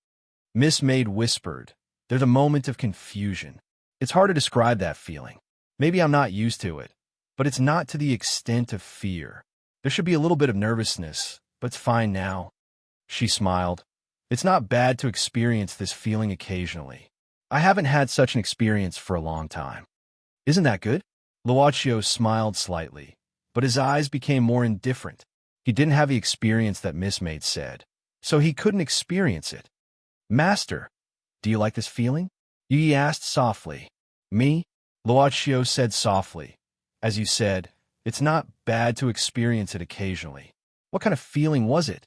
Miss Maid whispered, there's a moment of confusion. It's hard to describe that feeling. Maybe I'm not used to it, but it's not to the extent of fear. There should be a little bit of nervousness, but it's fine now. She smiled. It's not bad to experience this feeling occasionally. I haven't had such an experience for a long time. Isn't that good? Luocio smiled slightly, but his eyes became more indifferent. He didn't have the experience that Miss Maid said, so he couldn't experience it. Master, do you like this feeling? Yi asked softly. Me? Luocio said softly. As you said, it's not bad to experience it occasionally. What kind of feeling was it?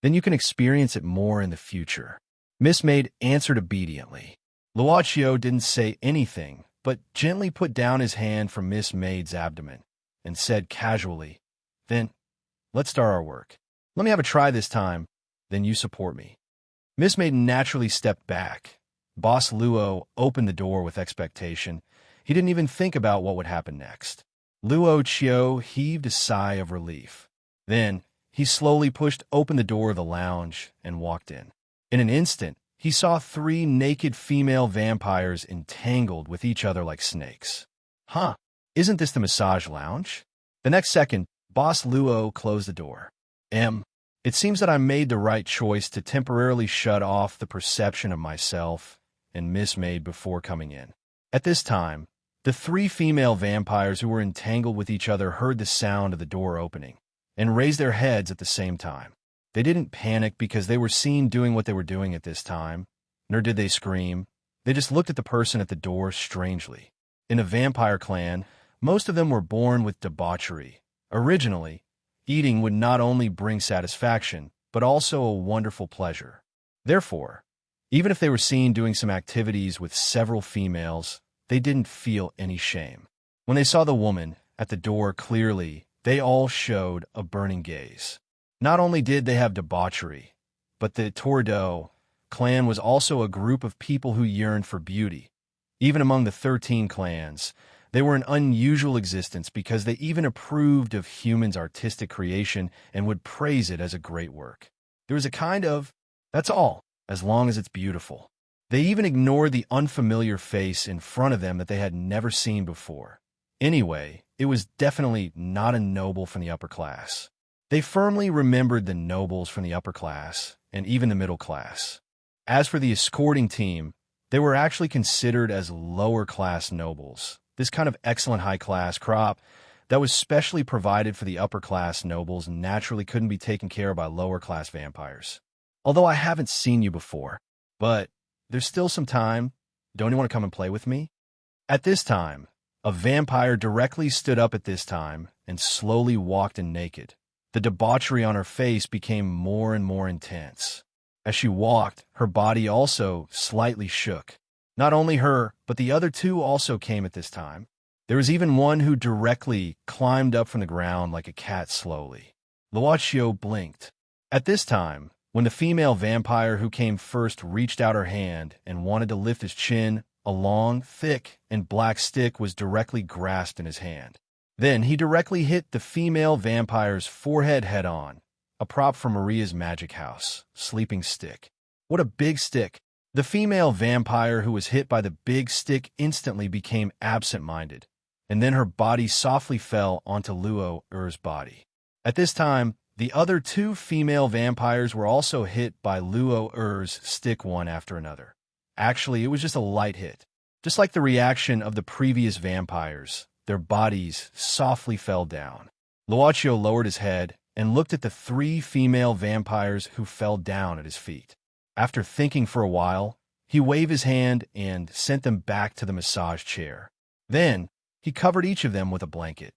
Then you can experience it more in the future. Miss Maid answered obediently. Luocio didn't say anything, but gently put down his hand from Miss Maid's abdomen and said casually, Then, let's start our work. Let me have a try this time, then you support me. Miss Maid naturally stepped back. Boss Luo opened the door with expectation. He didn't even think about what would happen next. Luocio heaved a sigh of relief. Then, he slowly pushed open the door of the lounge and walked in. In an instant, he saw 3 naked female vampires entangled with each other like snakes. Huh, isn't this the massage lounge? The next second, Boss Luo closed the door. It seems that I made the right choice to temporarily shut off the perception of myself and Miss Maid before coming in. At this time, the three female vampires who were entangled with each other heard the sound of the door opening and raised their heads at the same time. They didn't panic because they were seen doing what they were doing at this time, nor did they scream. They just looked at the person at the door strangely. In the vampire clan, most of them were born with debauchery. Originally, eating would not only bring satisfaction, but also a wonderful pleasure. Therefore, even if they were seen doing some activities with several females, they didn't feel any shame. When they saw the woman at the door clearly, they all showed a burning gaze. Not only did they have debauchery, but the Tordo clan was also a group of people who yearned for beauty. Even among the 13 clans, they were an unusual existence because they even approved of humans' artistic creation and would praise it as a great work. There was a kind of, that's all, as long as it's beautiful. They even ignored the unfamiliar face in front of them that they had never seen before. Anyway, it was definitely not a noble from the upper class. They firmly remembered the nobles from the upper class and even the middle class. As for the escorting team, they were actually considered as lower-class nobles. This kind of excellent high-class crop that was specially provided for the upper-class nobles naturally couldn't be taken care of by lower-class vampires. Although I haven't seen you before, but there's still some time. Don't you want to come and play with me? At this time, a vampire directly stood up at this time and slowly walked in naked. The debauchery on her face became more and more intense. As she walked, her body also slightly shook. Not only her, but the other two also came at this time. There was even one who directly climbed up from the ground like a cat slowly. Luocio blinked. At this time, when the female vampire who came first reached out her hand and wanted to lift his chin, a long, thick, and black stick was directly grasped in his hand. Then he directly hit the female vampire's forehead head-on, a prop from Maria's magic house, sleeping stick. What a big stick! The female vampire who was hit by the big stick instantly became absent-minded, and then her body softly fell onto Luo's body. At this time, the other two female vampires were also hit by Luo's stick one after another. Actually, it was just a light hit. Just like the reaction of the previous vampires, their bodies softly fell down. Luocio lowered his head and looked at the three female vampires who fell down at his feet. After thinking for a while, he waved his hand and sent them back to the massage chair. Then, he covered each of them with a blanket.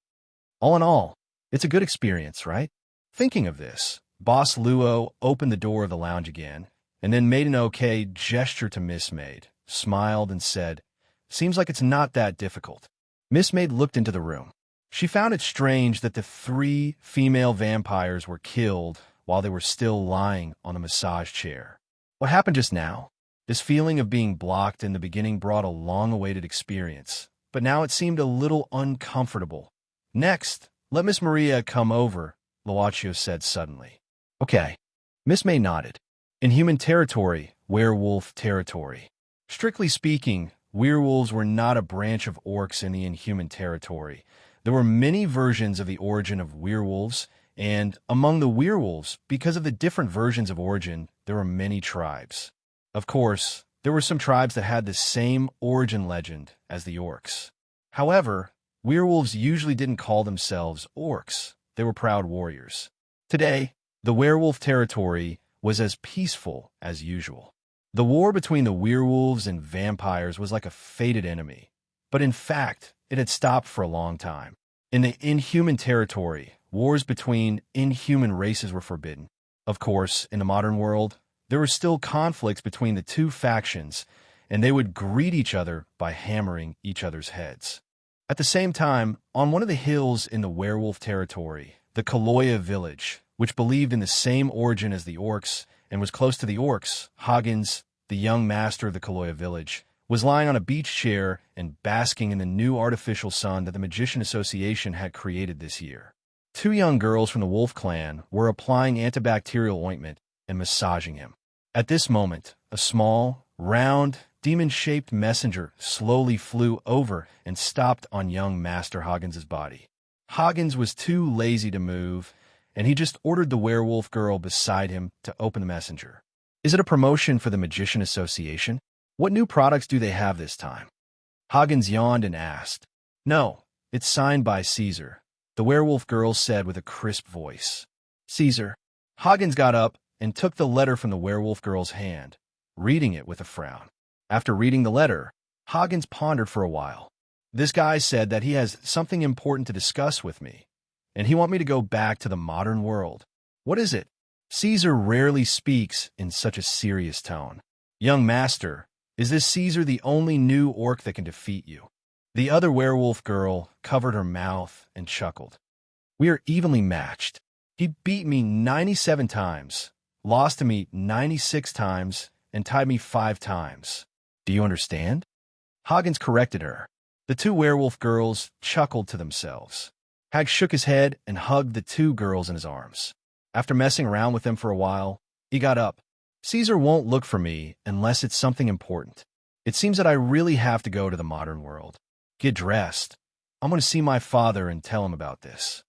All in all, it's a good experience, right? Thinking of this, Boss Luo opened the door of the lounge again, and then made an okay gesture to Miss Maid, smiled, and said, "Seems like it's not that difficult." Miss Maid looked into the room. She found it strange that the three female vampires were killed while they were still lying on the massage chair. What happened just now? This feeling of being blocked in the beginning brought a long-awaited experience, but now it seemed a little uncomfortable. "Next, let Miss Maria come over," Luocio said suddenly. "Okay." Miss May nodded. Inhuman territory, werewolf territory. Strictly speaking, werewolves were not a branch of orcs in the inhuman territory. There were many versions of the origin of werewolves, and among the werewolves, because of the different versions of origin, there were many tribes. Of course, there were some tribes that had the same origin legend as the orcs. However, werewolves usually didn't call themselves orcs. They were proud warriors. Today, the werewolf territory was as peaceful as usual. The war between the werewolves and vampires was like a fated enemy, but in fact, it had stopped for a long time. In the inhuman territory, wars between inhuman races were forbidden. Of course, in the modern world, there were still conflicts between the two factions, and they would greet each other by hammering each other's heads. At the same time, on one of the hills in the werewolf territory, the Kaloya village, which believed in the same origin as the orcs and was close to the orcs, Hagens, the young master of the Kaloya village, was lying on a beach chair and basking in the new artificial sun that the Magician Association had created this year. Two young girls from the Wolf clan were applying antibacterial ointment and massaging him. At this moment, a small, round, demon-shaped messenger slowly flew over and stopped on young Master Hoggins's body. Hoggins was too lazy to move, and he just ordered the werewolf girl beside him to open the messenger. Is it a promotion for the Magician Association? What new products do they have this time? Hoggins yawned and asked. No, it's signed by Caesar, the werewolf girl said with a crisp voice. Caesar. Hoggins got up and took the letter from the werewolf girl's hand, reading it with a frown. After reading the letter, Hoggins pondered for a while. This guy said that he has something important to discuss with me, and he wants me to go back to the modern world. What is it? Caesar rarely speaks in such a serious tone. Young master, is this Caesar the only new orc that can defeat you? The other werewolf girl covered her mouth and chuckled. We are evenly matched. He beat me 97 times, lost to me 96 times, and tied me 5 times. Do you understand? Hoggins corrected her. The two werewolf girls chuckled to themselves. Hag shook his head and hugged the two girls in his arms. After messing around with them for a while, he got up. Caesar won't look for me unless it's something important. It seems that I really have to go to the modern world. Get dressed. I'm going to see my father and tell him about this.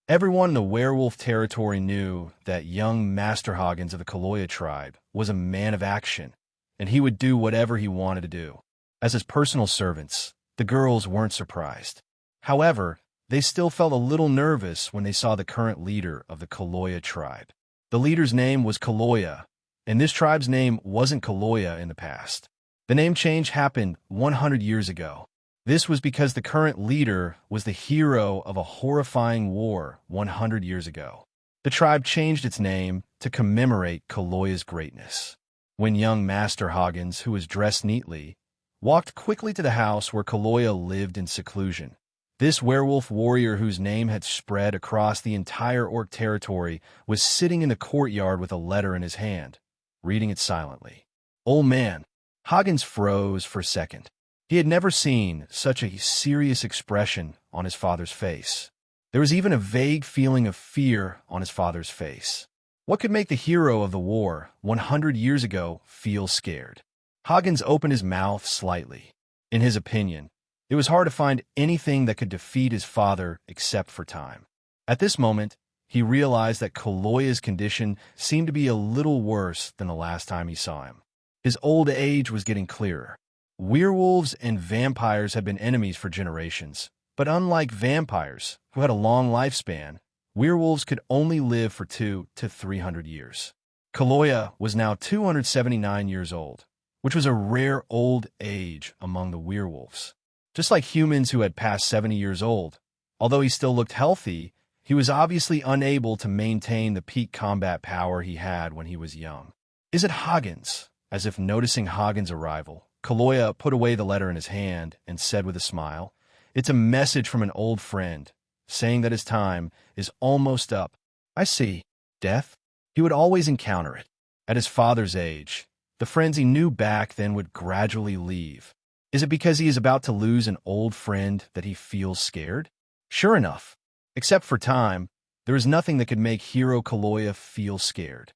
Everyone in the werewolf territory knew that young Master Hoggins of the Kaloya tribe was a man of action, and he would do whatever he wanted to do. As his personal servants, the girls weren't surprised. However, they still felt a little nervous when they saw the current leader of the Kaloya tribe. The leader's name was Kaloya, and this tribe's name wasn't Kaloya in the past. The name change happened 100 years ago. This was because the current leader was the hero of a horrifying war 100 years ago. The tribe changed its name to commemorate Kaloya's greatness. When young Master Hoggins, who was dressed neatly, walked quickly to the house where Kaloya lived in seclusion, this werewolf warrior whose name had spread across the entire orc territory was sitting in the courtyard with a letter in his hand, reading it silently. Old man, Hoggins froze for a second. He had never seen such a serious expression on his father's face. There was even a vague feeling of fear on his father's face. What could make the hero of the war 100 years ago feel scared? Hoggins opened his mouth slightly. In his opinion, it was hard to find anything that could defeat his father except for time. At this moment, he realized that Kaloya's condition seemed to be a little worse than the last time he saw him. His old age was getting clearer. Werewolves and vampires had been enemies for generations, but unlike vampires, who had a long lifespan, werewolves could only live for 200 to 300 years. Kaloya was now 279 years old, which was a rare old age among the werewolves. Just like humans who had passed 70 years old, although he still looked healthy, he was obviously unable to maintain the peak combat power he had when he was young. Is it Hoggins? As if noticing Hoggins' arrival, Kaloya put away the letter in his hand and said with a smile, It's a message from an old friend, saying that his time is almost up. I see. Death? He would always encounter it. At his father's age, the friends he knew back then would gradually leave. Is it because he is about to lose an old friend that he feels scared? Sure enough, except for time, there is nothing that could make Hero Kaloya feel scared.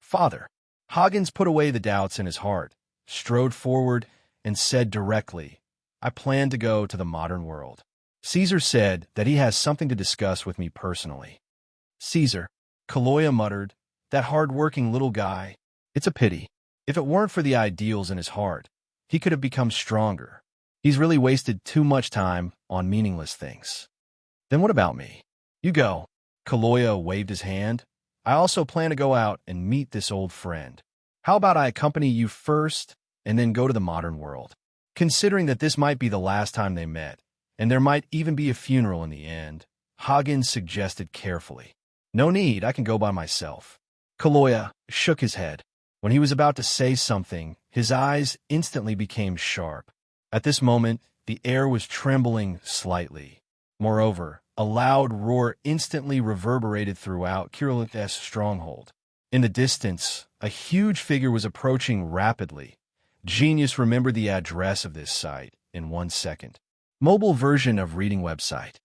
Father. Hoggins put away the doubts in his heart, strode forward, and said directly, I plan to go to the modern world. Caesar said that he has something to discuss with me personally. Caesar, Kaloya muttered, that hard-working little guy. It's a pity. If it weren't for the ideals in his heart, he could have become stronger. He's really wasted too much time on meaningless things. Then what about me? You go. Kaloya waved his hand. I also plan to go out and meet this old friend. How about I accompany you first and then go to the modern world? Considering that this might be the last time they met, and there might even be a funeral in the end, Hoggins suggested carefully. No need, I can go by myself. Kaloya shook his head. When he was about to say something, his eyes instantly became sharp. At this moment, the air was trembling slightly. Moreover, a loud roar instantly reverberated throughout Kirillith's stronghold. In the distance, a huge figure was approaching rapidly. Genius remembered the address of this site in 1 second. Mobile version of reading website.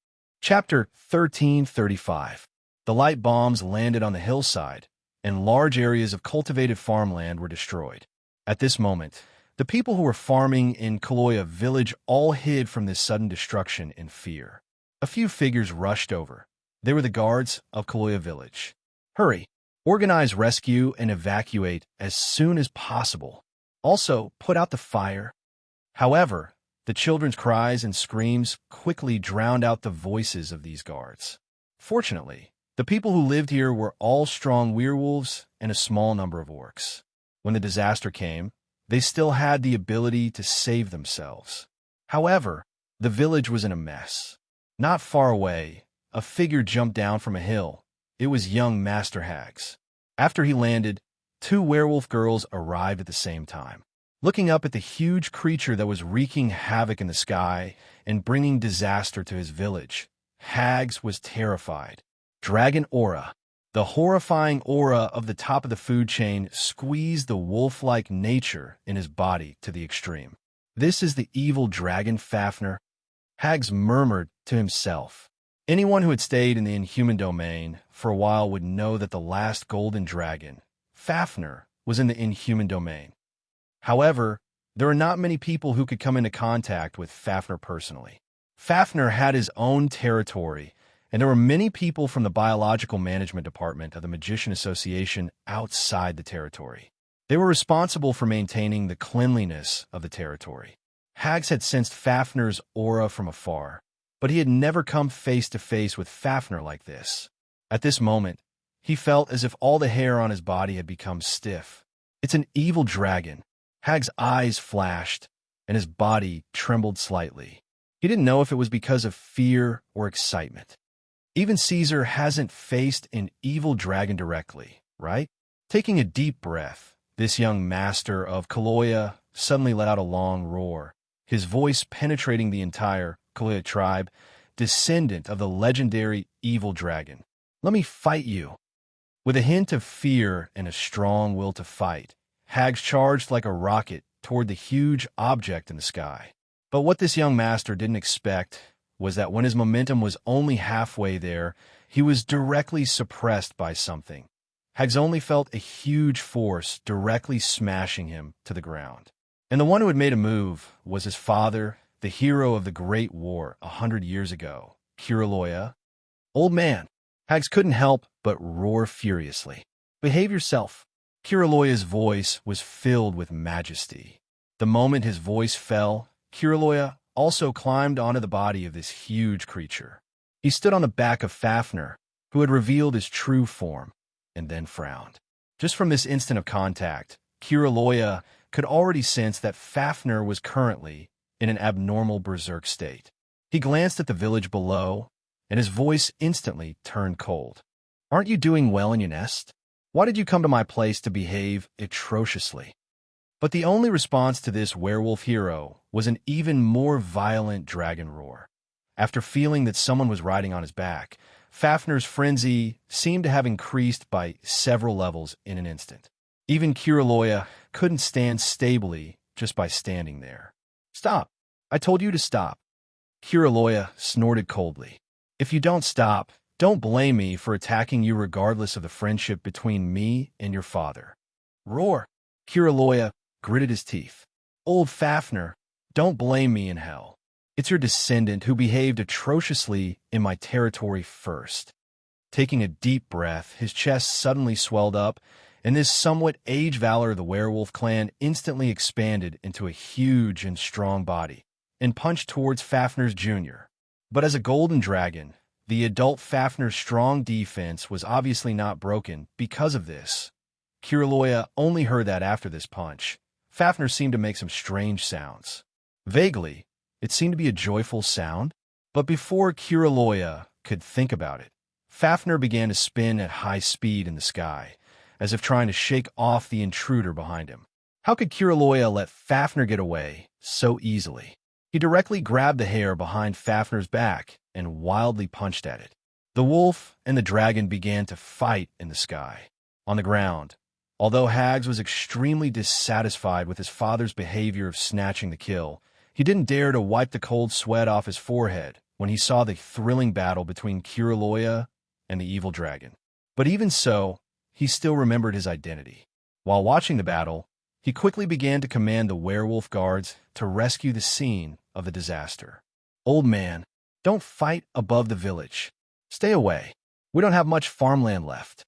Chapter 1335. The light bombs landed on the hillside, and large areas of cultivated farmland were destroyed. At this moment, The people who were farming in Kaloya village all hid from this sudden destruction in fear. A few figures rushed over. They were the guards of Kaloya village. Hurry! Organize rescue and evacuate as soon as possible. Also, put out the fire. However, the children's cries and screams quickly drowned out the voices of these guards. Fortunately, the people who lived here were all strong werewolves and a small number of orcs. When the disaster came, they still had the ability to save themselves. However, the village was in a mess. Not far away, a figure jumped down from a hill. It was young Master Hags. After he landed, two werewolf girls arrived at the same time. Looking up at the huge creature that was wreaking havoc in the sky and bringing disaster to his village, Hags was terrified. Dragon aura. The horrifying aura of the top of the food chain squeezed the wolf-like nature in his body to the extreme. This is the evil dragon Fafnir. Hags murmured to himself. Anyone who had stayed in the inhuman domain for a while would know that the last golden dragon, Fafnir, was in the inhuman domain. However, there are not many people who could come into contact with Fafnir personally. Fafnir had his own territory, and there were many people from the Biological Management Department of the Magician Association outside the territory. They were responsible for maintaining the cleanliness of the territory. Hags had sensed Fafnir's aura from afar, but he had never come face to face with Fafnir like this. At this moment, he felt as if all the hair on his body had become stiff. It's an evil dragon. Hag's eyes flashed, and his body trembled slightly. He didn't know if it was because of fear or excitement. Even Caesar hasn't faced an evil dragon directly, right? Taking a deep breath, this young master of Kaloya suddenly let out a long roar, his voice penetrating the entire Kaloya tribe, descendant of the legendary evil dragon. Let me fight you. With a hint of fear and a strong will to fight, Hags charged like a rocket toward the huge object in the sky. But what this young master didn't expect was that when his momentum was only halfway there, he was directly suppressed by something. Hags only felt a huge force directly smashing him to the ground. And the one who had made a move was his father, the hero of the Great War 100 years ago, Kiraloya. Old man, Hags couldn't help but roar furiously. Behave yourself. Kiraloya's voice was filled with majesty. The moment his voice fell, Kiraloya also climbed onto the body of this huge creature. He stood on the back of Fafnir, who had revealed his true form, and then frowned. Just from this instant of contact, Kiraloya could already sense that Fafnir was currently in an abnormal berserk state. He glanced at the village below, and his voice instantly turned cold. Aren't you doing well in your nest? Why did you come to my place to behave atrociously? But the only response to this werewolf hero was an even more violent dragon roar. After feeling that someone was riding on his back, Fafnir's frenzy seemed to have increased by several levels in an instant. Even Kiraloya couldn't stand stably just by standing there. Stop! I told you to stop. Kiraloya snorted coldly. If you don't stop, don't blame me for attacking you regardless of the friendship between me and your father. Roar! Kiraloya gritted his teeth. Old Fafnir, don't blame me in hell. It's your descendant who behaved atrociously in my territory first. Taking a deep breath, his chest suddenly swelled up, and this somewhat aged valor of the werewolf clan instantly expanded into a huge and strong body, and punched towards Fafnir's junior. But as a golden dragon, the adult Fafnir's strong defense was obviously not broken because of this. Kiraloya only heard that after this punch, Fafnir seemed to make some strange sounds. Vaguely, it seemed to be a joyful sound, but before Kiraloya could think about it, Fafnir began to spin at high speed in the sky, as if trying to shake off the intruder behind him. How could Kiraloya let Fafnir get away so easily? He directly grabbed the hair behind Fafnir's back and wildly punched at it. The wolf and the dragon began to fight in the sky. On the ground, although Hags was extremely dissatisfied with his father's behavior of snatching the kill, he didn't dare to wipe the cold sweat off his forehead when he saw the thrilling battle between Kiraloya and the evil dragon. But even so, he still remembered his identity. While watching the battle, He quickly began to command the werewolf guards to rescue the scene of the disaster. "Old man, don't fight above the village. Stay away. We don't have much farmland left."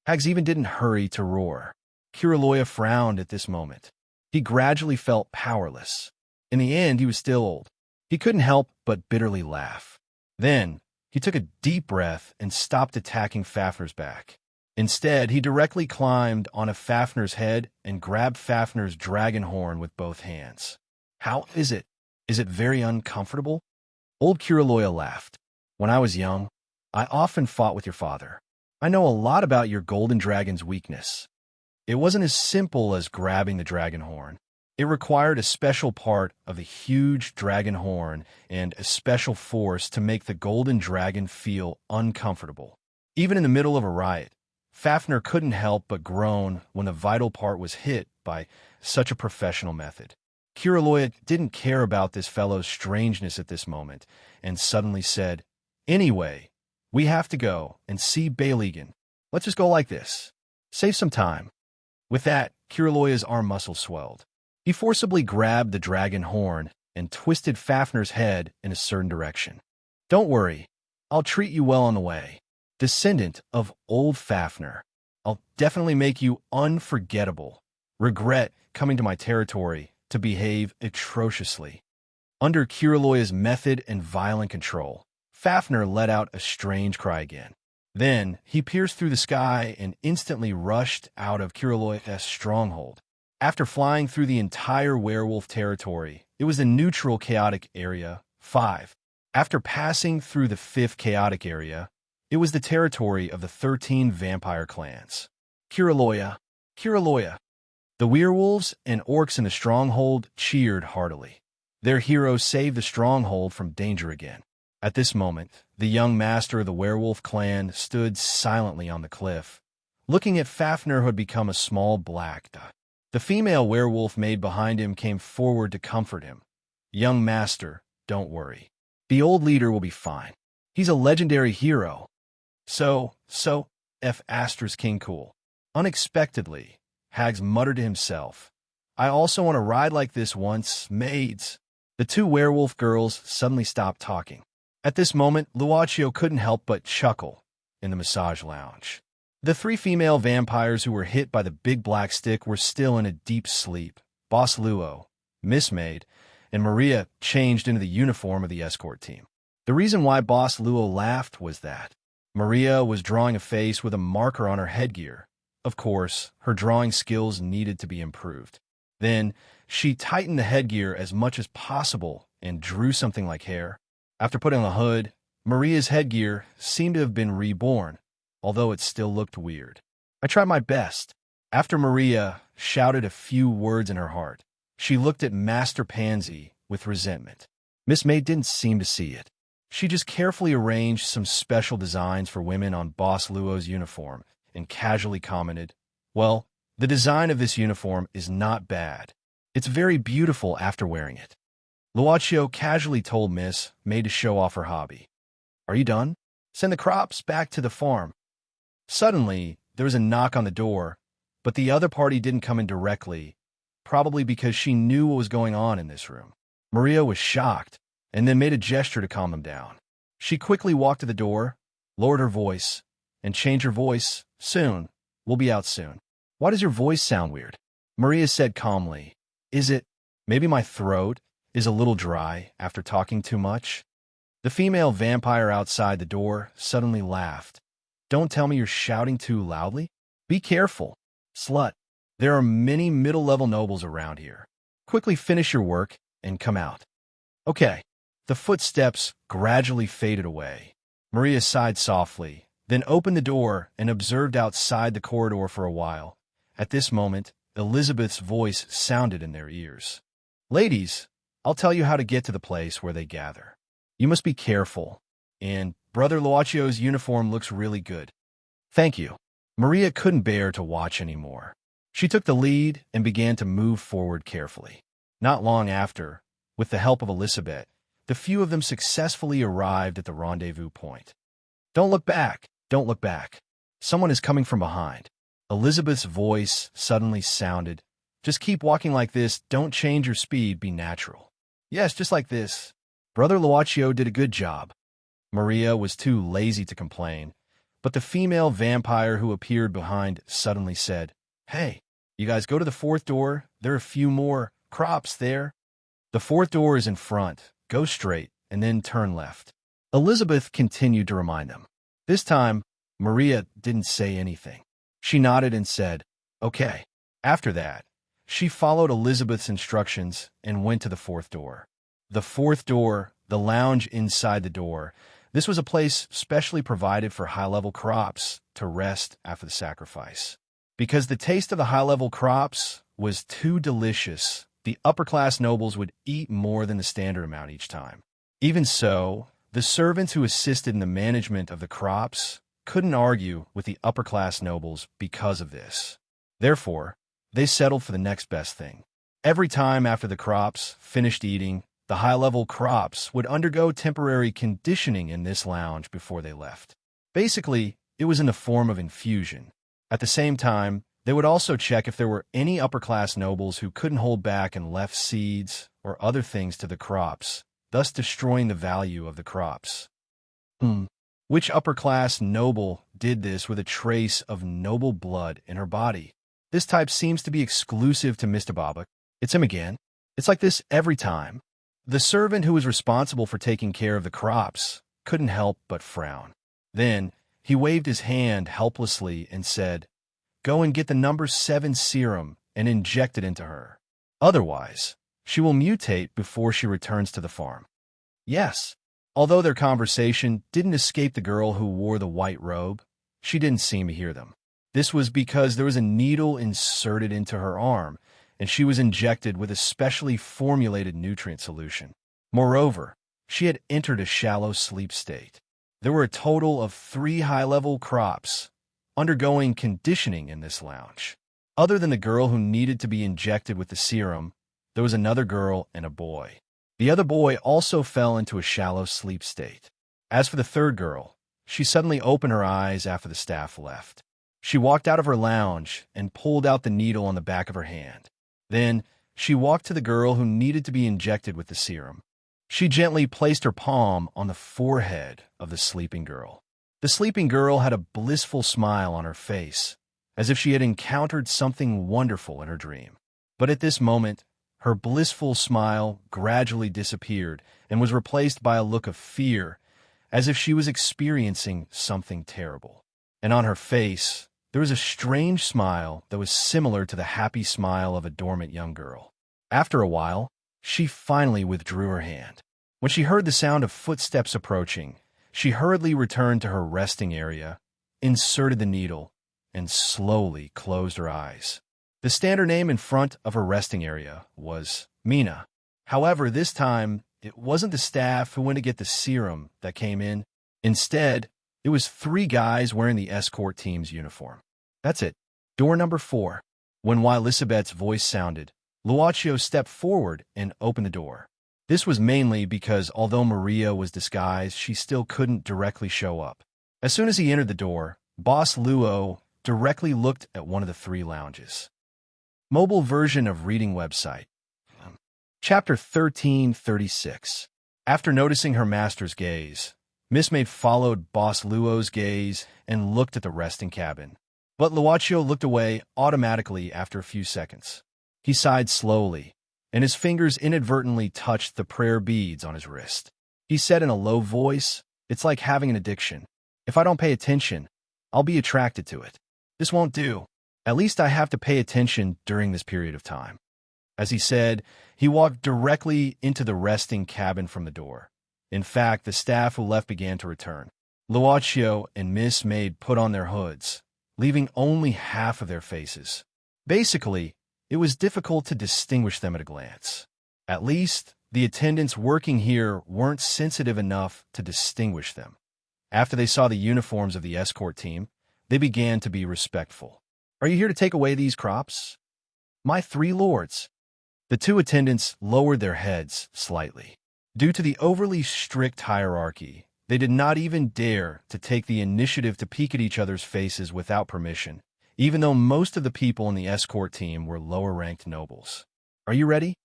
Hags even didn't hurry to roar. Kiraloya frowned at this moment. He gradually felt powerless. In the end, he was still old. He couldn't help but bitterly laugh. Then, he took a deep breath and stopped attacking Fafner's back. Instead, he directly climbed onto Fafner's head and grabbed Fafner's dragon horn with both hands. "How is it? Is it very uncomfortable?" Old Kiraloya laughed. "When I was young, I often fought with your father. I know a lot about your golden dragon's weakness. It wasn't as simple as grabbing the dragon horn. It required a special part of the huge dragon horn and a special force to make the golden dragon feel uncomfortable. Even in the middle of a riot, Fafner couldn't help but groan when the vital part was hit by such a professional method. Kiraloya didn't care about this fellow's strangeness at this moment and suddenly said, "Anyway, we have to go and see Balegan. Let's just go like this. Save some time." With that, Kiraloya's arm muscle swelled. He forcibly grabbed the dragon horn and twisted Fafner's head in a certain direction. "Don't worry, I'll treat you well on the way. Descendant of old Fafner, I'll definitely make you unforgettable. Regret coming to my territory to behave atrociously." Under Kiraloya's method and violent control, Fafner let out a strange cry again. Then, he pierced through the sky and instantly rushed out of Kiraloya's stronghold. After flying through the entire werewolf territory, it was the neutral chaotic area 5. After passing through the 5th chaotic area, it was the territory of the 13 vampire clans. Kiraloya, Kiraloya. The werewolves and orcs in the stronghold cheered heartily. Their heroes saved the stronghold from danger again. At this moment, the young master of the werewolf clan stood silently on the cliff, looking at Fafner, who had become a small black dot. The female werewolf maid behind him came forward to comfort him. "Young master, don't worry. The old leader will be fine. He's a legendary hero." So, F Aster's King Cool. Unexpectedly, Hags muttered to himself, "I also want to ride like this once, maids." The two werewolf girls suddenly stopped talking. At this moment, Luaccio couldn't help but chuckle in the massage lounge. The 3 female vampires who were hit by the big black stick were still in a deep sleep. Boss Luo, Miss Maid, and Maria changed into the uniform of the escort team. The reason why Boss Luo laughed was that Maria was drawing a face with a marker on her headgear. Of course, her drawing skills needed to be improved. Then, she tightened the headgear as much as possible and drew something like hair. After putting on the hood, Maria's headgear seemed to have been reborn, although it still looked weird. I tried my best. After Maria shouted a few words in her heart, she looked at Master Pansy with resentment. Miss May didn't seem to see it. She just carefully arranged some special designs for women on Boss Luo's uniform and casually commented, "Well, the design of this uniform is not bad. It's very beautiful after wearing it." Luaccio casually told Miss May to show off her hobby. "Are you done? Send the crops back to the farm." Suddenly, there was a knock on the door, but the other party didn't come in directly, probably because she knew what was going on in this room. Maria was shocked, and then made a gesture to calm them down. She quickly walked to the door, lowered her voice, and changed her voice. "Soon. We'll be out soon." "Why does your voice sound weird?" Maria said calmly. "Is it maybe my throat is a little dry after talking too much?" The female vampire outside the door suddenly laughed. "Don't tell me you're shouting too loudly? Be careful, slut. There are many middle-level nobles around here. Quickly finish your work and come out." "Okay." The footsteps gradually faded away. Maria sighed softly, then opened the door and observed outside the corridor for a while. At this moment, Elizabeth's voice sounded in their ears. "Ladies, I'll tell you how to get to the place where they gather. You must be careful, and Brother Luaccio's uniform looks really good." "Thank you." Maria couldn't bear to watch anymore. She took the lead and began to move forward carefully. Not long after, with the help of Elizabeth, the few of them successfully arrived at the rendezvous point. "Don't look back! Don't look back! Someone is coming from behind." Elizabeth's voice suddenly sounded Just keep walking like this. Don't change your speed. Be natural. Yes, just like this. Brother Luaccio did a good job. Maria was too lazy to complain, but the female vampire who appeared behind suddenly said, "Hey, you guys go to the fourth door. There are a few more crops there. The fourth door is in front. Go straight and then turn left." Elizabeth continued to remind them. This time, Maria didn't say anything. She nodded and said, "Okay." After that, she followed Elizabeth's instructions and went to the fourth door. The fourth door, the lounge inside the door, this was a place specially provided for high-level crops to rest after the sacrifice. Because the taste of the high-level crops was too delicious, the upper-class nobles would eat more than the standard amount each time. Even so, the servants who assisted in the management of the crops couldn't argue with the upper-class nobles because of this. Therefore, they settled for the next best thing. Every time after the crops finished eating, the high-level crops would undergo temporary conditioning in this lounge before they left. Basically, it was in the form of infusion. At the same time, they would also check if there were any upper-class nobles who couldn't hold back and left seeds or other things to the crops, thus destroying the value of the crops. Which upper-class noble did this with a trace of noble blood in her body? This type seems to be exclusive to Mr. Baba. It's him again. It's like this every time. The servant who was responsible for taking care of the crops couldn't help but frown. Then he waved his hand helplessly and said, "Go and get the number 7 serum and inject it into her. Otherwise, she will mutate before she returns to the farm." Yes, although their conversation didn't escape the girl who wore the white robe, she didn't seem to hear them. This was because there was a needle inserted into her arm, and she was injected with a specially formulated nutrient solution. Moreover, she had entered a shallow sleep state. There were a total of 3 high-level crops undergoing conditioning in this lounge. Other than the girl who needed to be injected with the serum, there was another girl and a boy. The other boy also fell into a shallow sleep state. As for the third girl, she suddenly opened her eyes after the staff left. She walked out of her lounge and pulled out the needle on the back of her hand. Then, she walked to the girl who needed to be injected with the serum. She gently placed her palm on the forehead of the sleeping girl. The sleeping girl had a blissful smile on her face, as if she had encountered something wonderful in her dream. But at this moment, her blissful smile gradually disappeared and was replaced by a look of fear, as if she was experiencing something terrible. And on her face, there was a strange smile that was similar to the happy smile of a dormant young girl. After a while, she finally withdrew her hand. When she heard the sound of footsteps approaching, she hurriedly returned to her resting area, inserted the needle, and slowly closed her eyes. The standard name in front of her resting area was Mina. However, this time, it wasn't the staff who went to get the serum that came in. Instead, it was 3 guys wearing the escort team's uniform. That's it. Door number 4. When Elisabeth's voice sounded, Luaccio stepped forward and opened the door. This was mainly because although Maria was disguised, she still couldn't directly show up. As soon as he entered the door, Boss Luo directly looked at one of the 3 lounges. Mobile version of reading website. Chapter 1336. After noticing her master's gaze, Miss Maid followed Boss Luo's gaze and looked at the resting cabin. But Luaccio looked away automatically after a few seconds. He sighed slowly, and his fingers inadvertently touched the prayer beads on his wrist. He said in a low voice, "It's like having an addiction. If I don't pay attention, I'll be attracted to it. This won't do. At least I have to pay attention during this period of time." As he said, he walked directly into the resting cabin from the door. In fact, the staff who left began to return. Luaccio and Miss Maid put on their hoods, leaving only half of their faces. Basically, it was difficult to distinguish them at a glance. At least, the attendants working here weren't sensitive enough to distinguish them. After they saw the uniforms of the escort team, they began to be respectful. "Are you here to take away these crops?" "My 3 lords." The 2 attendants lowered their heads slightly. Due to the overly strict hierarchy, they did not even dare to take the initiative to peek at each other's faces without permission, even though most of the people in the escort team were lower-ranked nobles. "Are you ready?"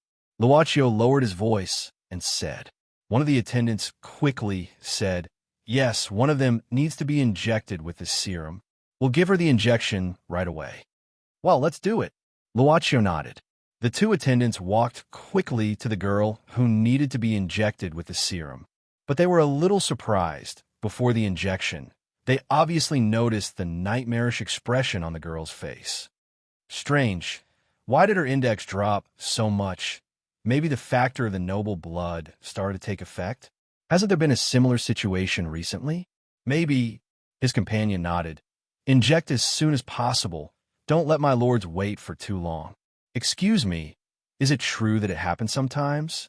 Luaccio lowered his voice and said. One of the attendants quickly said, "Yes, one of them needs to be injected with this serum. We'll give her the injection right away." "Well, let's do it." Luaccio nodded. The two attendants walked quickly to the girl who needed to be injected with the serum, but they were a little surprised. Before the injection, they obviously noticed the nightmarish expression on the girl's face. Strange. Why did her index drop so much? Maybe the factor of the noble blood started to take effect? Hasn't there been a similar situation recently? Maybe. His companion nodded. "Inject as soon as possible. Don't let my lords wait for too long." "Excuse me, is it true that it happens sometimes?"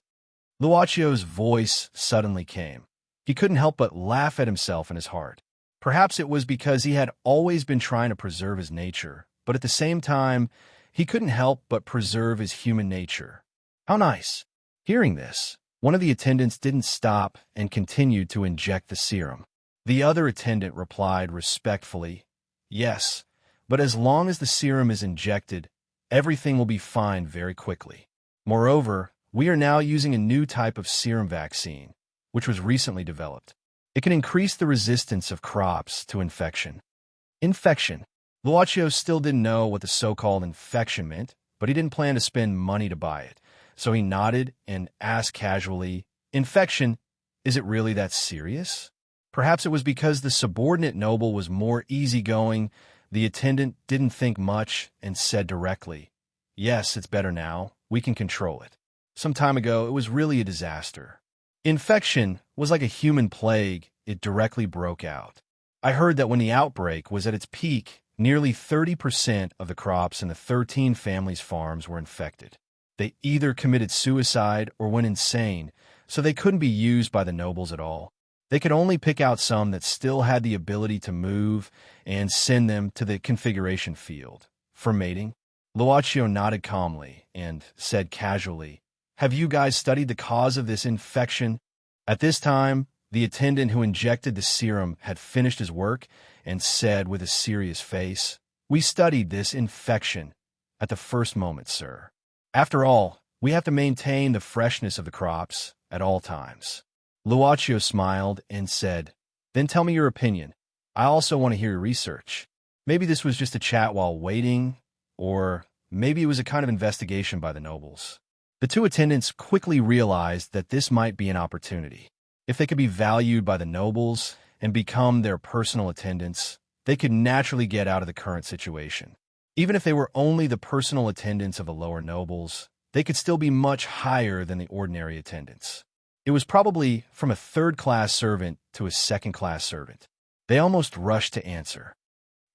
Luaccio's voice suddenly came. He couldn't help but laugh at himself in his heart. Perhaps it was because he had always been trying to preserve his nature, but at the same time, he couldn't help but preserve his human nature. How nice. Hearing this, one of the attendants didn't stop and continued to inject the serum. The other attendant replied respectfully, "Yes, but as long as the serum is injected, everything will be fine very quickly. Moreover, we are now using a new type of serum vaccine, which was recently developed. It can increase the resistance of crops to infection." Infection. Luaccio still didn't know what the so-called infection meant, but he didn't plan to spend money to buy it. So he nodded and asked casually, "Infection, is it really that serious?" Perhaps it was because the subordinate noble was more easygoing. The attendant didn't think much and said directly, "Yes, it's better now. We can control it. Some time ago, it was really a disaster. Infection was like a human plague. It directly broke out. I heard that when the outbreak was at its peak, nearly 30% of the crops in the 13 families' farms were infected. They either committed suicide or went insane, so they couldn't be used by the nobles at all. They could only pick out some that still had the ability to move and send them to the configuration field for mating." Luaccio nodded calmly and said casually, "Have you guys studied the cause of this infection?" At this time, the attendant who injected the serum had finished his work and said with a serious face, "We studied this infection at the first moment, sir. After all, we have to maintain the freshness of the crops at all times." Luaccio smiled and said, "Then tell me your opinion. I also want to hear your research. Maybe this was just a chat while waiting, or maybe it was a kind of investigation by the nobles." The two attendants quickly realized that this might be an opportunity. If they could be valued by the nobles and become their personal attendants, they could naturally get out of the current situation. Even if they were only the personal attendants of the lower nobles, they could still be much higher than the ordinary attendants. It was probably from a third-class servant to a second-class servant. They almost rushed to answer.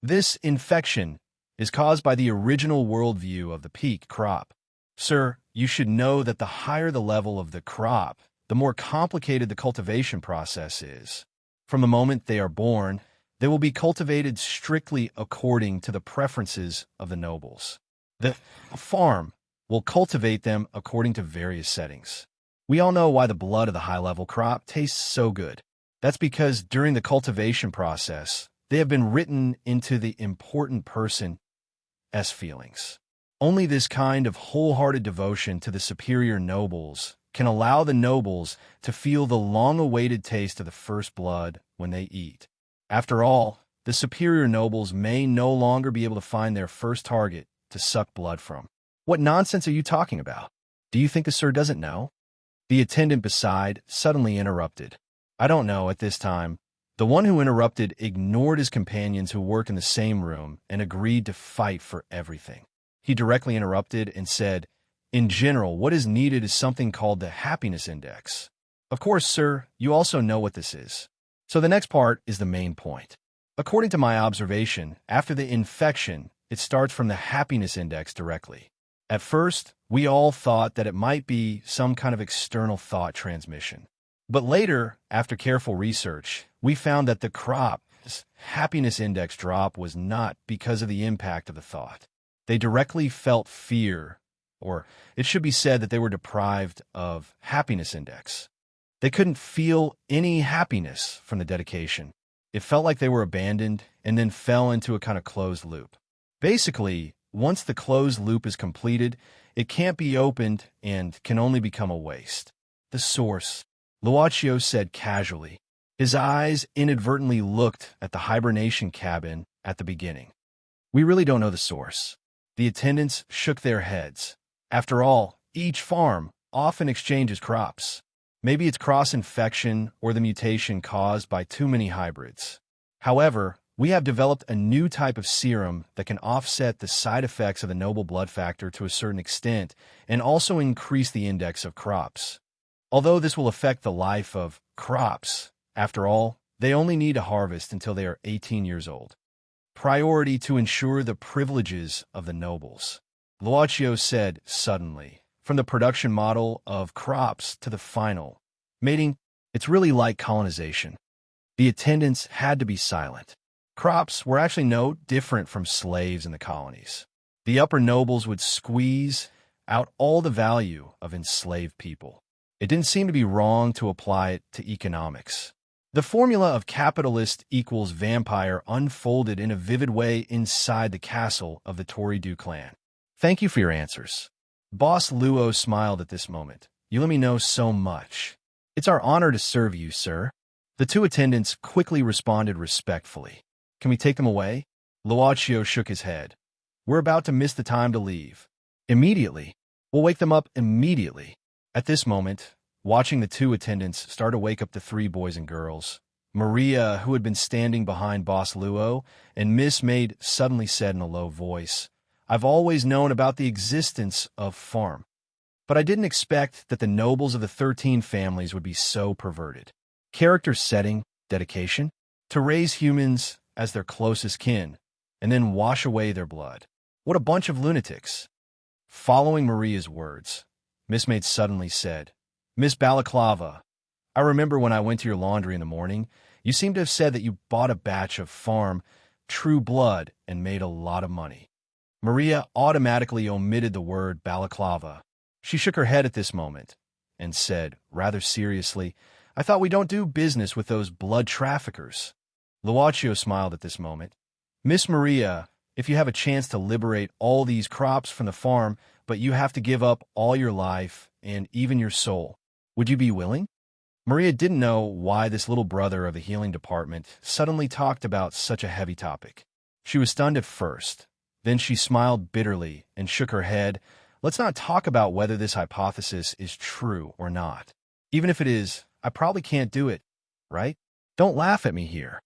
"This infection is caused by the original worldview of the peak crop. Sir, you should know that the higher the level of the crop, the more complicated the cultivation process is. From the moment they are born, they will be cultivated strictly according to the preferences of the nobles. The farm will cultivate them according to various settings. We all know why the blood of the high-level crop tastes so good. That's because during the cultivation process, they have been written into the important person's feelings. Only this kind of wholehearted devotion to the superior nobles can allow the nobles to feel the long-awaited taste of the first blood when they eat. After all, the superior nobles may no longer be able to find their first target to suck blood from." "What nonsense are you talking about? Do you think the sir doesn't know?" The attendant beside suddenly interrupted. "I don't know at this time." The one who interrupted ignored his companions who worked in the same room and agreed to fight for everything. He directly interrupted and said, "In general, what is needed is something called the happiness index. Of course, sir, you also know what this is. So the next part is the main point. According to my observation, after the infection, it starts from the happiness index directly. At first, we all thought that it might be some kind of external thought transmission. But later, after careful research, we found that the crop's happiness index drop was not because of the impact of the thought. They directly felt fear, or it should be said that they were deprived of happiness index. They couldn't feel any happiness from the dedication. It felt like they were abandoned and then fell into a kind of closed loop. Basically, once the closed loop is completed, it can't be opened and can only become a waste. The source, Luaccio said casually. His eyes inadvertently looked at the hibernation cabin at the beginning. We really don't know the source. The attendants shook their heads. After all, each farm often exchanges crops. Maybe it's cross-infection or the mutation caused by too many hybrids. However, we have developed a new type of serum that can offset the side effects of the noble blood factor to a certain extent and also increase the index of crops. Although this will affect the life of crops, after all, they only need to harvest until they are 18 years old. Priority to ensure the privileges of the nobles, Luaccio said suddenly, from the production model of crops to the final mating. It's really like colonization. The attendants had to be silent. Crops were actually no different from slaves in the colonies. The upper nobles would squeeze out all the value of enslaved people. It didn't seem to be wrong to apply it to economics. The formula of capitalist equals vampire unfolded in a vivid way inside the castle of the Toridu clan. Thank you for your answers. Boss Luo smiled at this moment. You let me know so much. It's our honor to serve you, sir. The two attendants quickly responded respectfully. Can we take them away? Luaccio shook his head. We're about to miss the time to leave. Immediately. We'll wake them up immediately. At this moment, watching the two attendants start to wake up the three boys and girls, Maria, who had been standing behind Boss Luo, and Miss Maid suddenly said in a low voice, I've always known about the existence of farm, but I didn't expect that the nobles of the 13 families would be so perverted. Character setting, dedication, to raise humans as their closest kin, and then wash away their blood. What a bunch of lunatics. Following Maria's words, Miss Maid suddenly said, Miss Balaclava, I remember when I went to your laundry in the morning, you seemed to have said that you bought a batch of farm, true blood, and made a lot of money. Maria automatically omitted the word balaclava. She shook her head at this moment and said, rather seriously, I thought we don't do business with those blood traffickers. Luaccio smiled at this moment. Miss Maria, if you have a chance to liberate all these crops from the farm, but you have to give up all your life and even your soul, would you be willing? Maria didn't know why this little brother of the healing department suddenly talked about such a heavy topic. She was stunned at first. Then she smiled bitterly and shook her head. Let's not talk about whether this hypothesis is true or not. Even if it is, I probably can't do it, right? Don't laugh at me here.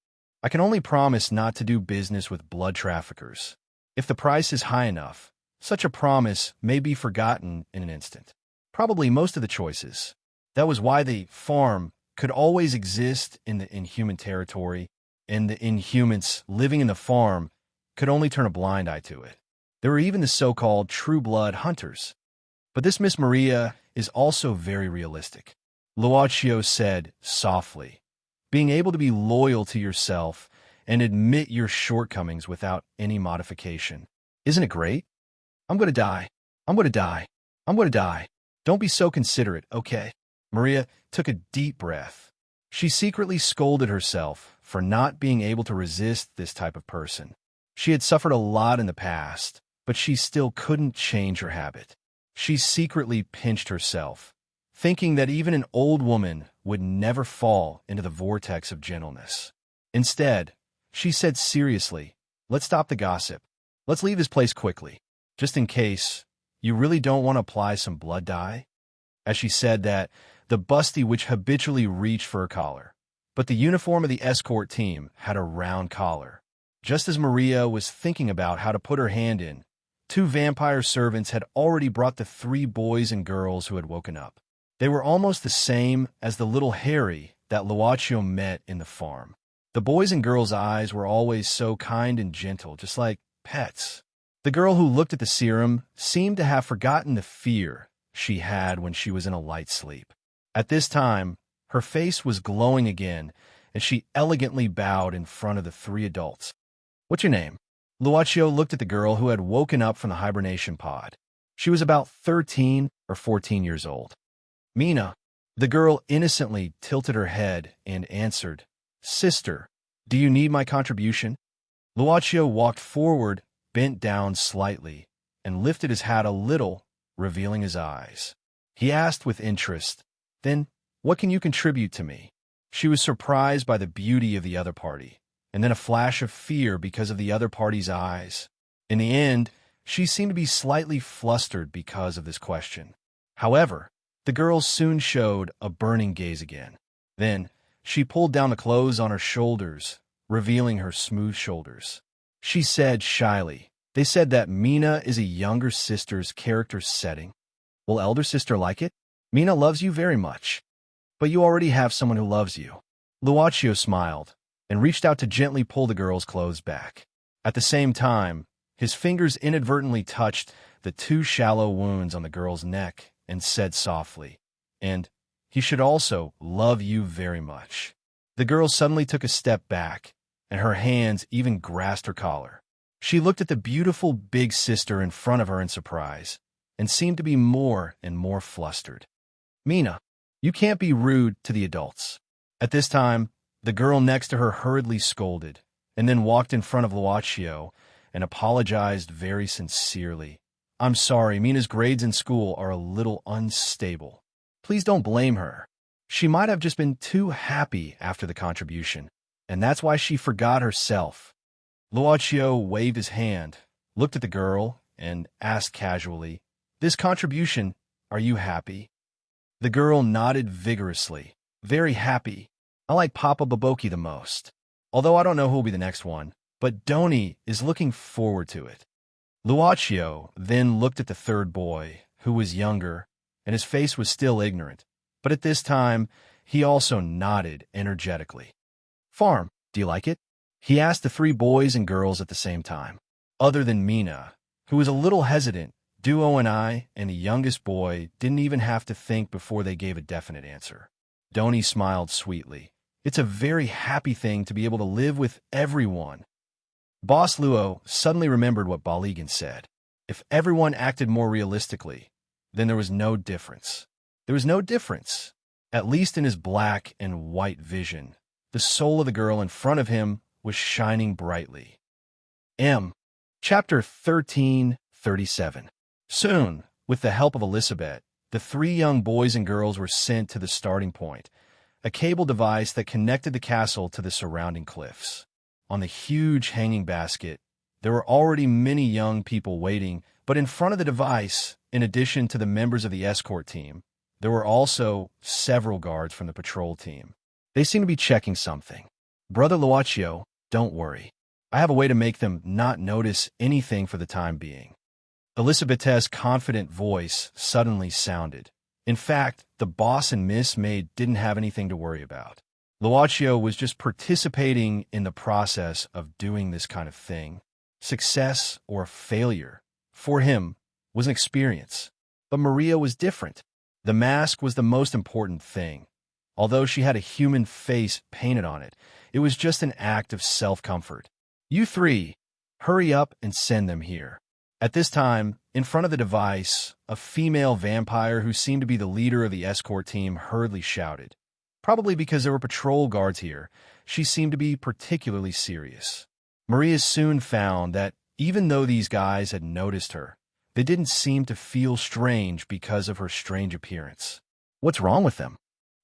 I can only promise not to do business with blood traffickers. If the price is high enough, such a promise may be forgotten in an instant. Probably most of the choices. That was why the farm could always exist in the inhuman territory, and the inhumans living in the farm could only turn a blind eye to it. There were even the so-called true blood hunters. But this Miss Maria is also very realistic. Luaccio said softly, being able to be loyal to yourself and admit your shortcomings without any modification. Isn't it great? I'm going to die. I'm going to die. I'm going to die. Don't be so considerate, okay? Maria took a deep breath. She secretly scolded herself for not being able to resist this type of person. She had suffered a lot in the past, but she still couldn't change her habit. She secretly pinched herself, thinking that even an old woman would never fall into the vortex of gentleness. Instead, she said seriously, let's stop the gossip. Let's leave this place quickly, just in case you really don't want to apply some blood dye. As she said that, the busty which habitually reached for her collar, but the uniform of the escort team had a round collar. Just as Maria was thinking about how to put her hand in, two vampire servants had already brought the three boys and girls who had woken up. They were almost the same as the little Harry that Luaccio met in the farm. The boys and girls' eyes were always so kind and gentle, just like pets. The girl who looked at the serum seemed to have forgotten the fear she had when she was in a light sleep. At this time, her face was glowing again, and she elegantly bowed in front of the three adults. What's your name? Luaccio looked at the girl who had woken up from the hibernation pod. She was about 13 or 14 years old. Mina. The girl innocently tilted her head and answered, Sister, do you need my contribution? Luaccio walked forward, bent down slightly and lifted his hat a little, revealing his eyes. He asked with interest, "Then, what can you contribute to me?" She was surprised by the beauty of the other party, and then a flash of fear because of the other party's eyes. In the end, she seemed to be slightly flustered because of this question. However, the girl soon showed a burning gaze again. Then, she pulled down the clothes on her shoulders, revealing her smooth shoulders. She said shyly, "They said that Mina is a younger sister's character setting. Will elder sister like it? Mina loves you very much. But you already have someone who loves you." Luaccio smiled and reached out to gently pull the girl's clothes back. At the same time, his fingers inadvertently touched the two shallow wounds on the girl's neck and said softly, "And he should also love you very much." The girl suddenly took a step back, and her hands even grasped her collar. She looked at the beautiful big sister in front of her in surprise, and seemed to be more and more flustered. "Mina, you can't be rude to the adults." At this time, the girl next to her hurriedly scolded, and then walked in front of Luaccio and apologized very sincerely. "I'm sorry, Mina's grades in school are a little unstable. Please don't blame her. She might have just been too happy after the contribution, and that's why she forgot herself." Luaccio waved his hand, looked at the girl, and asked casually, "This contribution, are you happy?" The girl nodded vigorously. "Very happy. I like Papa Baboki the most. Although I don't know who'll be the next one, but Doni is looking forward to it." Luaccio then looked at the third boy, who was younger, and his face was still ignorant, but at this time, he also nodded energetically. "Farm, do you like it?" he asked the three boys and girls at the same time. Other than Mina, who was a little hesitant, Duo and I and the youngest boy didn't even have to think before they gave a definite answer. Doni smiled sweetly. "It's a very happy thing to be able to live with everyone." Boss Luo suddenly remembered what Baligan said. If everyone acted more realistically, then there was no difference. There was no difference, at least in his black and white vision. The soul of the girl in front of him was shining brightly. Chapter 1337. Soon, with the help of Elizabeth, the three young boys and girls were sent to the starting point, a cable device that connected the castle to the surrounding cliffs. On the huge hanging basket, there were already many young people waiting, but in front of the device, in addition to the members of the escort team, there were also several guards from the patrol team. They seemed to be checking something. "Brother Luaccio, don't worry. I have a way to make them not notice anything for the time being." Elizabeth's confident voice suddenly sounded. In fact, the boss and Miss Maid didn't have anything to worry about. Luaccio was just participating in the process of doing this kind of thing. Success or failure, for him, was an experience. But Maria was different. The mask was the most important thing. Although she had a human face painted on it, it was just an act of self-comfort. "You three, hurry up and send them here." At this time, in front of the device, a female vampire who seemed to be the leader of the escort team hurriedly shouted. Probably because there were patrol guards here, she seemed to be particularly serious. Maria soon found that even though these guys had noticed her, they didn't seem to feel strange because of her strange appearance. What's wrong with them?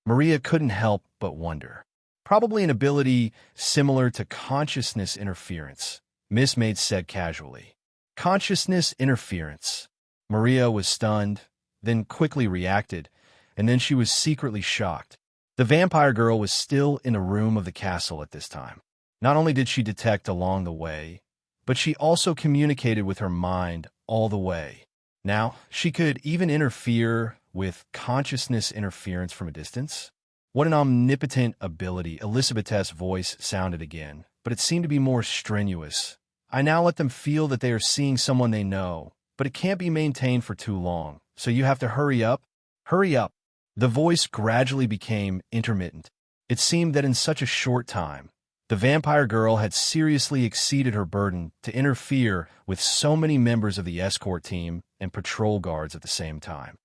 Maria couldn't help but wonder. Probably an ability similar to consciousness interference, Miss Maid said casually. Consciousness interference. Maria was stunned, then quickly reacted, and then she was secretly shocked. The vampire girl was still in a room of the castle at this time. Not only did she detect along the way, but she also communicated with her mind all the way. Now, she could even interfere with consciousness interference from a distance. What an omnipotent ability. Elizabeth's voice sounded again, but it seemed to be more strenuous. "I now let them feel that they are seeing someone they know, but it can't be maintained for too long, so you have to hurry up. Hurry up." The voice gradually became intermittent. It seemed that in such a short time, the vampire girl had seriously exceeded her burden to interfere with so many members of the escort team and patrol guards at the same time.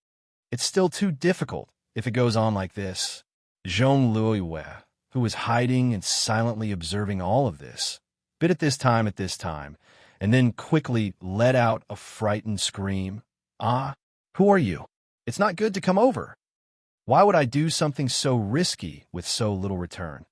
"It's still too difficult if it goes on like this." Jean Louis, who was hiding and silently observing all of this, bit at this time, and then quickly let out a frightened scream. "Ah, who are you? It's not good to come over. Why would I do something so risky with so little return?"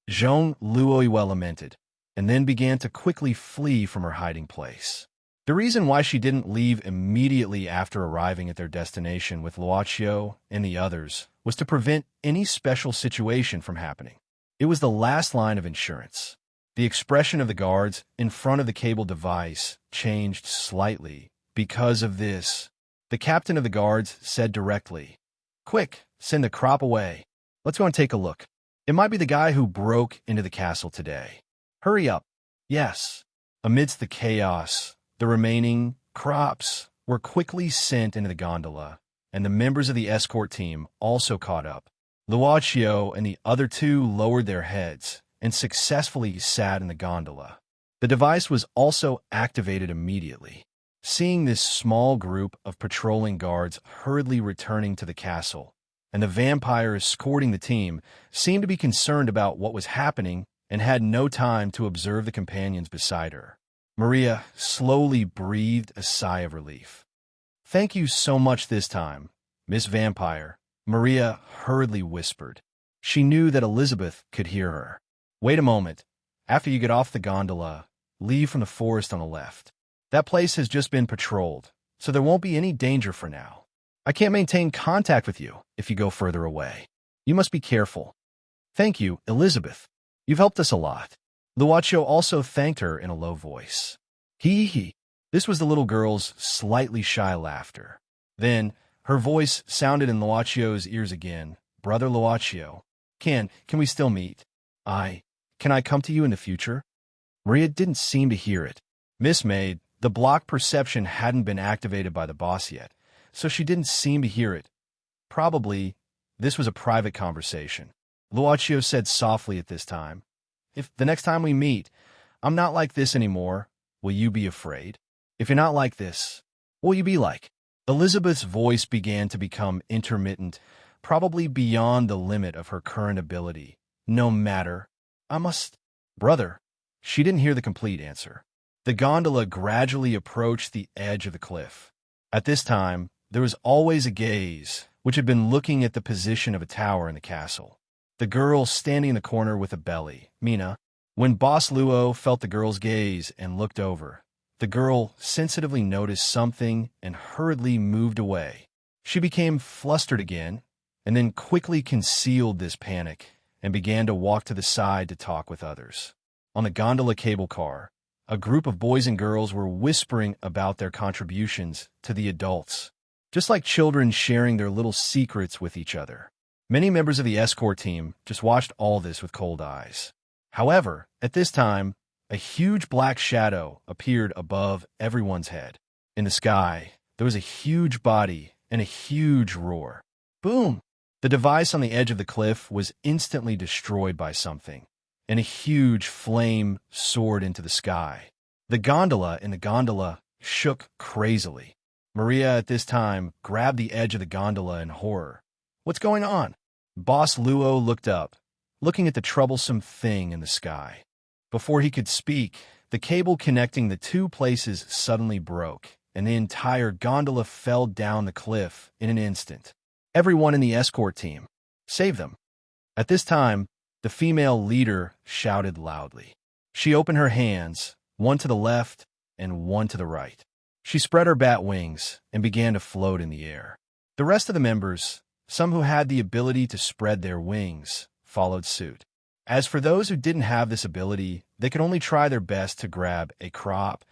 Jean Luoyuel lamented, and then began to quickly flee from her hiding place. The reason why she didn't leave immediately after arriving at their destination with Luochio and the others was to prevent any special situation from happening. It was the last line of insurance. The expression of the guards in front of the cable device changed slightly. Because of this, the captain of the guards said directly, "Quick, send the crop away. Let's go and take a look. It might be the guy who broke into the castle today. Hurry up." Yes. Amidst the chaos, the remaining crops were quickly sent into the gondola, and the members of the escort team also caught up. Luochio and the other two lowered their heads and successfully sat in the gondola. The device was also activated immediately. Seeing this small group of patrolling guards hurriedly returning to the castle, and the vampire escorting the team seemed to be concerned about what was happening and had no time to observe the companions beside her. Maria slowly breathed a sigh of relief. "Thank you so much this time, Miss Vampire," Maria hurriedly whispered. She knew that Elizabeth could hear her. "Wait a moment. After you get off the gondola, leave from the forest on the left. That place has just been patrolled, so there won't be any danger for now. I can't maintain contact with you if you go further away. You must be careful." "Thank you, Elizabeth. You've helped us a lot." Luochio also thanked her in a low voice. Hee. This was the little girl's slightly shy laughter. Then her voice sounded in Luochio's ears again. "Brother Luochio, can we still meet? Can I come to you in the future?" Maria didn't seem to hear it. Miss Maid, the block perception hadn't been activated by the boss yet, so she didn't seem to hear it. Probably this was a private conversation. Luochio said softly at this time, "If the next time we meet, I'm not like this anymore, will you be afraid? If you're not like this, what will you be like?" Elizabeth's voice began to become intermittent, probably beyond the limit of her current ability. "No matter. I must—" "Brother." She didn't hear the complete answer. The gondola gradually approached the edge of the cliff. At this time, there was always a gaze, which had been looking at the position of a tower in the castle. The girl standing in the corner with a belly, Mina. When Boss Luo felt the girl's gaze and looked over, the girl sensitively noticed something and hurriedly moved away. She became flustered again, and then quickly concealed this panic and began to walk to the side to talk with others. On the gondola cable car, a group of boys and girls were whispering about their contributions to the adults, just like children sharing their little secrets with each other. Many members of the escort team just watched all this with cold eyes. However, at this time, a huge black shadow appeared above everyone's head. In the sky, there was a huge body and a huge roar. Boom! The device on the edge of the cliff was instantly destroyed by something, and a huge flame soared into the sky. The gondola shook crazily. Maria at this time grabbed the edge of the gondola in horror. "What's going on?" Boss Luo looked up, looking at the troublesome thing in the sky. Before he could speak, the cable connecting the two places suddenly broke, and the entire gondola fell down the cliff in an instant. Everyone in the escort team, "Save them." At this time, the female leader shouted loudly. She opened her hands, one to the left and one to the right. She spread her bat wings and began to float in the air. The rest of the members, some who had the ability to spread their wings, followed suit. As for those who didn't have this ability, they could only try their best to grab a crop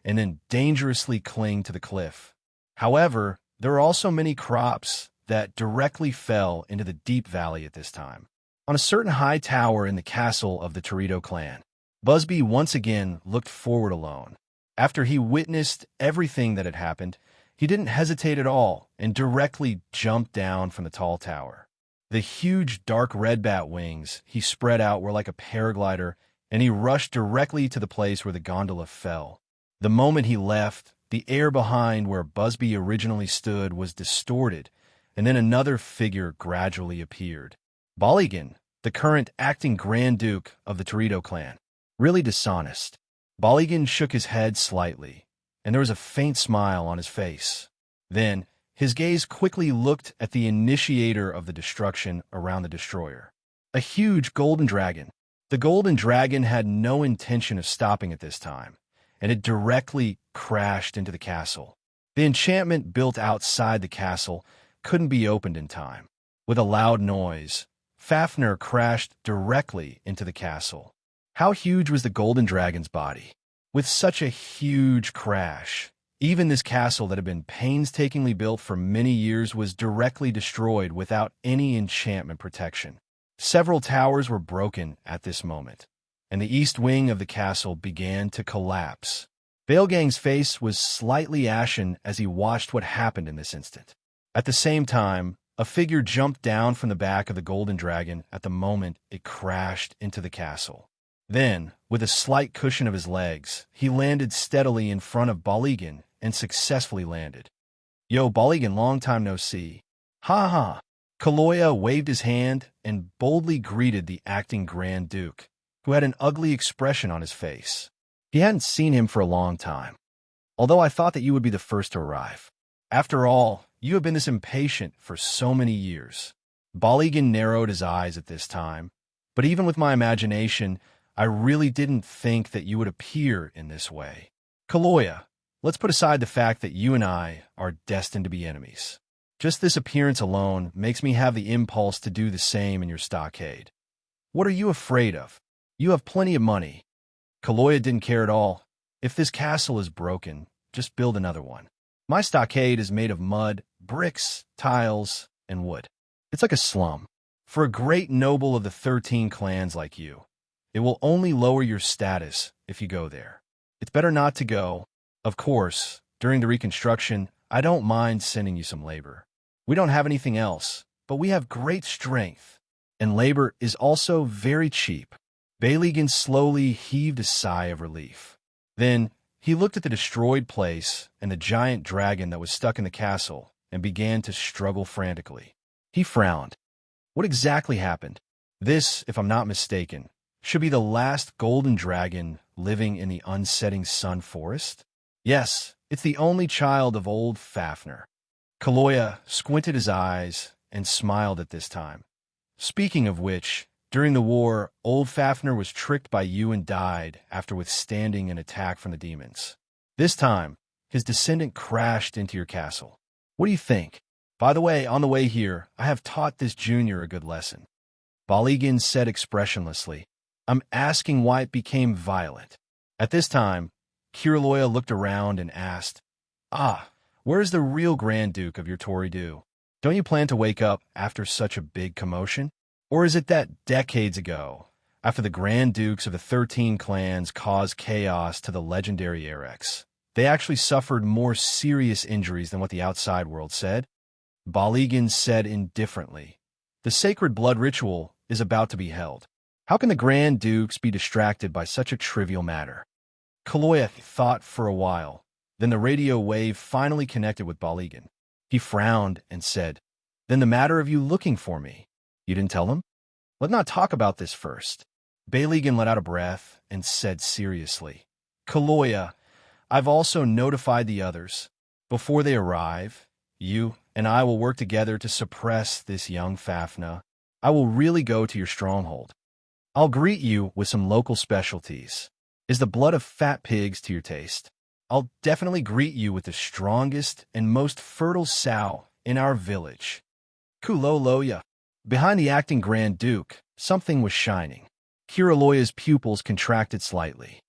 and then dangerously cling to the cliff. However, there were also many crops that directly fell into the deep valley at this time. On a certain high tower in the castle of the Torito clan, Busby once again looked forward alone. After he witnessed everything that had happened, he didn't hesitate at all and directly jumped down from the tall tower. The huge dark red bat wings he spread out were like a paraglider, and he rushed directly to the place where the gondola fell. The moment he left, the air behind where Busby originally stood was distorted, and then another figure gradually appeared. Balligan, the current acting Grand Duke of the Torito clan. Really dishonest. Baligan shook his head slightly, and there was a faint smile on his face. Then, his gaze quickly looked at the initiator of the destruction around the destroyer. A huge golden dragon. The golden dragon had no intention of stopping at this time, and it directly crashed into the castle. The enchantment built outside the castle couldn't be opened in time. With a loud noise, Fafnir crashed directly into the castle. How huge was the golden dragon's body? With such a huge crash, even this castle that had been painstakingly built for many years was directly destroyed without any enchantment protection. Several towers were broken at this moment, and the east wing of the castle began to collapse. Baelgang's face was slightly ashen as he watched what happened in this instant. At the same time, a figure jumped down from the back of the golden dragon at the moment it crashed into the castle. Then, with a slight cushion of his legs, he landed steadily in front of Baligan and successfully landed. "Yo, Baligan, long time no see." "Ha ha." Kaloya waved his hand and boldly greeted the acting Grand Duke, who had an ugly expression on his face. He hadn't seen him for a long time. "Although I thought that you would be the first to arrive. After all, you have been this impatient for so many years." Baligan narrowed his eyes at this time, but even with my imagination, I really didn't think that you would appear in this way. "Kaloya, let's put aside the fact that you and I are destined to be enemies. Just this appearance alone makes me have the impulse to do the same in your stockade. What are you afraid of? You have plenty of money." Kaloya didn't care at all. "If this castle is broken, just build another one. My stockade is made of mud, bricks, tiles, and wood. It's like a slum. For a great noble of the 13 clans like you, it will only lower your status if you go there. It's better not to go. Of course, during the reconstruction, I don't mind sending you some labor. We don't have anything else, but we have great strength, and labor is also very cheap." Baeligan slowly heaved a sigh of relief. Then, he looked at the destroyed place and the giant dragon that was stuck in the castle and began to struggle frantically. He frowned. What exactly happened? This, if I'm not mistaken, should be the last golden dragon living in the unsetting sun forest? Yes, it's the only child of old Fafnir. Kaloya squinted his eyes and smiled at this time. "Speaking of which, during the war, old Fafnir was tricked by you and died after withstanding an attack from the demons. This time, his descendant crashed into your castle. What do you think? By the way, on the way here, I have taught this junior a good lesson." Baligan said expressionlessly, "I'm asking why it became violent." At this time, Kiraloya looked around and asked, "Where's the real Grand Duke of your Toridu? Don't you plan to wake up after such a big commotion? Or is it that decades ago, after the Grand Dukes of the 13 clans caused chaos to the legendary Erex, they actually suffered more serious injuries than what the outside world said?" Baligan said indifferently, "The sacred blood ritual is about to be held. How can the Grand Dukes be distracted by such a trivial matter?" Kaloya thought for a while. Then the radio wave finally connected with Baligan. He frowned and said, "Then the matter of you looking for me, you didn't tell him? Let's not talk about this first." Baligan let out a breath and said seriously, "Kaloya, I've also notified the others. Before they arrive, you and I will work together to suppress this young Fafnir. I will really go to your stronghold. I'll greet you with some local specialties. Is the blood of fat pigs to your taste? I'll definitely greet you with the strongest and most fertile sow in our village." Kuloloya. Behind the acting Grand Duke, something was shining. Kiraloya's pupils contracted slightly.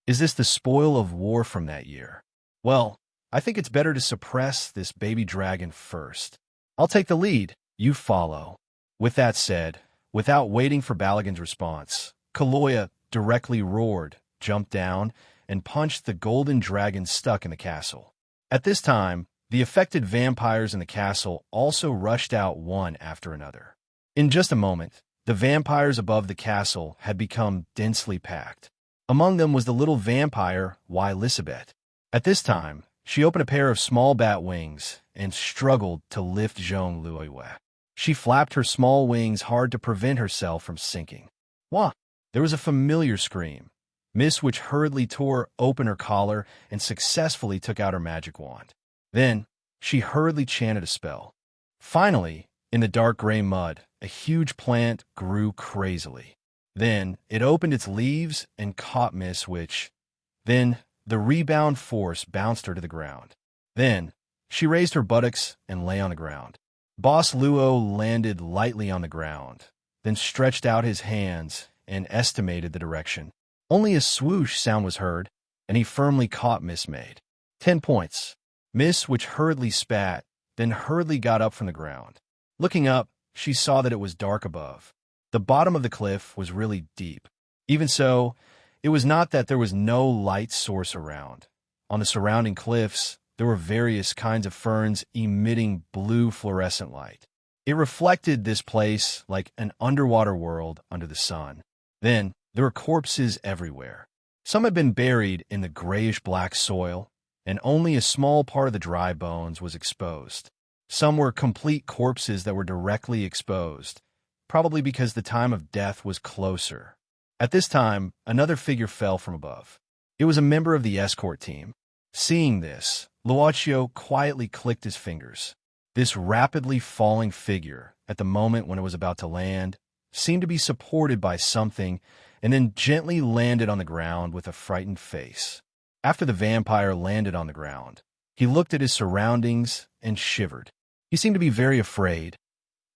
"Is this the spoil of war from that year? Well, I think it's better to suppress this baby dragon first. I'll take the lead, you follow." With that said, without waiting for Baligan's response, Kaloya directly roared, jumped down, and punched the golden dragon stuck in the castle. At this time, the affected vampires in the castle also rushed out one after another. In just a moment, the vampires above the castle had become densely packed. Among them was the little vampire, Elizabeth. At this time, she opened a pair of small bat wings and struggled to lift Zhong Luiwe. She flapped her small wings hard to prevent herself from sinking. Wah! There was a familiar scream. Miss Witch hurriedly tore open her collar and successfully took out her magic wand. Then, she hurriedly chanted a spell. Finally, in the dark gray mud, a huge plant grew crazily. Then, it opened its leaves and caught Miss Witch. Then, the rebound force bounced her to the ground. Then, she raised her buttocks and lay on the ground. Boss Luo landed lightly on the ground, then stretched out his hands and estimated the direction. Only a swoosh sound was heard, and he firmly caught Miss Maid. 10 points. Miss Witch hurriedly spat, then hurriedly got up from the ground. Looking up, she saw that it was dark above. The bottom of the cliff was really deep. Even so, it was not that there was no light source around. On the surrounding cliffs, there were various kinds of ferns emitting blue fluorescent light. It reflected this place like an underwater world under the sun. Then, there were corpses everywhere. Some had been buried in the grayish-black soil, and only a small part of the dry bones was exposed. Some were complete corpses that were directly exposed, probably because the time of death was closer. At this time, another figure fell from above. It was a member of the escort team. Seeing this, Luocio quietly clicked his fingers. This rapidly falling figure, at the moment when it was about to land, seemed to be supported by something and then gently landed on the ground with a frightened face. After the vampire landed on the ground, he looked at his surroundings and shivered. He seemed to be very afraid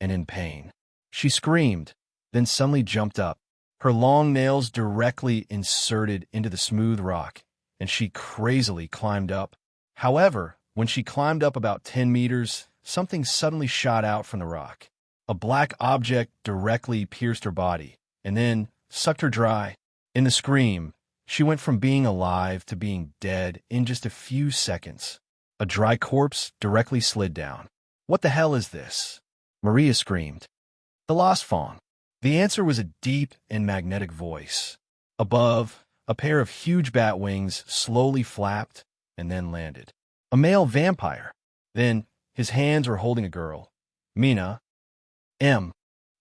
and in pain. She screamed, then suddenly jumped up, her long nails directly inserted into the smooth rock, and she crazily climbed up. However, when she climbed up about 10 meters, something suddenly shot out from the rock. A black object directly pierced her body, and then sucked her dry. In the scream, she went from being alive to being dead in just a few seconds. A dry corpse directly slid down. "What the hell is this?" Maria screamed. "The Lost Fawn." The answer was a deep and magnetic voice. Above, a pair of huge bat wings slowly flapped and then landed. A male vampire. Then, his hands were holding a girl. Mina. M.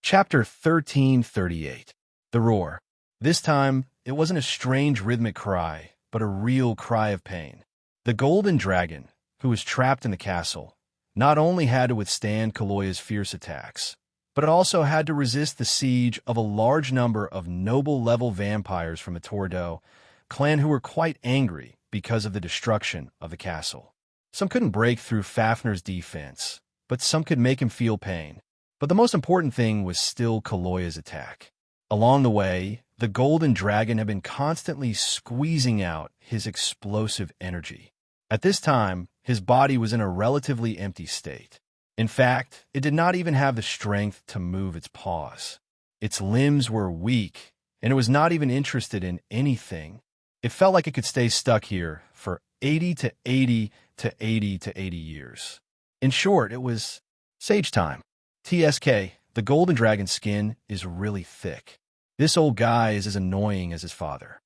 Chapter 1338. The Roar. This time, it wasn't a strange rhythmic cry, but a real cry of pain. The golden dragon, who was trapped in the castle, not only had to withstand Kaloya's fierce attacks, but it also had to resist the siege of a large number of noble-level vampires from the Tordo clan who were quite angry because of the destruction of the castle. Some couldn't break through Fafnir's defense, but some could make him feel pain. But the most important thing was still Kaloya's attack. Along the way, the golden dragon had been constantly squeezing out his explosive energy. At this time, his body was in a relatively empty state. In fact, it did not even have the strength to move its paws. Its limbs were weak, and it was not even interested in anything. It felt like it could stay stuck here for 80 to 80 to 80 to 80 years. In short, it was sage time. TSK, the golden dragon's skin is really thick. This old guy is as annoying as his father.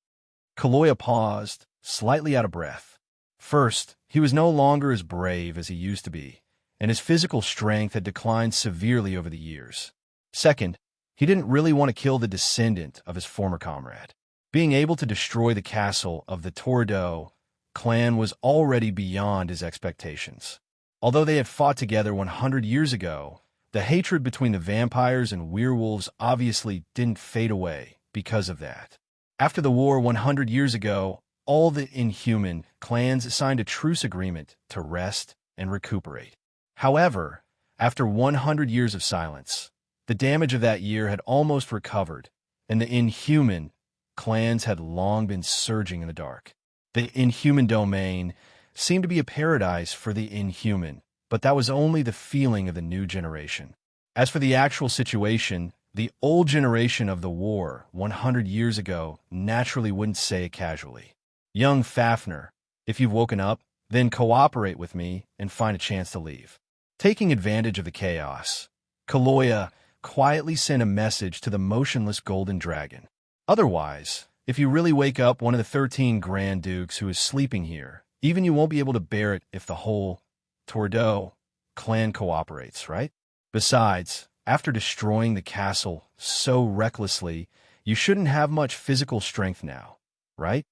Kaloya paused, slightly out of breath. First, he was no longer as brave as he used to be, and his physical strength had declined severely over the years. Second, he didn't really want to kill the descendant of his former comrade. Being able to destroy the castle of the Tordo clan was already beyond his expectations. Although they had fought together 100 years ago, the hatred between the vampires and werewolves obviously didn't fade away because of that. After the war 100 years ago, all the inhuman clans signed a truce agreement to rest and recuperate. However, after 100 years of silence, the damage of that year had almost recovered, and the inhuman clans had long been surging in the dark. The inhuman domain seemed to be a paradise for the inhuman, but that was only the feeling of the new generation. As for the actual situation, the old generation of the war 100 years ago naturally wouldn't say it casually. "Young Fafnir, if you've woken up, then cooperate with me and find a chance to leave." Taking advantage of the chaos, Kaloya quietly sent a message to the motionless golden dragon. "Otherwise, if you really wake up one of the 13 Grand Dukes who is sleeping here, even you won't be able to bear it if the whole Tordo clan cooperates, right? Besides, after destroying the castle so recklessly, you shouldn't have much physical strength now. right?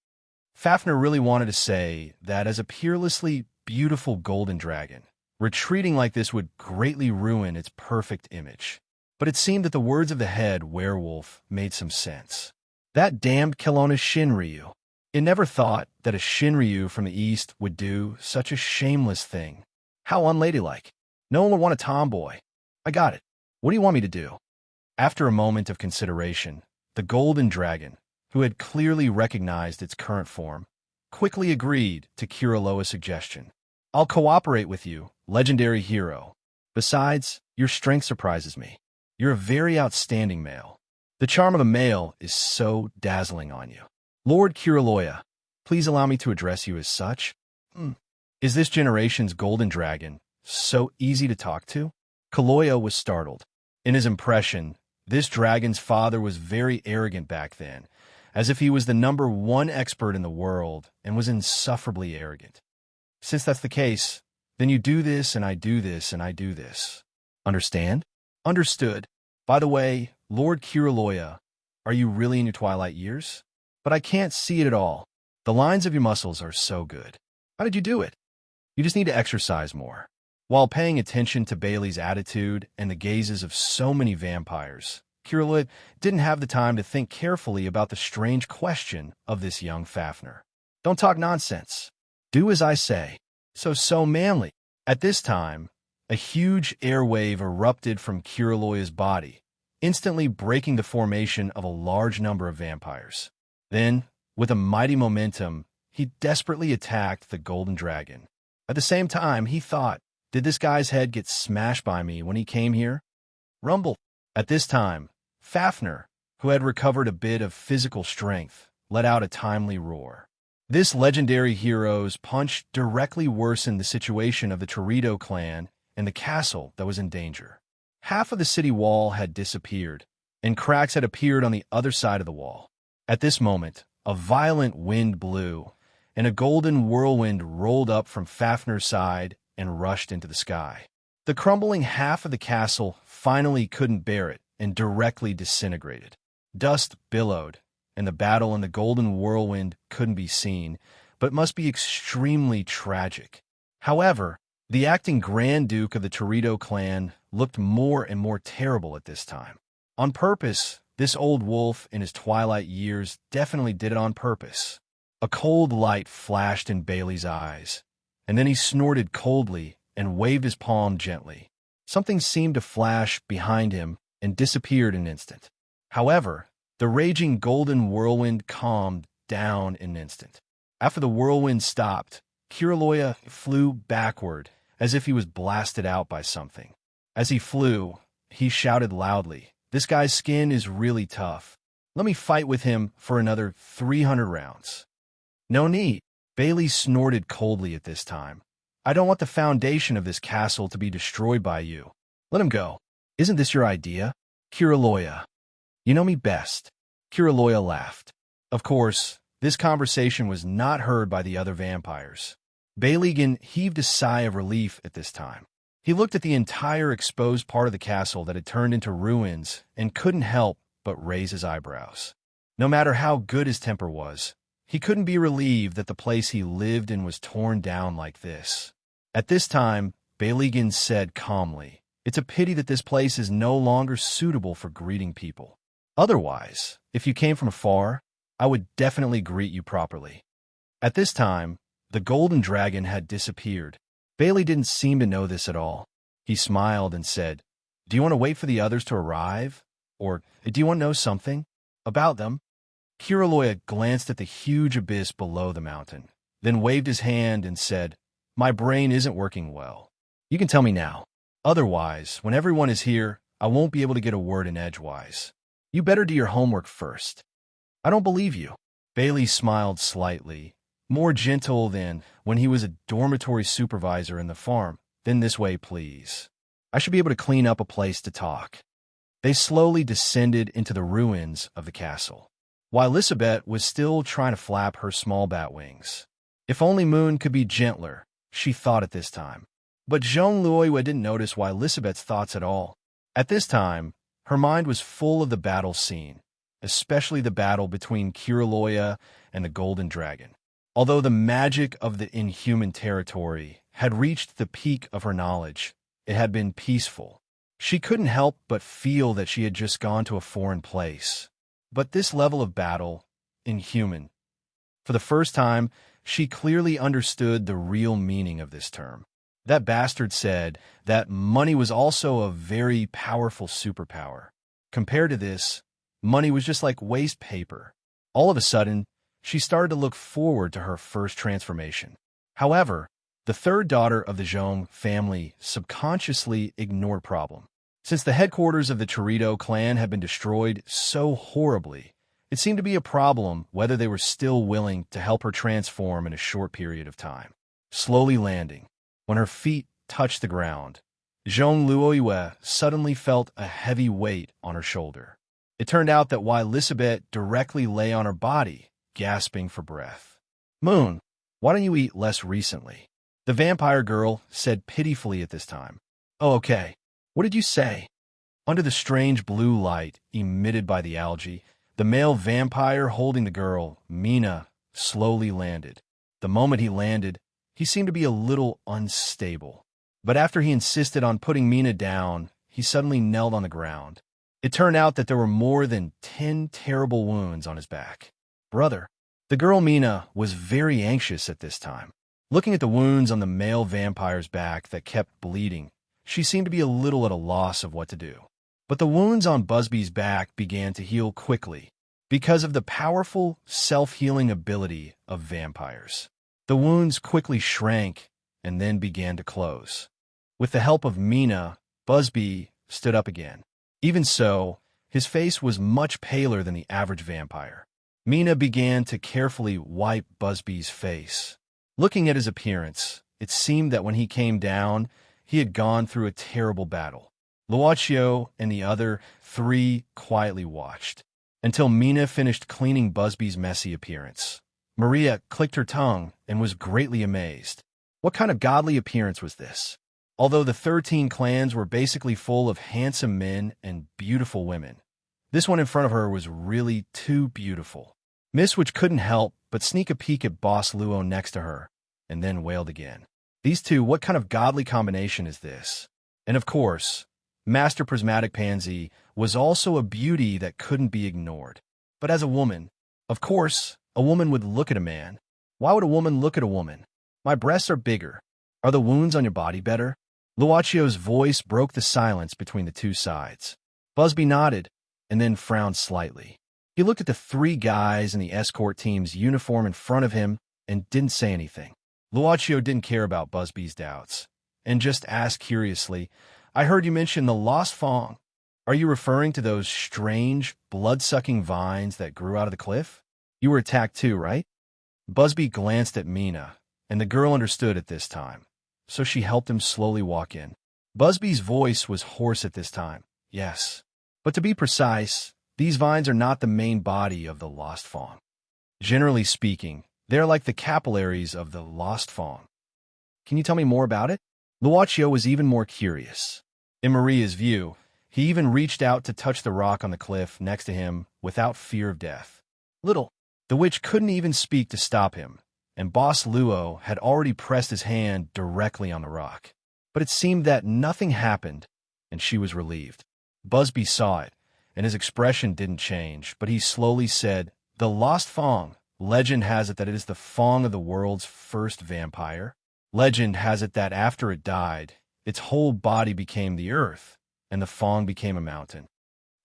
Fafnir really wanted to say that as a peerlessly beautiful golden dragon, retreating like this would greatly ruin its perfect image. But it seemed that the words of the head werewolf made some sense. That damned Kelowna Shinryu. It never thought that a Shinryu from the east would do such a shameless thing. How unladylike. No one would want a tomboy. I got it. What do you want me to do? After a moment of consideration, the golden dragon, who had clearly recognized its current form, quickly agreed to Kiroloa's suggestion. I'll cooperate with you, legendary hero. Besides, your strength surprises me. You're a very outstanding male. The charm of a male is so dazzling on you. Lord Kiroloa, please allow me to address you as such. Is this generation's golden dragon so easy to talk to? Kaloya was startled. In his impression, this dragon's father was very arrogant back then, as if he was the #1 expert in the world and was insufferably arrogant. Since that's the case, then you do this and I do this and I do this. Understand? Understood. By the way, Lord Kiroloa, are you really in your twilight years? But I can't see it at all. The lines of your muscles are so good. How did you do it? You just need to exercise more. While paying attention to Bailey's attitude and the gazes of so many vampires, Kiroloa didn't have the time to think carefully about the strange question of this young Fafnir. Don't talk nonsense. Do as I say. So manly. At this time, a huge airwave erupted from Kiroloa's body, instantly breaking the formation of a large number of vampires. Then, with a mighty momentum, he desperately attacked the golden dragon. At the same time, he thought, did this guy's head get smashed by me when he came here? Rumble. At this time, Fafnir, who had recovered a bit of physical strength, let out a timely roar. This legendary hero's punch directly worsened the situation of the Torito clan and the castle that was in danger. Half of the city wall had disappeared, and cracks had appeared on the other side of the wall. At this moment, a violent wind blew, and a golden whirlwind rolled up from Fafnir's side and rushed into the sky. The crumbling half of the castle finally couldn't bear it and directly disintegrated. Dust billowed, and the battle in the golden whirlwind couldn't be seen, but must be extremely tragic. However, the acting Grand Duke of the Torito clan looked more and more terrible at this time. On purpose, this old wolf in his twilight years definitely did it on purpose. A cold light flashed in Bailey's eyes, and then he snorted coldly and waved his palm gently. Something seemed to flash behind him and disappeared in an instant. However, the raging golden whirlwind calmed down in an instant. After the whirlwind stopped, Kiroloa flew backward as if he was blasted out by something. As he flew, he shouted loudly, "This guy's skin is really tough. Let me fight with him for another 300 rounds. No need. Bailey snorted coldly at this time. I don't want the foundation of this castle to be destroyed by you. Let him go. Isn't this your idea? Kiroloa. You know me best. Kiroloa laughed. Of course, this conversation was not heard by the other vampires. Bailigan heaved a sigh of relief at this time. He looked at the entire exposed part of the castle that had turned into ruins and couldn't help but raise his eyebrows. No matter how good his temper was, he couldn't be relieved that the place he lived in was torn down like this. At this time, Bailigan said calmly, "It's a pity that this place is no longer suitable for greeting people. Otherwise, if you came from afar, I would definitely greet you properly." At this time, the golden dragon had disappeared. Bailey didn't seem to know this at all. He smiled and said, "Do you want to wait for the others to arrive? Or do you want to know something about them?" Kiroloa glanced at the huge abyss below the mountain, then waved his hand and said, "My brain isn't working well. You can tell me now. Otherwise, when everyone is here, I won't be able to get a word in edgewise. You better do your homework first." "I don't believe you." Bailey smiled slightly, more gentle than when he was a dormitory supervisor in the farm. "Then this way, please. I should be able to clean up a place to talk." They slowly descended into the ruins of the castle, while Elizabeth was still trying to flap her small bat wings. If only Moon could be gentler, she thought at this time. But Jean Louis didn't notice why Elizabeth's thoughts at all. At this time, her mind was full of the battle scene, especially the battle between Kiraloya and the Golden Dragon. Although the magic of the inhuman territory had reached the peak of her knowledge, it had been peaceful. She couldn't help but feel that she had just gone to a foreign place. But this level of battle, inhuman, for the first time, she clearly understood the real meaning of this term. That bastard said that money was also a very powerful superpower. Compared to this, money was just like waste paper. All of a sudden, she started to look forward to her first transformation. However, the third daughter of the Zhong family subconsciously ignored problem. Since the headquarters of the Chorito clan had been destroyed so horribly, it seemed to be a problem whether they were still willing to help her transform in a short period of time. Slowly landing, when her feet touched the ground, Zhong Luoyue suddenly felt a heavy weight on her shoulder. It turned out that while Lisabeth directly lay on her body, gasping for breath. "Moon, why don't you eat less recently?" The vampire girl said pitifully at this time. "Oh, okay. What did you say?" Under the strange blue light emitted by the algae, the male vampire holding the girl, Mina, slowly landed. The moment he landed, he seemed to be a little unstable. But after he insisted on putting Mina down, he suddenly knelt on the ground. It turned out that there were more than 10 terrible wounds on his back. "Brother." The girl Mina was very anxious at this time. Looking at the wounds on the male vampire's back that kept bleeding, she seemed to be a little at a loss of what to do. But the wounds on Busby's back began to heal quickly because of the powerful self-healing ability of vampires. The wounds quickly shrank and then began to close. With the help of Mina, Busby stood up again. Even so, his face was much paler than the average vampire. Mina began to carefully wipe Busby's face. Looking at his appearance, it seemed that when he came down, he had gone through a terrible battle. Luochio and the other three quietly watched until Mina finished cleaning Busby's messy appearance. Maria clicked her tongue and was greatly amazed. What kind of godly appearance was this? Although the 13 clans were basically full of handsome men and beautiful women, this one in front of her was really too beautiful. Miss Witch couldn't help but sneak a peek at Boss Luo next to her, and then wailed again. These two, what kind of godly combination is this? And of course, Master Prismatic Pansy was also a beauty that couldn't be ignored. But as a woman, of course, a woman would look at a man. Why would a woman look at a woman? My breasts are bigger. Are the wounds on your body better? Luochio's voice broke the silence between the two sides. Busby nodded, and then frowned slightly. He looked at the 3 guys in the escort team's uniform in front of him and didn't say anything. Luochio didn't care about Busby's doubts, and just asked curiously, "I heard you mention the Lost Fong. Are you referring to those strange, blood-sucking vines that grew out of the cliff? You were attacked too, right?" Busby glanced at Mina, and the girl understood at this time, so she helped him slowly walk in. Busby's voice was hoarse at this time. "Yes. But to be precise, these vines are not the main body of the Lost Fong. Generally speaking, they are like the capillaries of the Lost Fong." "Can you tell me more about it?" Luochio was even more curious. In Maria's view, he even reached out to touch the rock on the cliff next to him without fear of death. "Little." The witch couldn't even speak to stop him, and Boss Luo had already pressed his hand directly on the rock. But it seemed that nothing happened, and she was relieved. Busby saw it, and his expression didn't change, but he slowly said, "The Lost Fong. Legend has it that it is the Fong of the world's first vampire. Legend has it that after it died, its whole body became the earth, and the Fong became a mountain."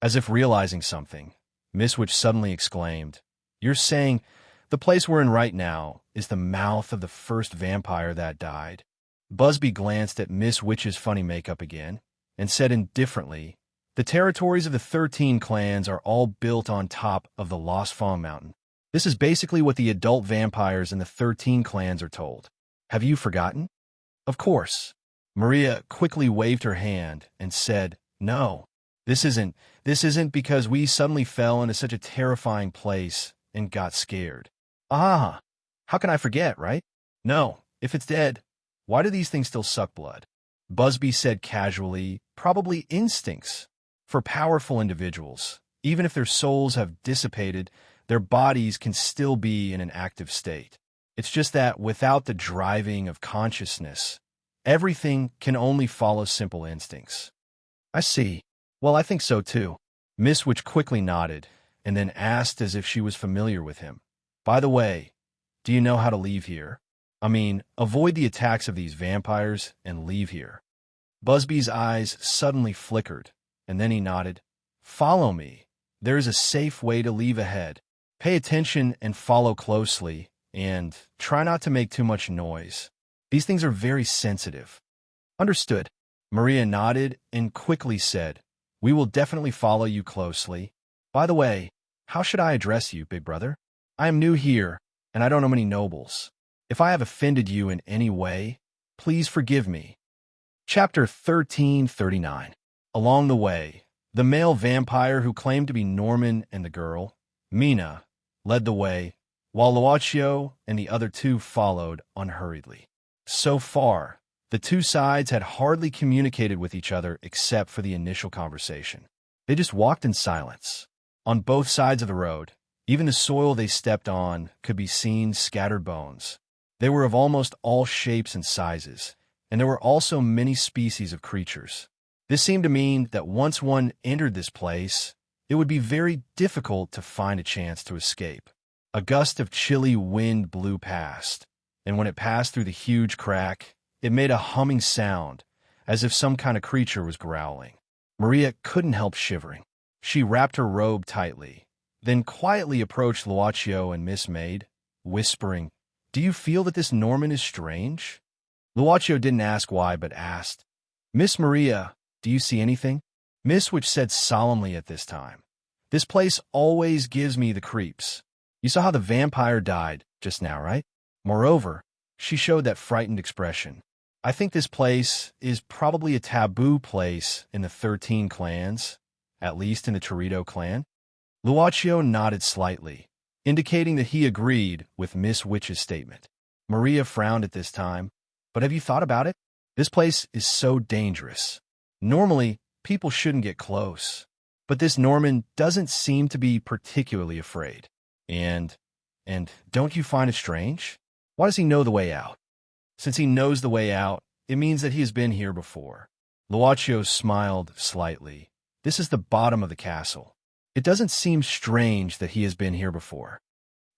As if realizing something, Miss Witch suddenly exclaimed, "You're saying the place we're in right now is the mouth of the first vampire that died?" Busby glanced at Miss Witch's funny makeup again, and said indifferently, "The territories of the 13 clans are all built on top of the Lost Fong Mountain. This is basically what the adult vampires in the 13 clans are told. Have you forgotten?" "Of course." Maria quickly waved her hand and said, "No, this isn't because we suddenly fell into such a terrifying place and got scared. Ah, how can I forget, right? No, if it's dead, why do these things still suck blood?" Busby said casually, "Probably instincts. For powerful individuals, Even if their souls have dissipated, their bodies can still be in an active state. It's just that without the driving of consciousness, everything can only follow simple instincts. I see. Well, I think so too. Miss Witch quickly nodded, and then asked as if she was familiar with him. By the way, do you know how to leave here? I mean, avoid the attacks of these vampires and leave here. Busby's eyes suddenly flickered, and then he nodded. Follow me. There is a safe way to leave ahead. Pay attention and follow closely, and try not to make too much noise. These things are very sensitive. Understood. Maria nodded and quickly said, We will definitely follow you closely. By the way, how should I address you, big brother? I am new here, and I don't know many nobles. If I have offended you in any way, please forgive me. Chapter 1339. Along the way, the male vampire who claimed to be Norman and the girl, Mina, led the way, while Luaccio and the other two followed unhurriedly. So far, the two sides had hardly communicated with each other except for the initial conversation. They just walked in silence. On both sides of the road, even the soil they stepped on could be seen scattered bones. They were of almost all shapes and sizes, and there were also many species of creatures. This seemed to mean that once one entered this place, it would be very difficult to find a chance to escape. A gust of chilly wind blew past, and when it passed through the huge crack, it made a humming sound, as if some kind of creature was growling. Maria couldn't help shivering. She wrapped her robe tightly, then quietly approached Luaccio and Miss Maid, whispering, Do you feel that this Norman is strange? Luaccio didn't ask why, but asked, Miss Maria, do you see anything? Miss Witch said solemnly at this time, This place always gives me the creeps. You saw how the vampire died just now, right? Moreover, she showed that frightened expression. I think this place is probably a taboo place in the 13 clans, at least in the Torito clan. Luaccio nodded slightly, indicating that he agreed with Miss Witch's statement. Maria frowned at this time. But have you thought about it? This place is so dangerous. Normally, people shouldn't get close. But this Norman doesn't seem to be particularly afraid. And don't you find it strange? Why does he know the way out? Since he knows the way out, it means that he has been here before. Luaccio smiled slightly. This is the bottom of the castle. It doesn't seem strange that he has been here before.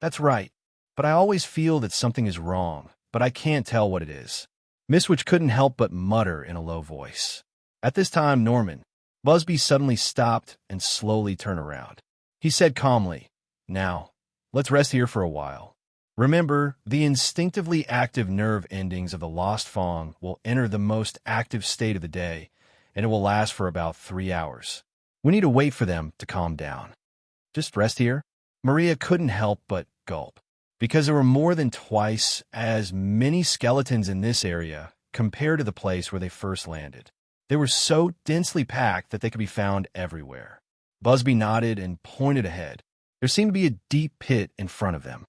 That's right, but I always feel that something is wrong, but I can't tell what it is. Miss Witch couldn't help but mutter in a low voice. At this time, Norman, Busby suddenly stopped and slowly turned around. He said calmly, Now, let's rest here for a while. Remember, the instinctively active nerve endings of the lost Fong will enter the most active state of the day, and it will last for about 3 hours. We need to wait for them to calm down. Just rest here? Maria couldn't help but gulp, because there were more than twice as many skeletons in this area compared to the place where they first landed. They were so densely packed that they could be found everywhere. Busby nodded and pointed ahead. There seemed to be a deep pit in front of them.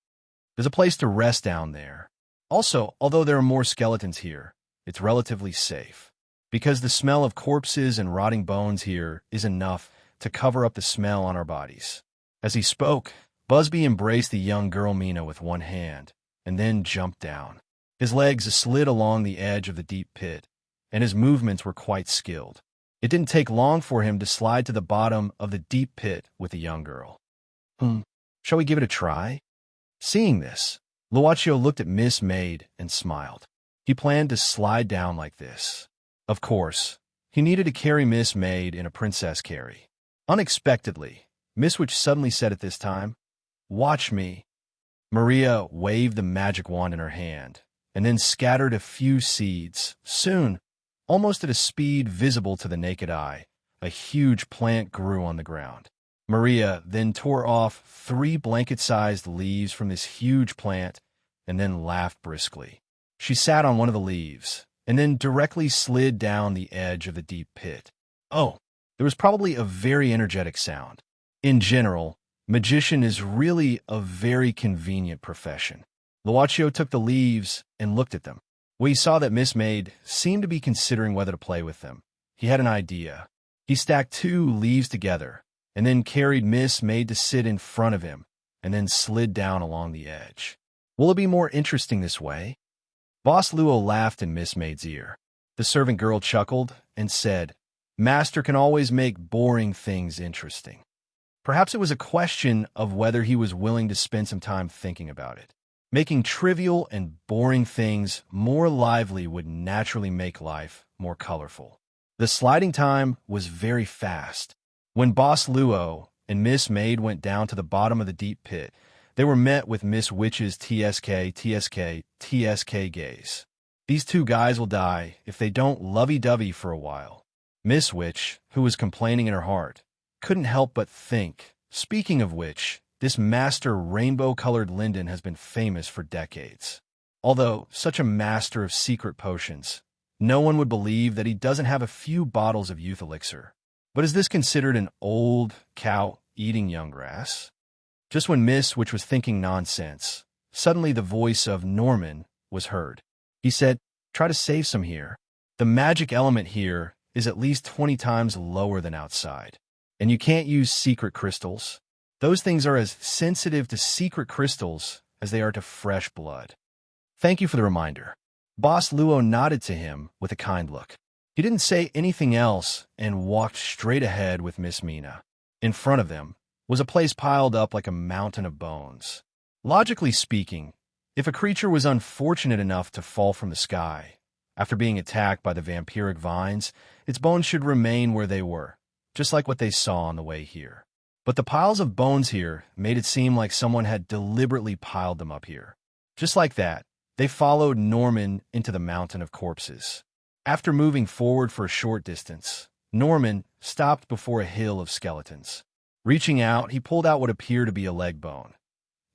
There's a place to rest down there. Also, although there are more skeletons here, it's relatively safe, because the smell of corpses and rotting bones here is enough to cover up the smell on our bodies. As he spoke, Busby embraced the young girl Mina with one hand, and then jumped down. His legs slid along the edge of the deep pit, and his movements were quite skilled. It didn't take long for him to slide to the bottom of the deep pit with the young girl. Shall we give it a try? Seeing this, Luaccio looked at Miss Maid and smiled. He planned to slide down like this. Of course, he needed to carry Miss Maid in a princess carry. Unexpectedly, Miss Witch suddenly said at this time, Watch me. Maria waved the magic wand in her hand, and then scattered a few seeds. Soon, almost at a speed visible to the naked eye, a huge plant grew on the ground. Maria then tore off 3 blanket-sized leaves from this huge plant and then laughed briskly. She sat on one of the leaves and then directly slid down the edge of the deep pit. Oh, there was probably a very energetic sound. In general, magician is really a very convenient profession. Luaccio took the leaves and looked at them. When he saw that Miss Maid seemed to be considering whether to play with them, he had an idea. He stacked 2 leaves together and then carried Miss Maid to sit in front of him, and then slid down along the edge. Will it be more interesting this way? Boss Luo laughed in Miss Maid's ear. The servant girl chuckled and said, Master can always make boring things interesting. Perhaps it was a question of whether he was willing to spend some time thinking about it. Making trivial and boring things more lively would naturally make life more colorful. The sliding time was very fast. When Boss Luo and Miss Maid went down to the bottom of the deep pit, they were met with Miss Witch's TSK gaze. These two guys will die if they don't lovey-dovey for a while. Miss Witch, who was complaining in her heart, couldn't help but think, speaking of which, this master rainbow-colored linden has been famous for decades. Although such a master of secret potions, no one would believe that he doesn't have a few bottles of youth elixir. But is this considered an old cow eating young grass? Just when Miss Witch was thinking nonsense, suddenly the voice of Norman was heard. He said, try to save some here. The magic element here is at least 20 times lower than outside. And you can't use secret crystals. Those things are as sensitive to secret crystals as they are to fresh blood. Thank you for the reminder. Boss Luo nodded to him with a kind look. He didn't say anything else and walked straight ahead with Miss Mina. In front of them was a place piled up like a mountain of bones. Logically speaking, if a creature was unfortunate enough to fall from the sky, after being attacked by the vampiric vines, its bones should remain where they were, just like what they saw on the way here. But the piles of bones here made it seem like someone had deliberately piled them up here. Just like that, they followed Norman into the mountain of corpses. After moving forward for a short distance, Norman stopped before a hill of skeletons. Reaching out, he pulled out what appeared to be a leg bone.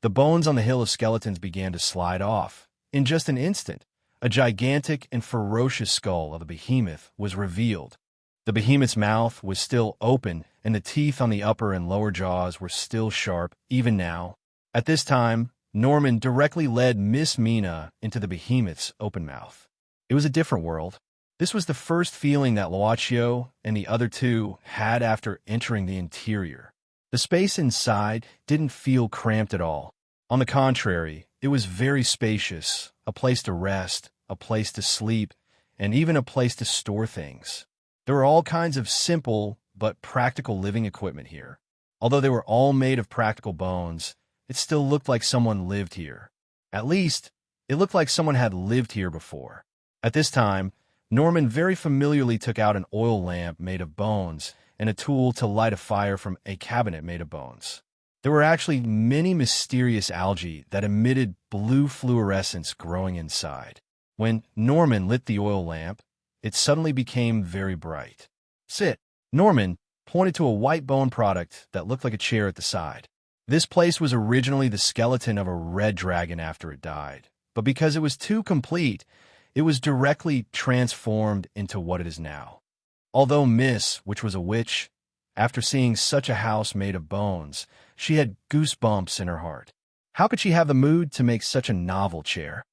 The bones on the hill of skeletons began to slide off. In just an instant, a gigantic and ferocious skull of a behemoth was revealed. The behemoth's mouth was still open, and the teeth on the upper and lower jaws were still sharp, even now. At this time, Norman directly led Miss Mina into the behemoth's open mouth. It was a different world. This was the first feeling that Luochio and the other two had after entering the interior. The space inside didn't feel cramped at all. On the contrary, it was very spacious, a place to rest, a place to sleep, and even a place to store things. There were all kinds of simple but practical living equipment here. Although they were all made of practical bones, it still looked like someone lived here. At least, it looked like someone had lived here before. At this time, Norman very familiarly took out an oil lamp made of bones and a tool to light a fire from a cabinet made of bones. There were actually many mysterious algae that emitted blue fluorescence growing inside. When Norman lit the oil lamp, it suddenly became very bright. Sit. Norman pointed to a white bone product that looked like a chair at the side. This place was originally the skeleton of a red dragon after it died, but because it was too complete, it was directly transformed into what it is now. Although Miss, which was a witch, after seeing such a house made of bones, she had goosebumps in her heart. How could she have the mood to make such a novel chair?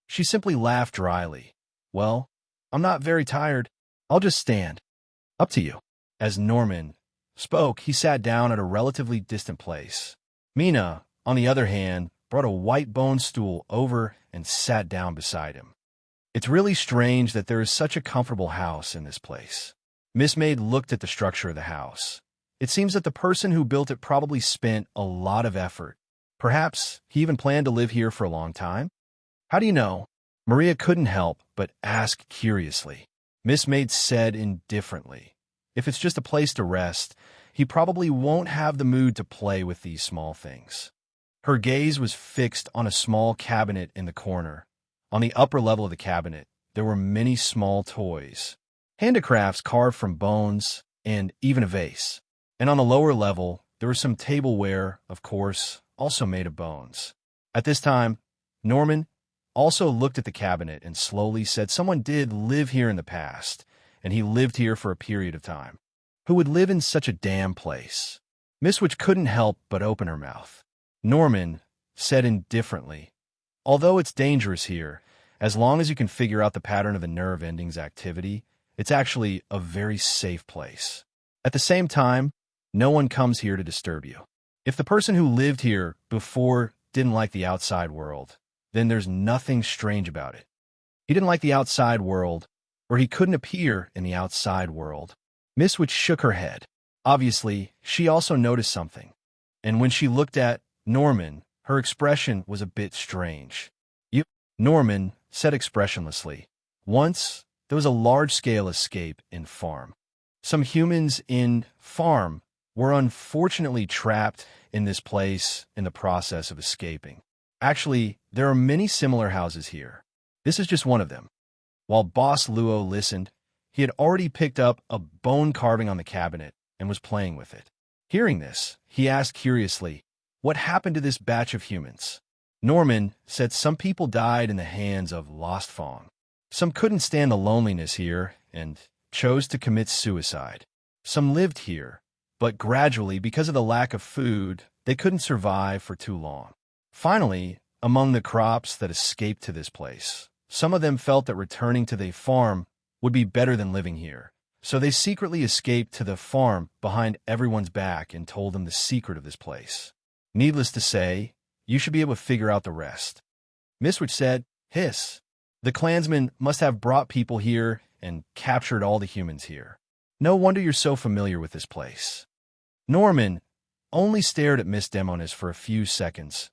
She simply laughed dryly. Well, I'm not very tired. I'll just stand. Up to you. As Norman spoke, he sat down at a relatively distant place. Mina, on the other hand, brought a white bone stool over and sat down beside him. It's really strange that there is such a comfortable house in this place. Miss Maid looked at the structure of the house. It seems that the person who built it probably spent a lot of effort. Perhaps he even planned to live here for a long time. How do you know? Maria couldn't help but ask curiously. Miss Maid said indifferently, if it's just a place to rest, he probably won't have the mood to play with these small things. Her gaze was fixed on a small cabinet in the corner. On the upper level of the cabinet, there were many small toys, handicrafts carved from bones, and even a vase. And on the lower level, there was some tableware, of course, also made of bones. At this time, Norman also looked at the cabinet and slowly said someone did live here in the past, and he lived here for a period of time. Who would live in such a damn place? Miss Witch couldn't help but open her mouth. Norman said indifferently, although it's dangerous here, as long as you can figure out the pattern of the nerve endings activity, it's actually a very safe place. At the same time, No one comes here to disturb you. If the person who lived here before didn't like the outside world, then there's nothing strange about it. He didn't like the outside world, or he couldn't appear in the outside world. Miss Witch shook her head. Obviously, she also noticed something, and when she looked at Norman, her expression was a bit strange. You, Norman said expressionlessly. Once, there was a large-scale escape in farm. Some humans in farm were unfortunately trapped in this place in the process of escaping. Actually, there are many similar houses here. This is just one of them. While Boss Luo listened, he had already picked up a bone carving on the cabinet and was playing with it. Hearing this, he asked curiously, "What happened to this batch of humans?" Norman said some people died in the hands of Lost Fong. Some couldn't stand the loneliness here and chose to commit suicide. Some lived here, but gradually, because of the lack of food, they couldn't survive for too long. Finally, among the crops that escaped to this place, some of them felt that returning to the farm would be better than living here. So they secretly escaped to the farm behind everyone's back and told them the secret of this place. Needless to say, you should be able to figure out the rest. Miss Witch said, "Hiss. The clansmen must have brought people here and captured all the humans here. No wonder you're so familiar with this place." Norman only stared at Miss Demonis for a few seconds,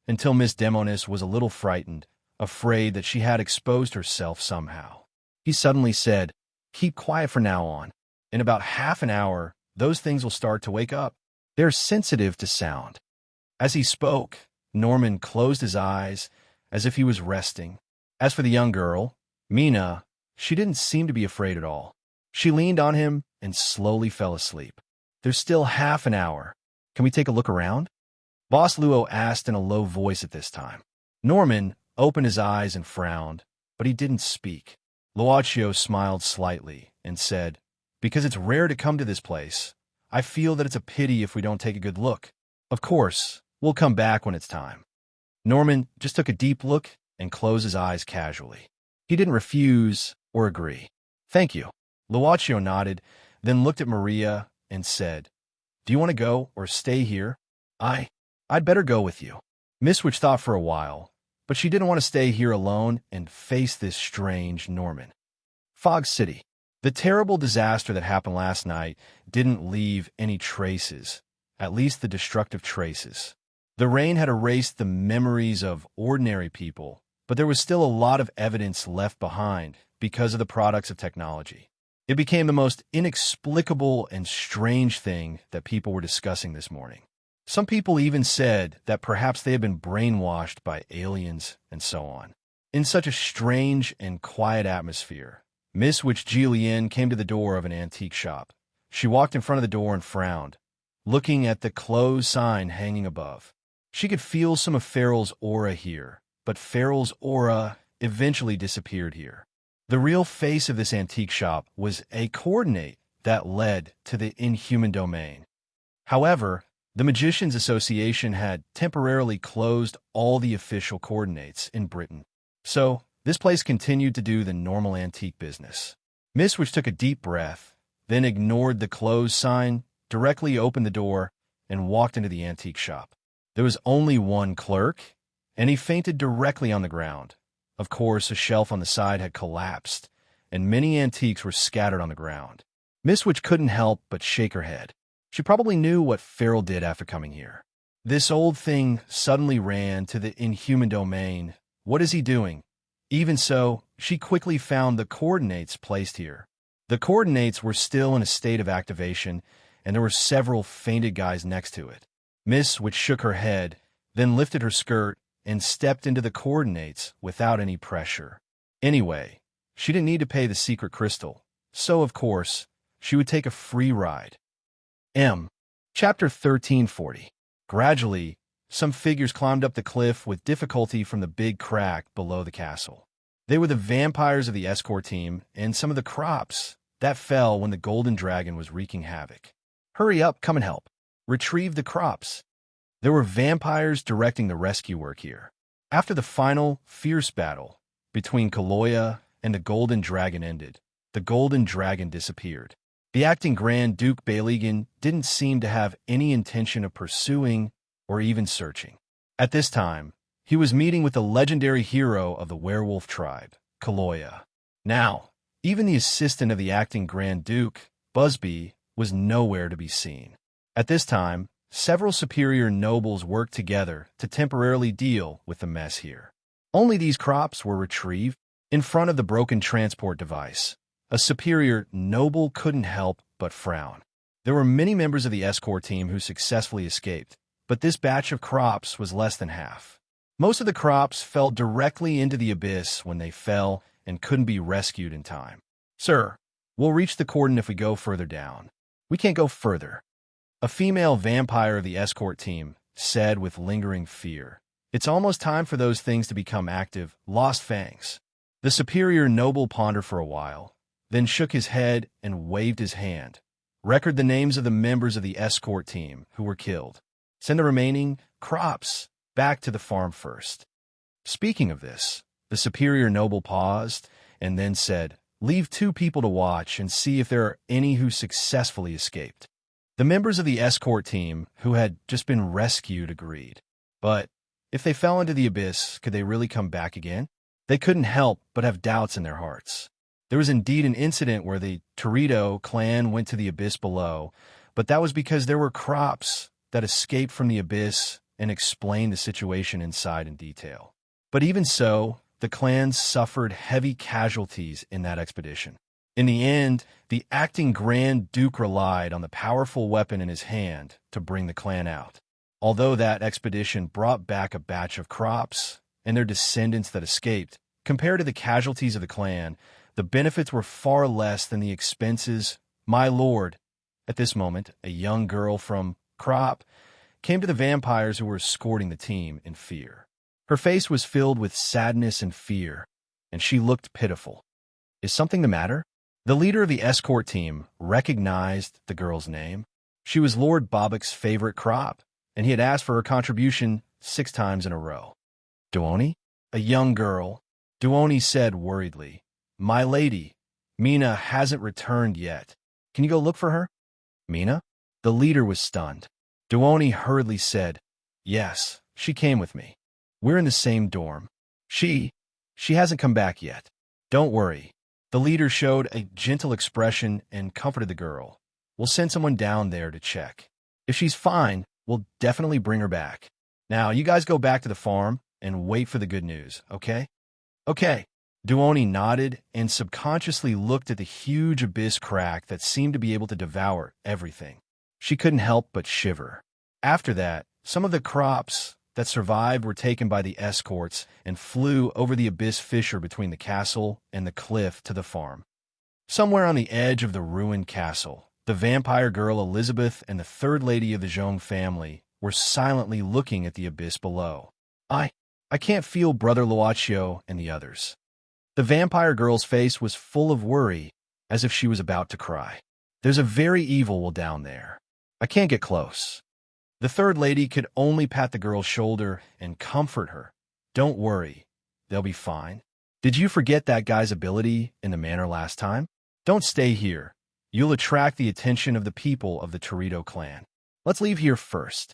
until Miss Demonis was a little frightened, afraid that she had exposed herself somehow. He suddenly said, "Keep quiet from now on. In about half an hour, those things will start to wake up. They're sensitive to sound." As he spoke, Norman closed his eyes as if he was resting. As for the young girl, Mina, she didn't seem to be afraid at all. She leaned on him and slowly fell asleep. "There's still half an hour. Can we take a look around?" Boss Luo asked in a low voice at this time. Norman opened his eyes and frowned, but he didn't speak. Luochio smiled slightly and said, "Because it's rare to come to this place, I feel that it's a pity if we don't take a good look. Of course, we'll come back when it's time." Norman just took a deep look and closed his eyes casually. He didn't refuse or agree. "Thank you." Luochio nodded, then looked at Maria and said, "Do you want to go or stay here?" I'd better go with you." Miss Witch thought for a while, but she didn't want to stay here alone and face this strange Norman. Fog City. The terrible disaster that happened last night didn't leave any traces, at least the destructive traces. The rain had erased the memories of ordinary people, but there was still a lot of evidence left behind because of the products of technology. It became the most inexplicable and strange thing that people were discussing this morning. Some people even said that perhaps they had been brainwashed by aliens and so on. In such a strange and quiet atmosphere, Miss Witch Jillian came to the door of an antique shop. She walked in front of the door and frowned, looking at the closed sign hanging above. She could feel some of Farrell's aura here, but Farrell's aura eventually disappeared here. The real face of this antique shop was a coordinate that led to the inhuman domain. However, the Magicians Association had temporarily closed all the official coordinates in Britain. So, this place continued to do the normal antique business. Miss Witch took a deep breath, then ignored the closed sign, directly opened the door, and walked into the antique shop. There was only one clerk, and he fainted directly on the ground. Of course, a shelf on the side had collapsed, and many antiques were scattered on the ground. Miss Witch couldn't help but shake her head. She probably knew what Farrell did after coming here. This old thing suddenly ran to the inhuman domain. What is he doing? Even so, she quickly found the coordinates placed here. The coordinates were still in a state of activation, and there were several fainted guys next to it. Miss Witch shook her head, then lifted her skirt and stepped into the coordinates without any pressure. Anyway, she didn't need to pay the secret crystal, so of course, she would take a free ride. Chapter 1340. Gradually, some figures climbed up the cliff with difficulty from the big crack below the castle. They were the vampires of the escort team and some of the crops that fell when the golden dragon was wreaking havoc. "Hurry up, come and help. Retrieve the crops." There were vampires directing the rescue work here. After the final, fierce battle between Kaloya and the golden dragon ended, the golden dragon disappeared. The acting Grand Duke Balegan didn't seem to have any intention of pursuing or even searching. At this time, he was meeting with the legendary hero of the werewolf tribe, Kaloya. Now, even the assistant of the acting Grand Duke, Busby, was nowhere to be seen. At this time, several superior nobles worked together to temporarily deal with the mess here. Only these crops were retrieved in front of the broken transport device. A superior noble couldn't help but frown. There were many members of the escort team who successfully escaped, but this batch of crops was less than half. Most of the crops fell directly into the abyss when they fell and couldn't be rescued in time. "Sir, we'll reach the cordon if we go further down. We can't go further," a female vampire of the escort team said with lingering fear. "It's almost time for those things to become active, lost fangs." The superior noble pondered for a while, then shook his head and waved his hand. "Record the names of the members of the escort team who were killed. Send the remaining crops back to the farm first." Speaking of this, the superior noble paused and then said, "Leave 2 people to watch and see if there are any who successfully escaped." The members of the escort team, who had just been rescued, agreed. But if they fell into the abyss, could they really come back again? They couldn't help but have doubts in their hearts. There was indeed an incident where the Torito clan went to the abyss below, but that was because there were crops that escaped from the abyss and explained the situation inside in detail. But even so, the clans suffered heavy casualties in that expedition. In the end, the acting Grand Duke relied on the powerful weapon in his hand to bring the clan out. Although that expedition brought back a batch of crops and their descendants that escaped, compared to the casualties of the clan, the benefits were far less than the expenses. "My lord," at this moment, a young girl from Crop came to the vampires who were escorting the team in fear. Her face was filled with sadness and fear, and she looked pitiful. "Is something the matter?" The leader of the escort team recognized the girl's name. She was Lord Bobbick's favorite Crop, and he had asked for her contribution 6 times in a row. "Duoni?" A young girl. Duoni said worriedly, "My lady, Mina hasn't returned yet. Can you go look for her?" "Mina?" The leader was stunned. Duoni hurriedly said, "Yes, she came with me. We're in the same dorm. She hasn't come back yet. Don't worry." The leader showed a gentle expression and comforted the girl. "We'll send someone down there to check. If she's fine, we'll definitely bring her back. Now, you guys go back to the farm and wait for the good news, okay?" "Okay." Duoni nodded and subconsciously looked at the huge abyss crack that seemed to be able to devour everything. She couldn't help but shiver. After that, some of the crops that survived were taken by the escorts and flew over the abyss fissure between the castle and the cliff to the farm. Somewhere on the edge of the ruined castle, the vampire girl Elizabeth and the third lady of the Zhong family were silently looking at the abyss below. I can't feel Brother Luaccio and the others." The vampire girl's face was full of worry, as if she was about to cry. "There's a very evil one down there. I can't get close." The third lady could only pat the girl's shoulder and comfort her. "Don't worry, they'll be fine. Did you forget that guy's ability in the manor last time? Don't stay here. You'll attract the attention of the people of the Torito clan. Let's leave here first."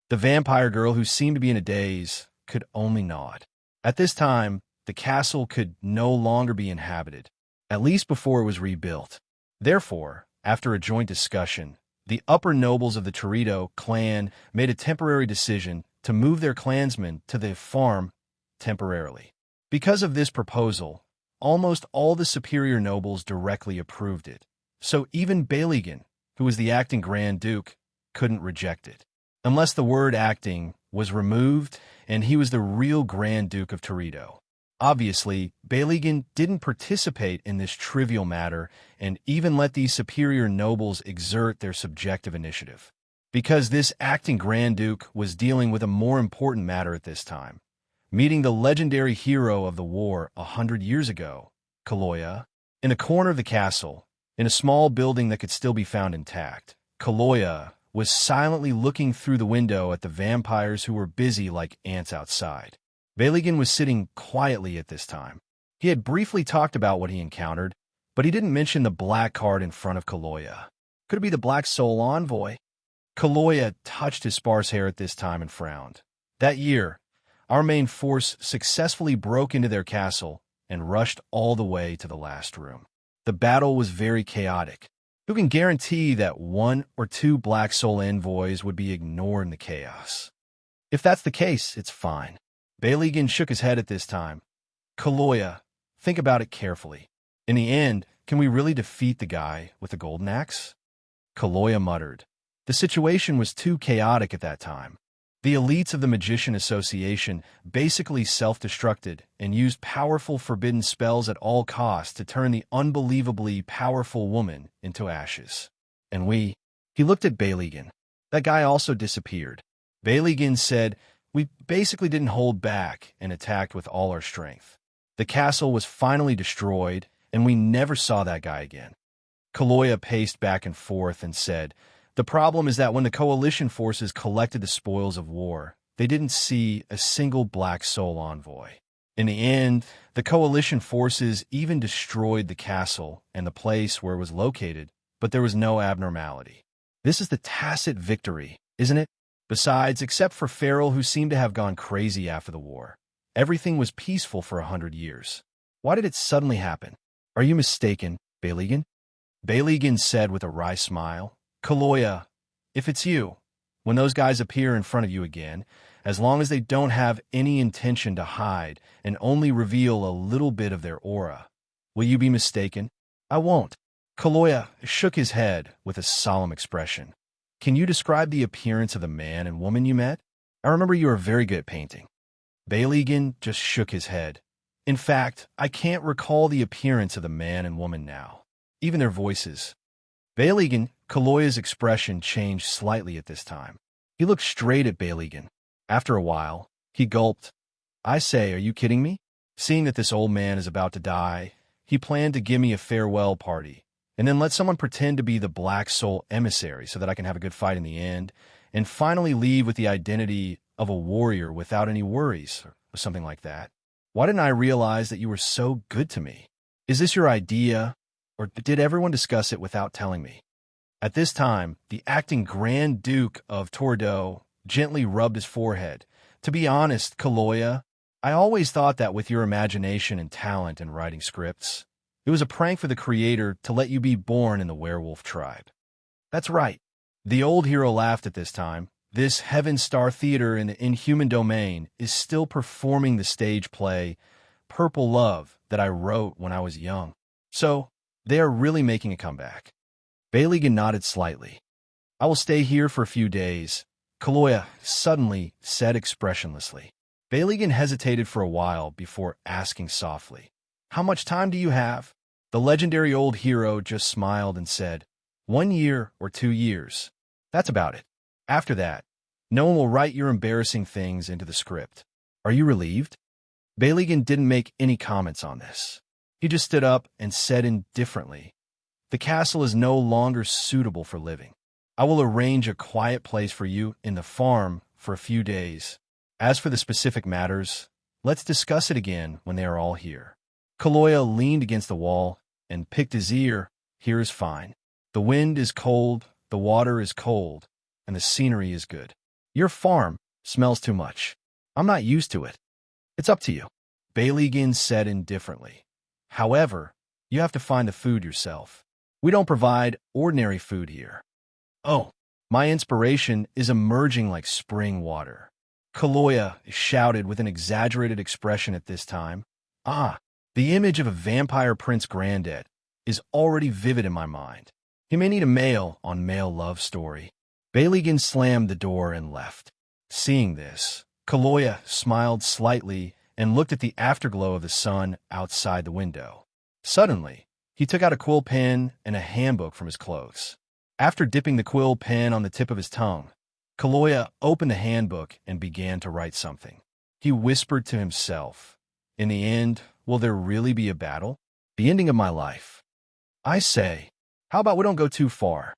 The vampire girl, who seemed to be in a daze, could only nod. At this time, the castle could no longer be inhabited, at least before it was rebuilt. Therefore, after a joint discussion, the upper nobles of the Torito clan made a temporary decision to move their clansmen to the farm temporarily. Because of this proposal, almost all the superior nobles directly approved it, so even Balegan, who was the acting Grand Duke, couldn't reject it, unless the word acting was removed and he was the real Grand Duke of Torito. Obviously, Balegan didn't participate in this trivial matter and even let these superior nobles exert their subjective initiative. Because this acting Grand Duke was dealing with a more important matter at this time, meeting the legendary hero of the war 100 years ago, Kaloya, in a corner of the castle, in a small building that could still be found intact. Kaloya was silently looking through the window at the vampires who were busy like ants outside. Balegan was sitting quietly at this time. He had briefly talked about what he encountered, But he didn't mention the black card in front of Kaloya. Could it be the Black Soul Envoy? Kaloya touched his sparse hair at this time and frowned. That year, our main force successfully broke into their castle and rushed all the way to the last room. The battle was very chaotic. Who can guarantee that one or two Black Soul Envoys would be ignored in the chaos? If that's the case, it's fine. Balegan shook his head at this time. Kaloya, think about it carefully. In the end, can we really defeat the guy with the golden axe? Kaloya muttered. The situation was too chaotic at that time. The elites of the Magician Association basically self-destructed and used powerful forbidden spells at all costs to turn the unbelievably powerful woman into ashes. And he looked at Balegan. That guy also disappeared. Balegan said, we basically didn't hold back and attacked with all our strength. The castle was finally destroyed, and we never saw that guy again. Kaloya paced back and forth and said, the problem is that when the coalition forces collected the spoils of war, they didn't see a single Black Soul Envoy. In the end, the coalition forces even destroyed the castle and the place where it was located, but there was no abnormality. This is the tacit victory, isn't it? Besides, except for Farrell, who seemed to have gone crazy after the war, everything was peaceful for 100 years. Why did it suddenly happen? Are you mistaken, Balegan? Balegan said with a wry smile. Kaloya, if it's you, when those guys appear in front of you again, as long as they don't have any intention to hide and only reveal a little bit of their aura, will you be mistaken? I won't. Kaloya shook his head with a solemn expression. Can you describe the appearance of the man and woman you met? I remember you were very good at painting. Balegan just shook his head. In fact, I can't recall the appearance of the man and woman now, even their voices. Balegan, Kaloya's expression changed slightly at this time. He looked straight at Balegan. After a while, he gulped. I say, are you kidding me? Seeing that this old man is about to die, he planned to give me a farewell party, and then let someone pretend to be the Black Soul emissary so that I can have a good fight in the end, and finally leave with the identity of a warrior without any worries, or something like that. Why didn't I realize that you were so good to me? Is this your idea, or did everyone discuss it without telling me? At this time, the acting Grand Duke of Tordo gently rubbed his forehead. To be honest, Kaloya, I always thought that with your imagination and talent in writing scripts, it was a prank for the creator to let you be born in the werewolf tribe. That's right. The old hero laughed at this time. This Heaven Star Theater in the Inhuman Domain is still performing the stage play Purple Love that I wrote when I was young. So, they are really making a comeback. Balegan nodded slightly. I will stay here for a few days, Kaloya suddenly said expressionlessly. Balegan hesitated for a while before asking softly, How much time do you have? The legendary old hero just smiled and said, 1 year or 2 years. That's about it. After that, no one will write your embarrassing things into the script. Are you relieved? Balegan didn't make any comments on this. He just stood up and said indifferently, The castle is no longer suitable for living. I will arrange a quiet place for you in the farm for a few days. As for the specific matters, let's discuss it again when they are all here. Kaloya leaned against the wall and picked his ear. Here is fine. The wind is cold, the water is cold, and the scenery is good. Your farm smells too much. I'm not used to it. It's up to you. Balegan said indifferently. However, you have to find the food yourself. We don't provide ordinary food here. Oh, my inspiration is emerging like spring water. Kaloya shouted with an exaggerated expression at this time. Ah, the image of a vampire prince granddad is already vivid in my mind. He may need a male-on-male love story. Balegan slammed the door and left. Seeing this, Kaloya smiled slightly and looked at the afterglow of the sun outside the window. Suddenly, he took out a quill pen and a handbook from his clothes. After dipping the quill pen on the tip of his tongue, Kaloya opened the handbook and began to write something. He whispered to himself, In the end, will there really be a battle? The ending of my life. I say, how about we don't go too far?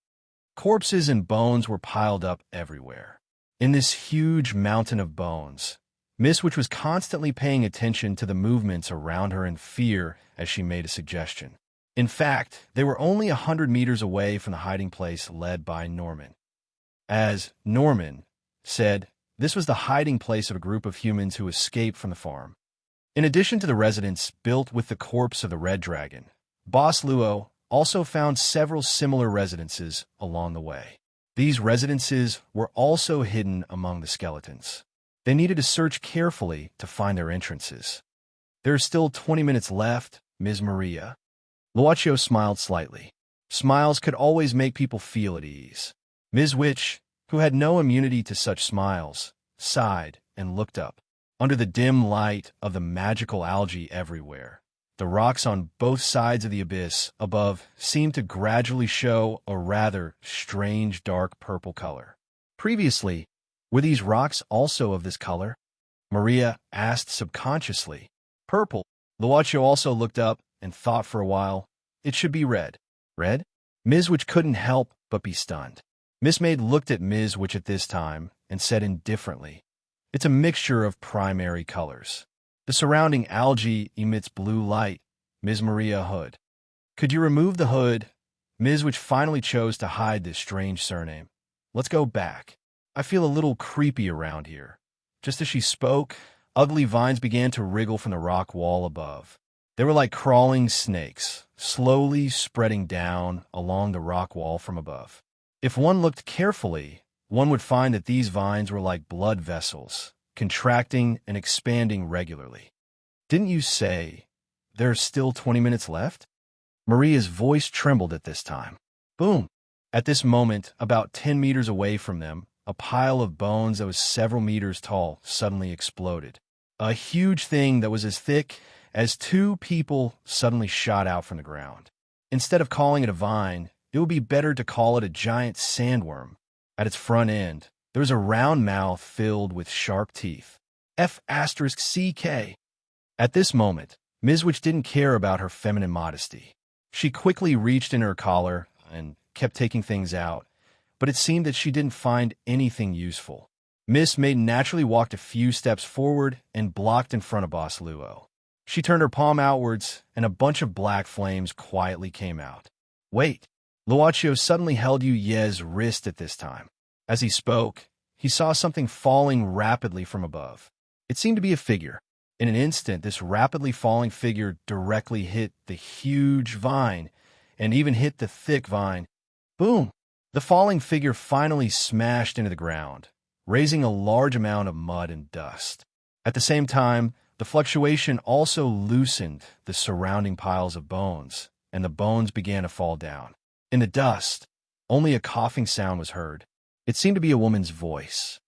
Corpses and bones were piled up everywhere. In this huge mountain of bones, Miss Witch was constantly paying attention to the movements around her in fear as she made a suggestion. In fact, they were only 100 meters away from the hiding place led by Norman. As Norman said, this was the hiding place of a group of humans who escaped from the farm. In addition to the residence built with the corpse of the red dragon, Boss Luo also found several similar residences along the way. These residences were also hidden among the skeletons. They needed to search carefully to find their entrances. There are still 20 minutes left, Ms. Maria. Luocio smiled slightly. Smiles could always make people feel at ease. Ms. Witch, who had no immunity to such smiles, sighed and looked up. Under the dim light of the magical algae everywhere, the rocks on both sides of the abyss above seemed to gradually show a rather strange dark purple color. Previously, were these rocks also of this color? Maria asked subconsciously. Purple. Luocio also looked up and thought for a while. It should be red. Red? Ms. Witch couldn't help but be stunned. Miss Maid looked at Ms. Witch at this time and said indifferently, "It's a mixture of primary colors. The surrounding algae emits blue light, Ms. Maria Hood. Could you remove the hood?" Ms. Witch finally chose to hide this strange surname. "Let's go back. I feel a little creepy around here." Just as she spoke, ugly vines began to wriggle from the rock wall above. They were like crawling snakes, slowly spreading down along the rock wall from above. If one looked carefully, one would find that these vines were like blood vessels, contracting and expanding regularly. "Didn't you say there are still 20 minutes left?" Maria's voice trembled at this time. Boom! At this moment, about 10 meters away from them, a pile of bones that was several meters tall suddenly exploded. A huge thing that was as thick as two people suddenly shot out from the ground. Instead of calling it a vine, it would be better to call it a giant sandworm. At its front end, there was a round mouth filled with sharp teeth. F***CK. At this moment, Ms. Witch didn't care about her feminine modesty. She quickly reached in her collar and kept taking things out, but it seemed that she didn't find anything useful. Miss Maid naturally walked a few steps forward and blocked in front of Boss Luo. She turned her palm outwards, and a bunch of black flames quietly came out. "Wait!" Luocio suddenly held Yuye's wrist at this time. As he spoke, he saw something falling rapidly from above. It seemed to be a figure. In an instant, this rapidly falling figure directly hit the huge vine, and even hit the thick vine. Boom! The falling figure finally smashed into the ground, raising a large amount of mud and dust. At the same time, the fluctuation also loosened the surrounding piles of bones, and the bones began to fall down. In the dust, only a coughing sound was heard. It seemed to be a woman's voice.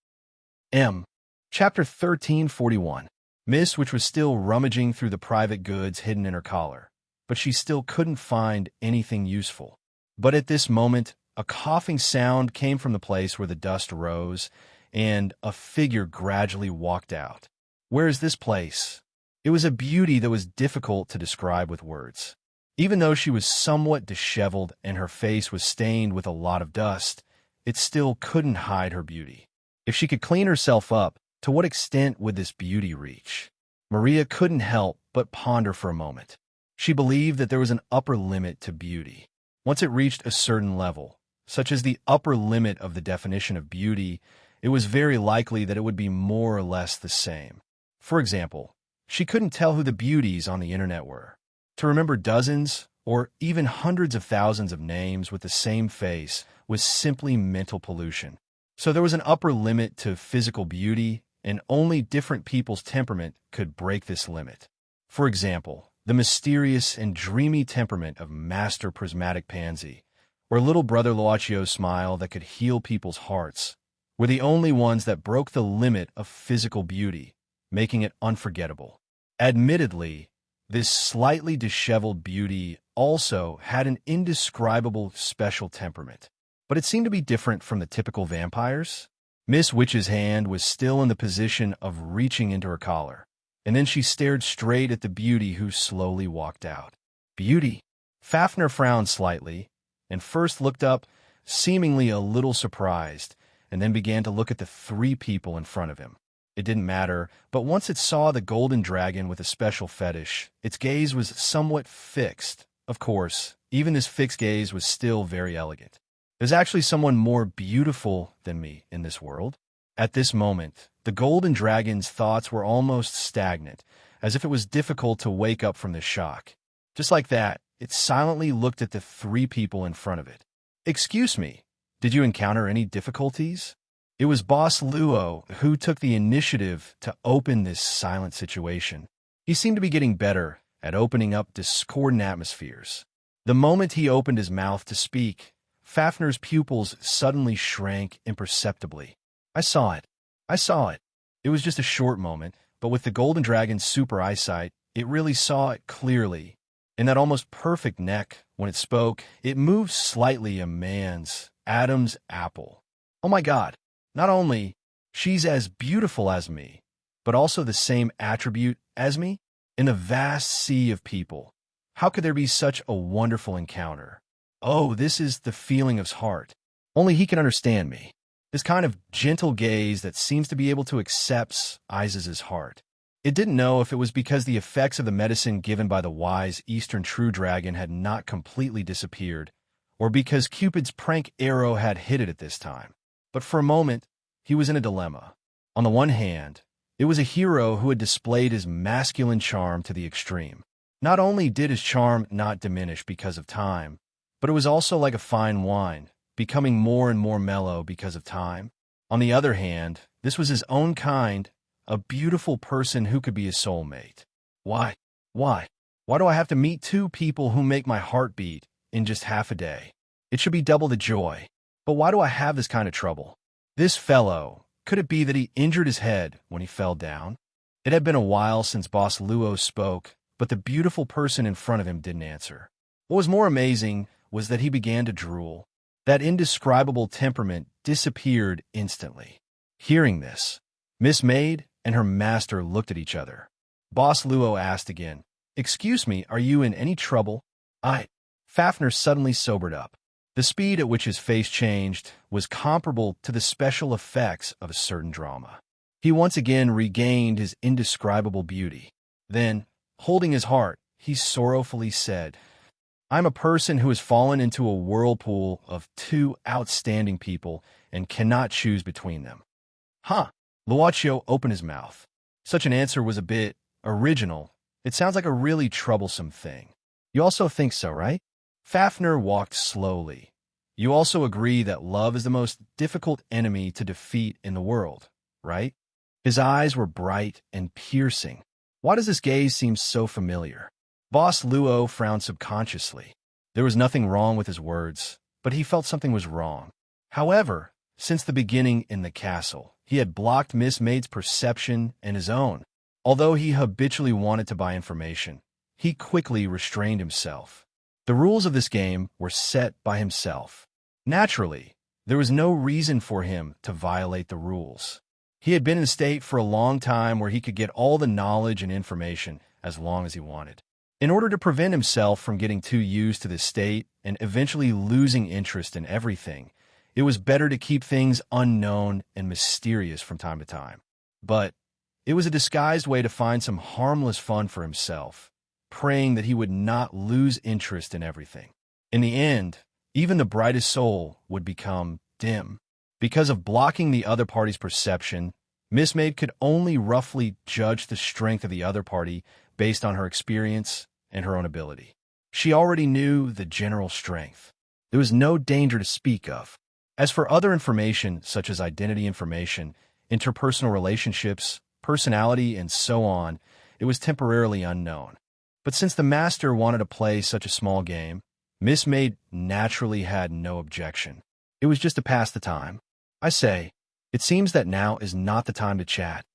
Chapter 1341. Miss Witch was still rummaging through the private goods hidden in her collar, but she still couldn't find anything useful. But at this moment, a coughing sound came from the place where the dust rose, and a figure gradually walked out. Where is this place? It was a beauty that was difficult to describe with words. Even though she was somewhat disheveled and her face was stained with a lot of dust, it still couldn't hide her beauty. If she could clean herself up, to what extent would this beauty reach? Maria couldn't help but ponder for a moment. She believed that there was an upper limit to beauty. Once it reached a certain level, such as the upper limit of the definition of beauty, it was very likely that it would be more or less the same. For example, she couldn't tell who the beauties on the internet were. To remember dozens or even hundreds of thousands of names with the same face was simply mental pollution. So there was an upper limit to physical beauty, and only different people's temperament could break this limit. For example, the mysterious and dreamy temperament of Master Prismatic Pansy, or Little Brother Luocio's smile that could heal people's hearts, were the only ones that broke the limit of physical beauty, making it unforgettable. Admittedly, this slightly disheveled beauty also had an indescribable special temperament, but it seemed to be different from the typical vampires. Miss Witch's hand was still in the position of reaching into her collar, and then she stared straight at the beauty who slowly walked out. Beauty? Fafnir frowned slightly, and first looked up, seemingly a little surprised, and then began to look at the three people in front of him. It didn't matter, but once it saw the golden dragon with a special fetish, its gaze was somewhat fixed of course, even this fixed gaze was still very elegant. There's actually someone more beautiful than me in this world. At this moment, the golden dragon's thoughts were almost stagnant, as if it was difficult to wake up from this shock. Just like that, it silently looked at the three people in front of it. "Excuse me, did you encounter any difficulties?" It was Boss Luo who took the initiative to open this silent situation. He seemed to be getting better at opening up discordant atmospheres. The moment he opened his mouth to speak, Fafner's pupils suddenly shrank imperceptibly. I saw it. I saw it. It was just a short moment, but with the golden dragon's super eyesight, it really saw it clearly. In that almost perfect neck, when it spoke, it moved slightly a man's, Adam's apple. Oh my God, not only she's as beautiful as me, but also the same attribute as me? In a vast sea of people, how could there be such a wonderful encounter? Oh, this is the feeling of his heart. Only he can understand me. This kind of gentle gaze that seems to be able to accept Isis's heart. It didn't know if it was because the effects of the medicine given by the wise Eastern True Dragon had not completely disappeared, or because Cupid's prank arrow had hit it at this time. But for a moment, he was in a dilemma. On the one hand, it was a hero who had displayed his masculine charm to the extreme. Not only did his charm not diminish because of time, but it was also like a fine wine, becoming more and more mellow because of time. On the other hand, this was his own kind, a beautiful person who could be his soulmate. Why? Why do I have to meet two people who make my heart beat in just half a day? It should be double the joy. But why do I have this kind of trouble? This fellow, could it be that he injured his head when he fell down? It had been a while since Boss Luo spoke, but the beautiful person in front of him didn't answer. What was more amazing was that he began to drool. That indescribable temperament disappeared instantly. Hearing this, Miss Maid and her master looked at each other. Boss Luo asked again, "Excuse me, are you in any trouble?" Fafner suddenly sobered up. The speed at which his face changed was comparable to the special effects of a certain drama. He once again regained his indescribable beauty. Then, holding his heart, he sorrowfully said, "I'm a person who has fallen into a whirlpool of two outstanding people and cannot choose between them." Huh? Luocio opened his mouth. Such an answer was a bit original. It sounds like a really troublesome thing. You also think so, right? Fafner walked slowly. You also agree that love is the most difficult enemy to defeat in the world, right? His eyes were bright and piercing. Why does this gaze seem so familiar? Boss Luo frowned subconsciously. There was nothing wrong with his words, but he felt something was wrong. However, since the beginning in the castle, he had blocked Miss Maid's perception and his own. Although he habitually wanted to buy information, he quickly restrained himself. The rules of this game were set by himself. Naturally, there was no reason for him to violate the rules. He had been in a state for a long time where he could get all the knowledge and information as long as he wanted. In order to prevent himself from getting too used to this state and eventually losing interest in everything, it was better to keep things unknown and mysterious from time to time. But it was a disguised way to find some harmless fun for himself, praying that he would not lose interest in everything. In the end, even the brightest soul would become dim. Because of blocking the other party's perception, Miss Maid could only roughly judge the strength of the other party based on her experience and her own ability. She already knew the general strength. There was no danger to speak of. As for other information, such as identity information, interpersonal relationships, personality, and so on, it was temporarily unknown. But since the master wanted to play such a small game, Miss Maid naturally had no objection. It was just to pass the time. I say, it seems that now is not the time to chat.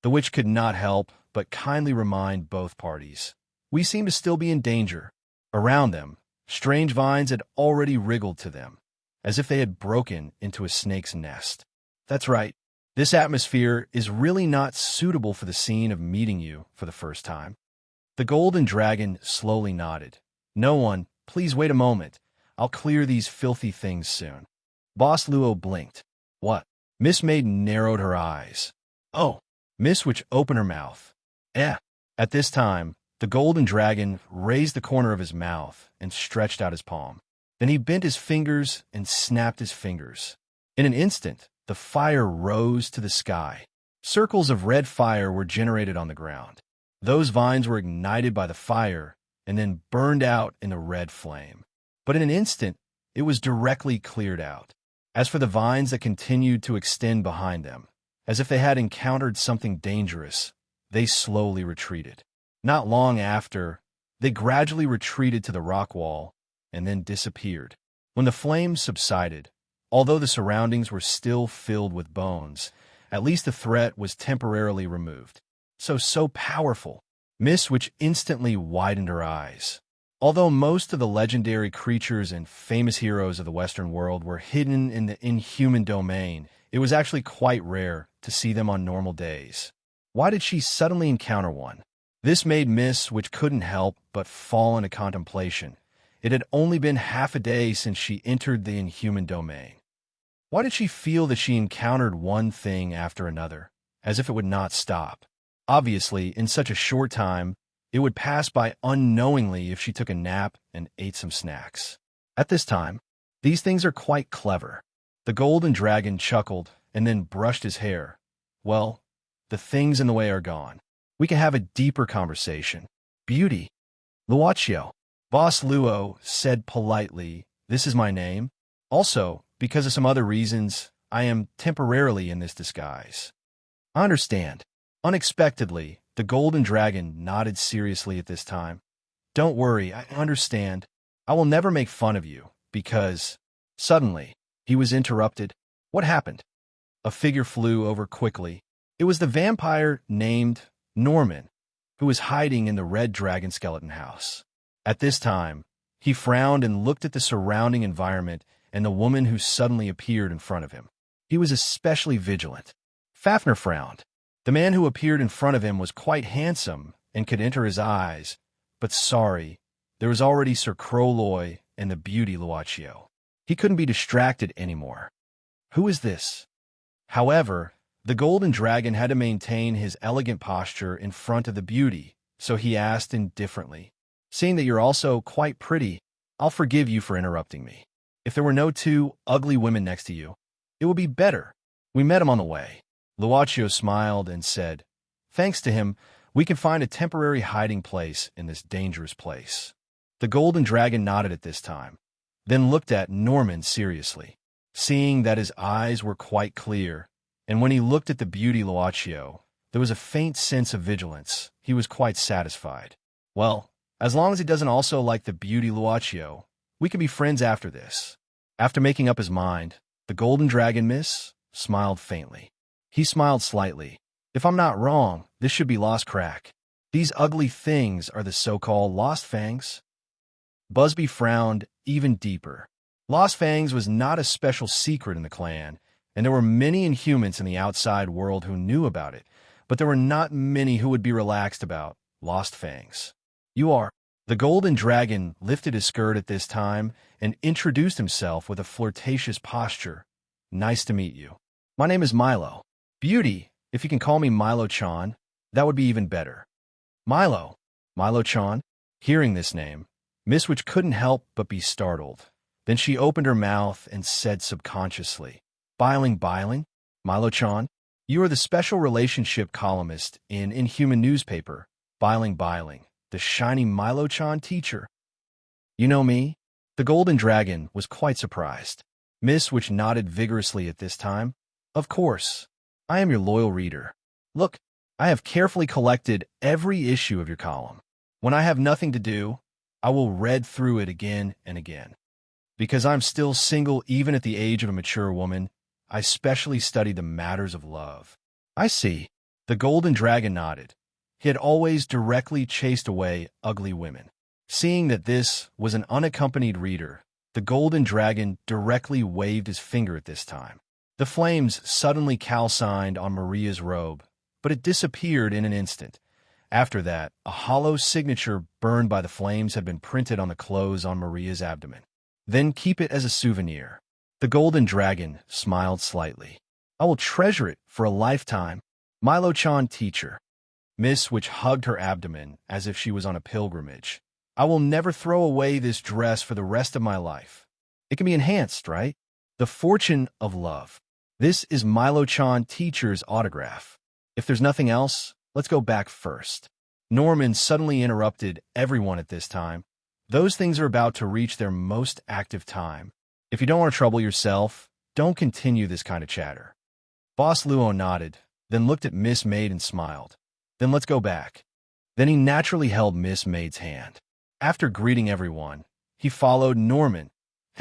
The witch could not help but kindly remind both parties. We seem to still be in danger. Around them, strange vines had already wriggled to them, as if they had broken into a snake's nest. That's right. This atmosphere is really not suitable for the scene of meeting you for the first time. The golden dragon slowly nodded. No one, please wait a moment. I'll clear these filthy things soon. Boss Luo blinked. What? Miss Maid narrowed her eyes. Oh, Miss Witch opened her mouth. At this time, The golden dragon raised the corner of his mouth and stretched out his palm. Then he bent his fingers and snapped his fingers. In an instant, the fire rose to the sky. Circles of red fire were generated on the ground. Those vines were ignited by the fire and then burned out in a red flame. But in an instant, it was directly cleared out. As for the vines that continued to extend behind them, as if they had encountered something dangerous, they slowly retreated. Not long after, they gradually retreated to the rock wall and then disappeared. When the flames subsided, although the surroundings were still filled with bones, at least the threat was temporarily removed. So powerful. Miss which instantly widened her eyes. Although most of the legendary creatures and famous heroes of the Western world were hidden in the inhuman domain, it was actually quite rare to see them on normal days. Why did she suddenly encounter one? This made Miss which couldn't help but fall into contemplation. It had only been half a day since she entered the inhuman domain. Why did she feel that she encountered one thing after another, as if it would not stop? Obviously, in such a short time, it would pass by unknowingly if she took a nap and ate some snacks. At this time, these things are quite clever. The golden dragon chuckled and then brushed his hair. Well, the things in the way are gone. We can have a deeper conversation. Beauty. Luaccio. Boss Luo said politely, "This is my name. Also, because of some other reasons, I am temporarily in this disguise." I understand. Unexpectedly, the golden dragon nodded seriously at this time. Don't worry, I understand. I will never make fun of you, because... Suddenly, he was interrupted. What happened? A figure flew over quickly. It was the vampire named Norman, who was hiding in the red dragon skeleton house. At this time, he frowned and looked at the surrounding environment and the woman who suddenly appeared in front of him. He was especially vigilant. Fafnir frowned. The man who appeared in front of him was quite handsome and could enter his eyes, but sorry, there was already Sir Crowloy and the beauty Luaccio. He couldn't be distracted anymore. Who is this? However, the golden dragon had to maintain his elegant posture in front of the beauty, so he asked indifferently, "Seeing that you're also quite pretty, I'll forgive you for interrupting me. If there were no two ugly women next to you, it would be better. We met him on the way." Luaccio smiled and said, "Thanks to him, we can find a temporary hiding place in this dangerous place." The golden dragon nodded at this time, then looked at Norman seriously, seeing that his eyes were quite clear, and when he looked at the beauty Luaccio, there was a faint sense of vigilance. He was quite satisfied. Well, as long as he doesn't also like the beauty Luaccio, we can be friends after this. After making up his mind, the golden dragon smiled faintly. He smiled slightly. If I'm not wrong, this should be Lost Crack. These ugly things are the so-called Lost Fangs. Busby frowned even deeper. Lost Fangs was not a special secret in the clan, and there were many Inhumans in the outside world who knew about it, but there were not many who would be relaxed about Lost Fangs. You are. The golden dragon lifted his skirt at this time and introduced himself with a flirtatious posture. Nice to meet you. My name is Milo. Beauty, if you can call me Milo-chan, that would be even better. Milo. Milo-chan? Hearing this name, Miss Witch couldn't help but be startled. Then she opened her mouth and said subconsciously, Biling? Milo-chan? You are the special relationship columnist in Inhuman newspaper, Biling, the shiny Milo-chan teacher. You know me? The golden dragon was quite surprised. Miss Witch nodded vigorously at this time. Of course. I am your loyal reader. Look, I have carefully collected every issue of your column. When I have nothing to do, I will read through it again and again. Because I'm still single even at the age of a mature woman, I specially study the matters of love. I see. The golden dragon nodded. He had always directly chased away ugly women. Seeing that this was an unaccompanied reader, the golden dragon directly waved his finger at this time. The flames suddenly calcined on Maria's robe, but it disappeared in an instant. After that, a hollow signature burned by the flames had been printed on the clothes on Maria's abdomen. Then keep it as a souvenir. The golden dragon smiled slightly. I will treasure it for a lifetime. Milo-chan teacher. Miss Witch hugged her abdomen as if she was on a pilgrimage. I will never throw away this dress for the rest of my life. It can be enhanced, right? The fortune of love. This is Milo-chan teacher's autograph. If there's nothing else, let's go back first. Norman suddenly interrupted everyone at this time. Those things are about to reach their most active time. If you don't want to trouble yourself, don't continue this kind of chatter. Boss Luo nodded, then looked at Miss Maid and smiled. Then let's go back. Then he naturally held Miss Maid's hand. After greeting everyone, he followed Norman's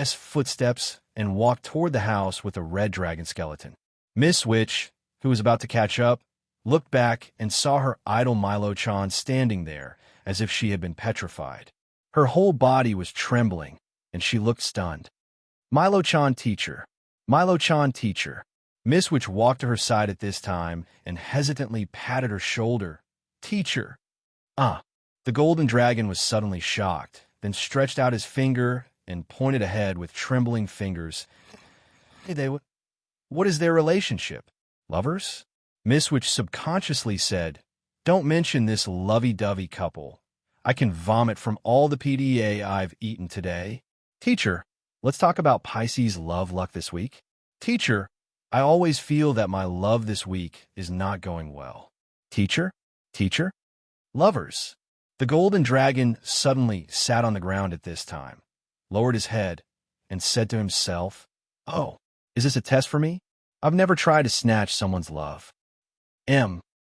footsteps and walked toward the house with a red dragon skeleton. Miss Witch, who was about to catch up, looked back and saw her idol Milo-chan standing there as if she had been petrified. Her whole body was trembling, and she looked stunned. Milo-chan teacher. Milo-chan teacher. Miss Witch walked to her side at this time and hesitantly patted her shoulder. Teacher. The golden dragon was suddenly shocked, then stretched out his finger and pointed ahead with trembling fingers. What is their relationship? Lovers? Miss Witch subconsciously said, don't mention this lovey-dovey couple. I can vomit from all the PDA I've eaten today. Teacher, let's talk about Pisces' love luck this week. Teacher, I always feel that my love this week is not going well. Teacher? Teacher? Lovers. The golden dragon suddenly sat on the ground at this time, lowered his head, and said to himself, oh, is this a test for me? I've never tried to snatch someone's love.